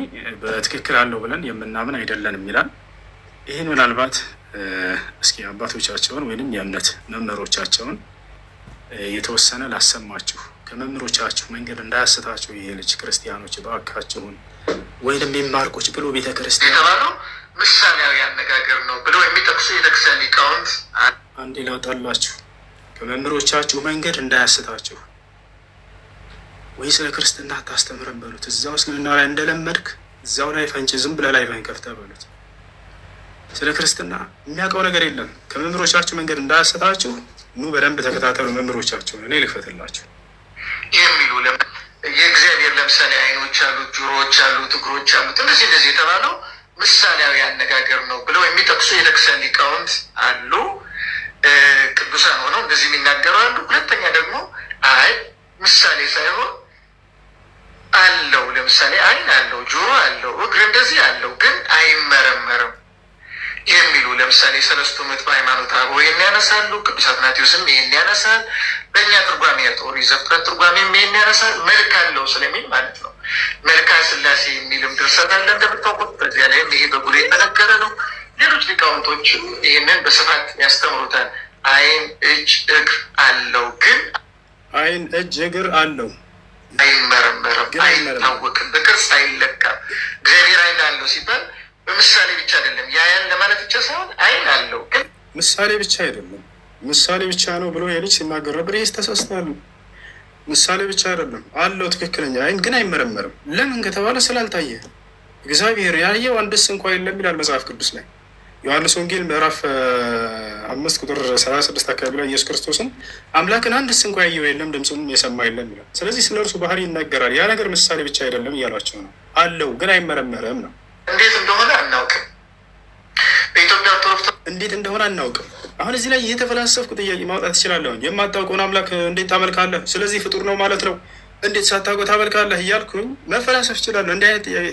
በትክክል አለው ብለን የምናምን አይደለንም ይላል። ይህን ምናልባት እስኪ አባቶቻቸውን ወይንም የእምነት መምህሮቻቸውን የተወሰነ ላሰማችሁ። ከመምህሮቻችሁ መንገድ እንዳያስታችሁ ይሄ ልጅ ክርስቲያኖች እባካችሁን፣ ወይንም የማርቆች ብሎ ቤተ ክርስቲያን የተባለው ምሳሌያዊ አነጋገር ነው ብለው የሚጠቅሱ የቤተክርስቲያን ሊቃውንት አንዴ ላውጣላችሁ። ከመምህሮቻችሁ መንገድ እንዳያስታችሁ፣ ወይ ስለ ክርስትና አታስተምረን በሉት። እዛው እስልምና ላይ እንደለመድክ እዛው ላይ ፈንጭ ዝም ብለህ ላይ ፈንከፍተህ በሉት። ስለ ክርስትና የሚያውቀው ነገር የለም። ከመምህሮቻችሁ መንገድ እንዳያስታችሁ ኑ በደንብ ተከታተሉ መምህሮቻችሁን፣ እኔ ልክፈትላችሁ የሚሉ የእግዚአብሔር ለምሳሌ አይኖች አሉት፣ ጆሮዎች አሉት፣ እግሮች አሉት፣ እንደዚህ እንደዚህ የተባለው ምሳሌያዊ አነጋገር ነው ብለው የሚጠቅሱ የቤተክርስቲያን ሊቃውንት አሉ። ቅዱሳን ሆነው እንደዚህ የሚናገሩ አሉ። ሁለተኛ ደግሞ አይ ምሳሌ ሳይሆን አለው፣ ለምሳሌ አይን አለው፣ ጆሮ አለው፣ እግር እንደዚህ አለው፣ ግን አይመረመርም የሚሉ ለምሳሌ ሰለስቱ ምዕት በሃይማኖተ አበው ይህን ያነሳሉ። ቅዱስ አትናቴዎስም ይህን ያነሳል። በእኛ ትርጓሜ ኦሪት ዘፍጥረት ትርጓሜም ይህን ያነሳል። መልክ አለው ስለሚል ማለት ነው። መልካ ስላሴ የሚልም ድርሰት አለ እንደምታውቁት። በዚያ ላይም ይሄ በጉልህ የተነገረ ነው። ሌሎች ሊቃውንቶች ይህንን በስፋት ያስተምሩታል። ዓይን እጅ እግር አለው ግን ዓይን እጅ እግር አለው አይመረመርም፣ አይታወቅም፣ በቅርጽ አይለካም። እግዚአብሔር ዓይን አለው ሲባል በምሳሌ ብቻ አይደለም፣ ያያን ለማለት ብቻ ሳይሆን ዓይን አለው ግን ምሳሌ ብቻ አይደለም። ምሳሌ ብቻ ነው ብሎ የልጅ ሲናገር ነበር። ይህ ተሳስታሉ። ምሳሌ ብቻ አይደለም አለው ትክክለኛ ዓይን ግን አይመረመርም። ለምን ከተባለ ስላልታየ። እግዚአብሔር ያየው አንድስ እንኳ የለም ይላል መጽሐፍ ቅዱስ ላይ ዮሐንስ ወንጌል ምዕራፍ 5 ቁጥር 36 አካባቢ ላይ ኢየሱስ ክርስቶስን አምላክን አንድስ እንኳ ያየው የለም ድምፁም የሰማ የለም ይላል። ስለዚህ ስለ እርሱ ባህሪ ይናገራል። ያ ነገር ምሳሌ ብቻ አይደለም እያሏቸው ነው። አለው ግን አይመረመርም ነው። እንዴት እንደሆነ አናውቅም። በኢትዮጵያ ኦርቶዶክስ እንዴት እንደሆነ አናውቅም። አሁን እዚህ ላይ እየተፈላሰፍኩ ጥያቄ ማውጣት ትችላለሁ። የማታውቀውን አምላክ እንዴት ታመልካለህ? ስለዚህ ፍጡር ነው ማለት ነው። እንዴት ሳታውቀው ታመልካለህ እያልኩኝ መፈላሰፍ እችላለሁ። እንዲህ አይነት ጥያቄ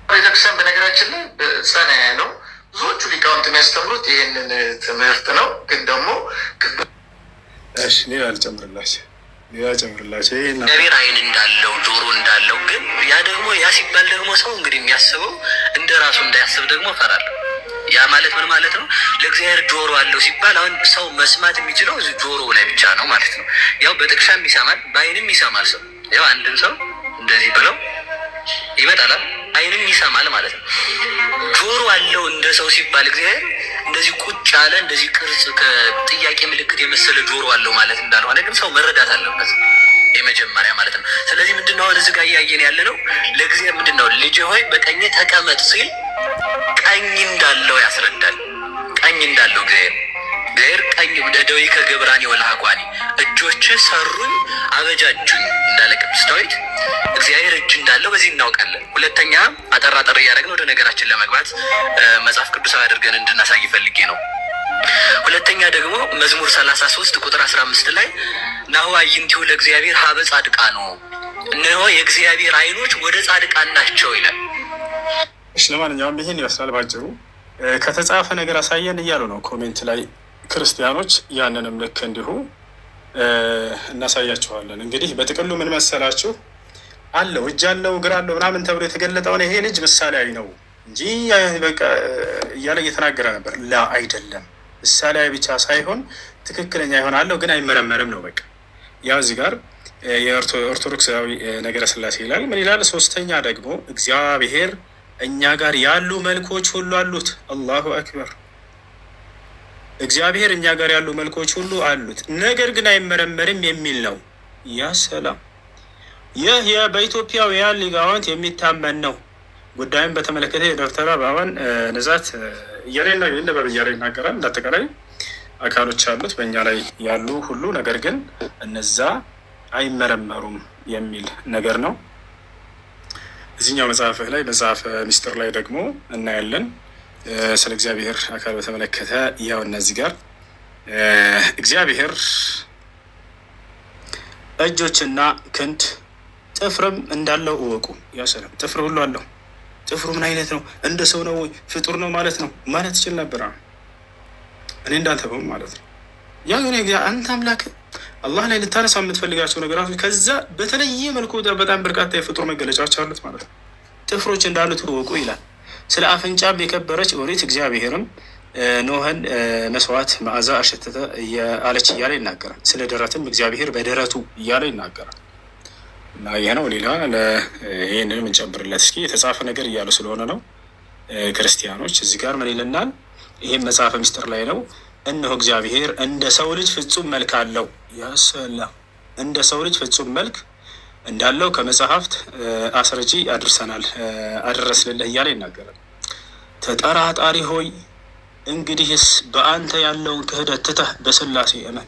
ቤተክርስቲያን በነገራችን ላይ ጸና ያለው ብዙዎቹ ሊቃውንት የሚያስተምሩት ይህንን ትምህርት ነው። ግን ደግሞ ሌላ ልጨምርላቸው እግዚአብሔር ዓይን እንዳለው ጆሮ እንዳለው ግን ያ ደግሞ ያ ሲባል ደግሞ ሰው እንግዲህ የሚያስበው እንደ ራሱ እንዳያስብ ደግሞ እፈራለሁ። ያ ማለት ምን ማለት ነው? ለእግዚአብሔር ጆሮ አለው ሲባል አሁን ሰው መስማት የሚችለው እዚህ ጆሮ ላይ ብቻ ነው ማለት ነው። ያው በጥቅሻም ይሰማል፣ በዓይንም ይሰማል። ሰው ያው አንድን ሰው እንደዚህ ብለው ይመጣላል፣ ዓይንም ይሰማል ማለት ነው። ጆሮ አለው እንደ ሰው ሲባል እግዚአብሔር እንደዚህ ቁጭ ያለ እንደዚህ ቅርጽ ከጥያቄ ምልክት የመሰለ ጆሮ አለው ማለት እንዳልሆነ ግን ሰው መረዳት አለበት የመጀመሪያ ማለት ነው። ስለዚህ ምንድነው አሁን እዚህ ጋር እያየን ያለ ነው። ለእግዚአብሔር ምንድነው ልጅ ሆይ በቀኝ ተቀመጥ ሲል ቀኝ እንዳለው ያስረዳል። ቀኝ እንዳለው እግዚአብሔር ቀኝ ደደዊ ከገብራኒ ወለሃኳኒ እጆች ሰሩኝ አበጃጁኝ እንዳለ ቅዱስ ዳዊት እግዚአብሔር እጅ እንዳለው በዚህ እናውቃለን። ሁለተኛ አጠር እያደረግን ወደ ነገራችን ለመግባት መጽሐፍ ቅዱሳዊ አድርገን እንድናሳይ ፈልጌ ነው። ሁለተኛ ደግሞ መዝሙር 33 ቁጥር 15 ላይ ናሁ አዕይንቲሁ ለእግዚአብሔር ሀበ ጻድቃኑ እነሆ የእግዚአብሔር ዓይኖች ወደ ጻድቃን ናቸው ይላል። እሺ ለማንኛውም ይህን ይመስላል ባጭሩ። ከተጻፈ ነገር አሳየን እያሉ ነው ኮሜንት ላይ ክርስቲያኖች። ያንንም ልክ እንዲሁ እናሳያችኋለን። እንግዲህ በጥቅሉ ምን መሰላችሁ? አለው እጅ አለው እግር አለው ምናምን ተብሎ የተገለጠውን ይሄ ልጅ ምሳሌያዊ ነው እንጂ በቃ እያለ እየተናገረ ነበር። ላ አይደለም፣ ምሳሌያዊ ብቻ ሳይሆን ትክክለኛ ይሆን አለው ግን አይመረመርም ነው። በቃ ያው እዚህ ጋር የኦርቶዶክሳዊ ነገረ ስላሴ ይላል። ምን ይላል? ሶስተኛ ደግሞ እግዚአብሔር እኛ ጋር ያሉ መልኮች ሁሉ አሉት። አላሁ አክበር። እግዚአብሔር እኛ ጋር ያሉ መልኮች ሁሉ አሉት፣ ነገር ግን አይመረመርም የሚል ነው። ያ ሰላም! ይህ በኢትዮጵያውያን ሊቃውንት የሚታመን ነው። ጉዳዩን በተመለከተ የዶክተር አበባን ንዛት ይነበብ እያለ ይናገራል። እንዳጠቃላይ አካሎች አሉት በእኛ ላይ ያሉ ሁሉ፣ ነገር ግን እነዛ አይመረመሩም የሚል ነገር ነው። እዚህኛው መጽሐፍህ ላይ መጽሐፈ ሚስጥር ላይ ደግሞ እናያለን ስለ እግዚአብሔር አካል በተመለከተ። ያው እነዚህ ጋር እግዚአብሔር እጆችና ክንድ ጥፍርም እንዳለው እወቁ። ያ ሰላም! ጥፍር ሁሉ አለው። ጥፍሩ ምን አይነት ነው? እንደ ሰው ነው ወይ ፍጡር ነው ማለት ነው ማለት ይችል ነበር። እኔ እንዳልተበውም ማለት ነው። ያ ግን አንተ አምላክ አላህ ላይ ልታነሳ የምትፈልጋቸው ነገራቶች ከዛ በተለየ መልኩ በጣም በርካታ የፍጡር መገለጫዎች አሉት ማለት ነው። ጥፍሮች እንዳሉት እወቁ ይላል። ስለ አፍንጫም የከበረች ኦሪት እግዚአብሔርም ኖህን መስዋዕት መዓዛ አሸተተ አለች እያለ ይናገራል። ስለ ደረትም እግዚአብሔር በደረቱ እያለ ይናገራል። እና ይህ ነው። ሌላ ይህንን የምንጨምርለት እስኪ የተጻፈ ነገር እያሉ ስለሆነ ነው ክርስቲያኖች። እዚህ ጋር ምን ይልናል? ይህም መጽሐፈ ምስጢር ላይ ነው። እነሆ እግዚአብሔር እንደ ሰው ልጅ ፍጹም መልክ አለው። ያሰላ እንደ ሰው ልጅ ፍጹም መልክ እንዳለው ከመጽሐፍት አስረጂ አደረስልልህ እያለ ይናገራል። ተጠራጣሪ ሆይ እንግዲህስ በአንተ ያለውን ክህደት ትተህ በስላሴ እመን፣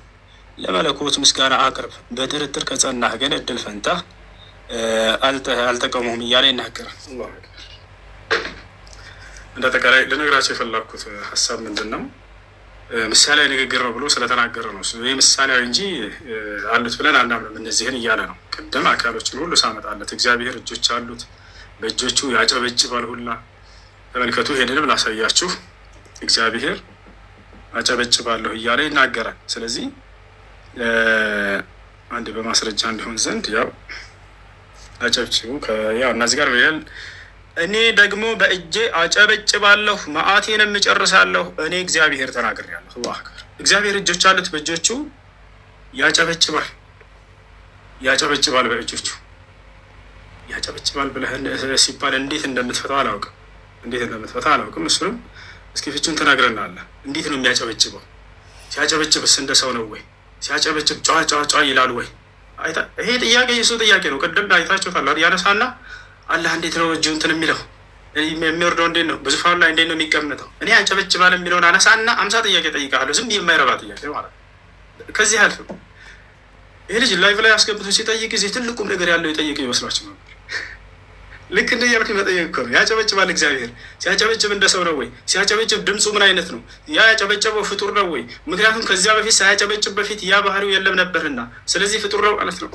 ለመለኮት ምስጋና አቅርብ። በጥርጥር ከጸናህ ግን እድል ፈንታህ አልጠቀሙም እያለ ይናገራል። እንደ አጠቃላይ ልነግራቸው የፈለኩት ሀሳብ ምንድን ነው? ምሳሌያዊ ንግግር ነው ብሎ ስለተናገረ ነው። ይህ ምሳሌያዊ እንጂ አሉት ብለን አናምንም እነዚህን እያለ ነው። ቅድም አካሎችን ሁሉ ሳመጣለት እግዚአብሔር እጆች አሉት፣ በእጆቹ ያጨበጭባል ሁላ። ተመልከቱ፣ ይሄንንም ላሳያችሁ። እግዚአብሔር አጨበጭባለሁ እያለ ይናገራል። ስለዚህ አንድ በማስረጃ እንዲሆን ዘንድ ያው አጨብጭቡ። ያው እነዚህ ጋር ይላል እኔ ደግሞ በእጄ አጨበጭባለሁ፣ መዓቴንም እጨርሳለሁ። እኔ እግዚአብሔር ተናግሬአለሁ። አላሁ አክበር። እግዚአብሔር እጆች አሉት፣ በእጆቹ ያጨበጭባል። በእጆቹ ያጨበጭባል ብለህ ሲባል እንዴት እንደምትፈታው አላውቅም። እሱንም እስኪ ፍቹን ትነግረናለህ። እንዴት ነው የሚያጨበጭበው? ሲያጨበጭብስ እንደ ሰው ነው ወይ? ሲያጨበጭብ ጫ ይላል ወይ? ይሄ ጥያቄ የሱ ጥያቄ ነው። ቅድም አይታችሁታል። ያነሳና አላህ እንዴት ነው እጁ እንትን የሚለው የሚወርደው እንዴት ነው? በዙፋኑ ላይ እንዴት ነው የሚቀመጠው? እኔ ያጨበጭባል የሚለውን አነሳና 50 ጥያቄ ጠይቃለሁ። ዝም የማይረባ ጥያቄ ማለት ነው። ከዚህ አልፍም። ይሄ ልጅ ላይቭ ላይ አስገብቶ ሲጠይቅ ጊዜ ትልቁም ነገር ያለው የጠየቀ ይመስላችሁ ነበር። ልክ እንደ ያልኩ መጠየቅ እኮ ነው። ያጨበጭባል እግዚአብሔር። ሲያጨበጭብ እንደ ሰው ነው ወይ? ሲያጨበጭብ ድምፁ ምን አይነት ነው? ያ ያጨበጨበው ፍጡር ነው ወይ? ምክንያቱም ከዚያ በፊት ሳያጨበጭብ በፊት ያ ባህሪው የለም ነበርና፣ ስለዚህ ፍጡር ነው ማለት ነው።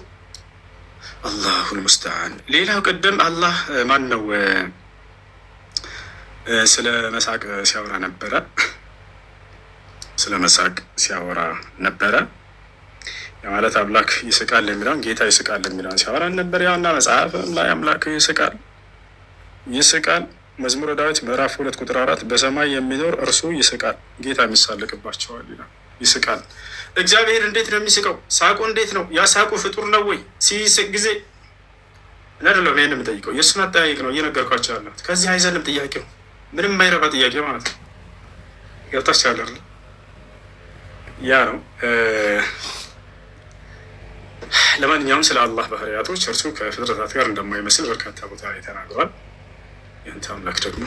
አላሁል ሙስተዓን። ሌላው ቅድም አላህ ማን ነው ስለ መሳቅ ሲያወራ ነበረ። የማለት አምላክ ይስቃል የሚለውን ጌታ ይስቃል የሚለውን ሲያወራ ነበር። ያውና መጽሐፍ ላይ አምላክ ይስቃል። መዝሙረ ዳዊት ምዕራፍ 2 ቁጥር 4 በሰማይ የሚኖር እርሱ ይስቃል፣ ጌታ የሚሳለቅባቸዋል ይላል። ይስቃል። እግዚአብሔር እንዴት ነው የሚስቀው? ሳቁ እንዴት ነው? ያ ሳቁ ፍጡር ነው ወይ? ሲስቅ ጊዜ አይደለም። ይህን የምጠይቀው የእሱን አጠያየቅ ነው እየነገርኳቸው ያለሁት። ከዚህ አይዘልም ጥያቄው፣ ምንም የማይረባ ጥያቄ ማለት ነው። ገብታችኋል? ያ ነው። ለማንኛውም ስለ አላህ ባህሪያቶች እርሱ ከፍጥረታት ጋር እንደማይመስል በርካታ ቦታ ላይ ተናግሯል። ይህን አምላክ ደግሞ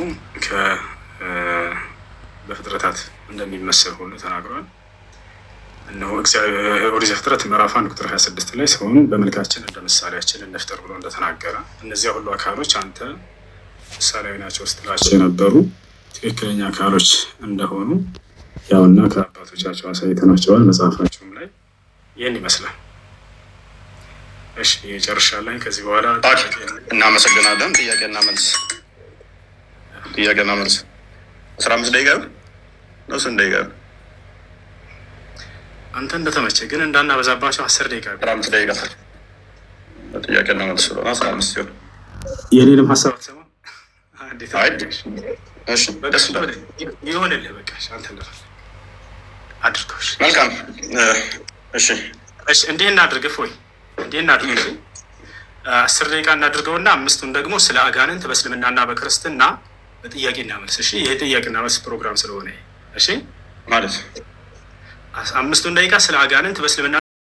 በፍጥረታት እንደሚመስል ሁሉ ተናግሯል። እነሆ ኦሪት ዘፍጥረት ምዕራፍ 1 ቁጥር 26 ላይ ሰውን በመልካችን እንደ ምሳሌያችን እንፍጠር ብሎ እንደተናገረ እነዚያ ሁሉ አካሎች አንተ ምሳሌያዊ ናቸው ስትላቸው የነበሩ ትክክለኛ አካሎች እንደሆኑ ያውና ከአባቶቻቸው አሳይተናቸዋል። መጽሐፋቸውም ላይ ይህን ይመስላል። እሺ ጨርሻለሁ። ከዚህ በኋላ እናመሰግናለን። ጥያቄና መልስ 15 ደቂቃ ነው። ስንት ደቂቃ? አንተ እንደተመቸ ግን እንዳናበዛባቸው 10 ደቂቃ 15 ደቂቃ ጥያቄና መልስ ስለሆነ 15 ሲሆን የኔንም ሀሳብ አትሰማ። ይሆንልህ በቃ አንተ እንደፈለግ አድርገው። መልካም። እሺ እንዲህ እናድርግ። ፎይ እንዲህ እናድርግ። 10 ደቂቃ እናድርገውና 5ቱን ደግሞ ስለ አጋንንት በእስልምናና በክርስትና በጥያቄና መልስ። እሺ ይሄ ጥያቄና መልስ ፕሮግራም ስለሆነ እሺ ማለት 5ቱን ደቂቃ ስለ አጋንንት በእስልምና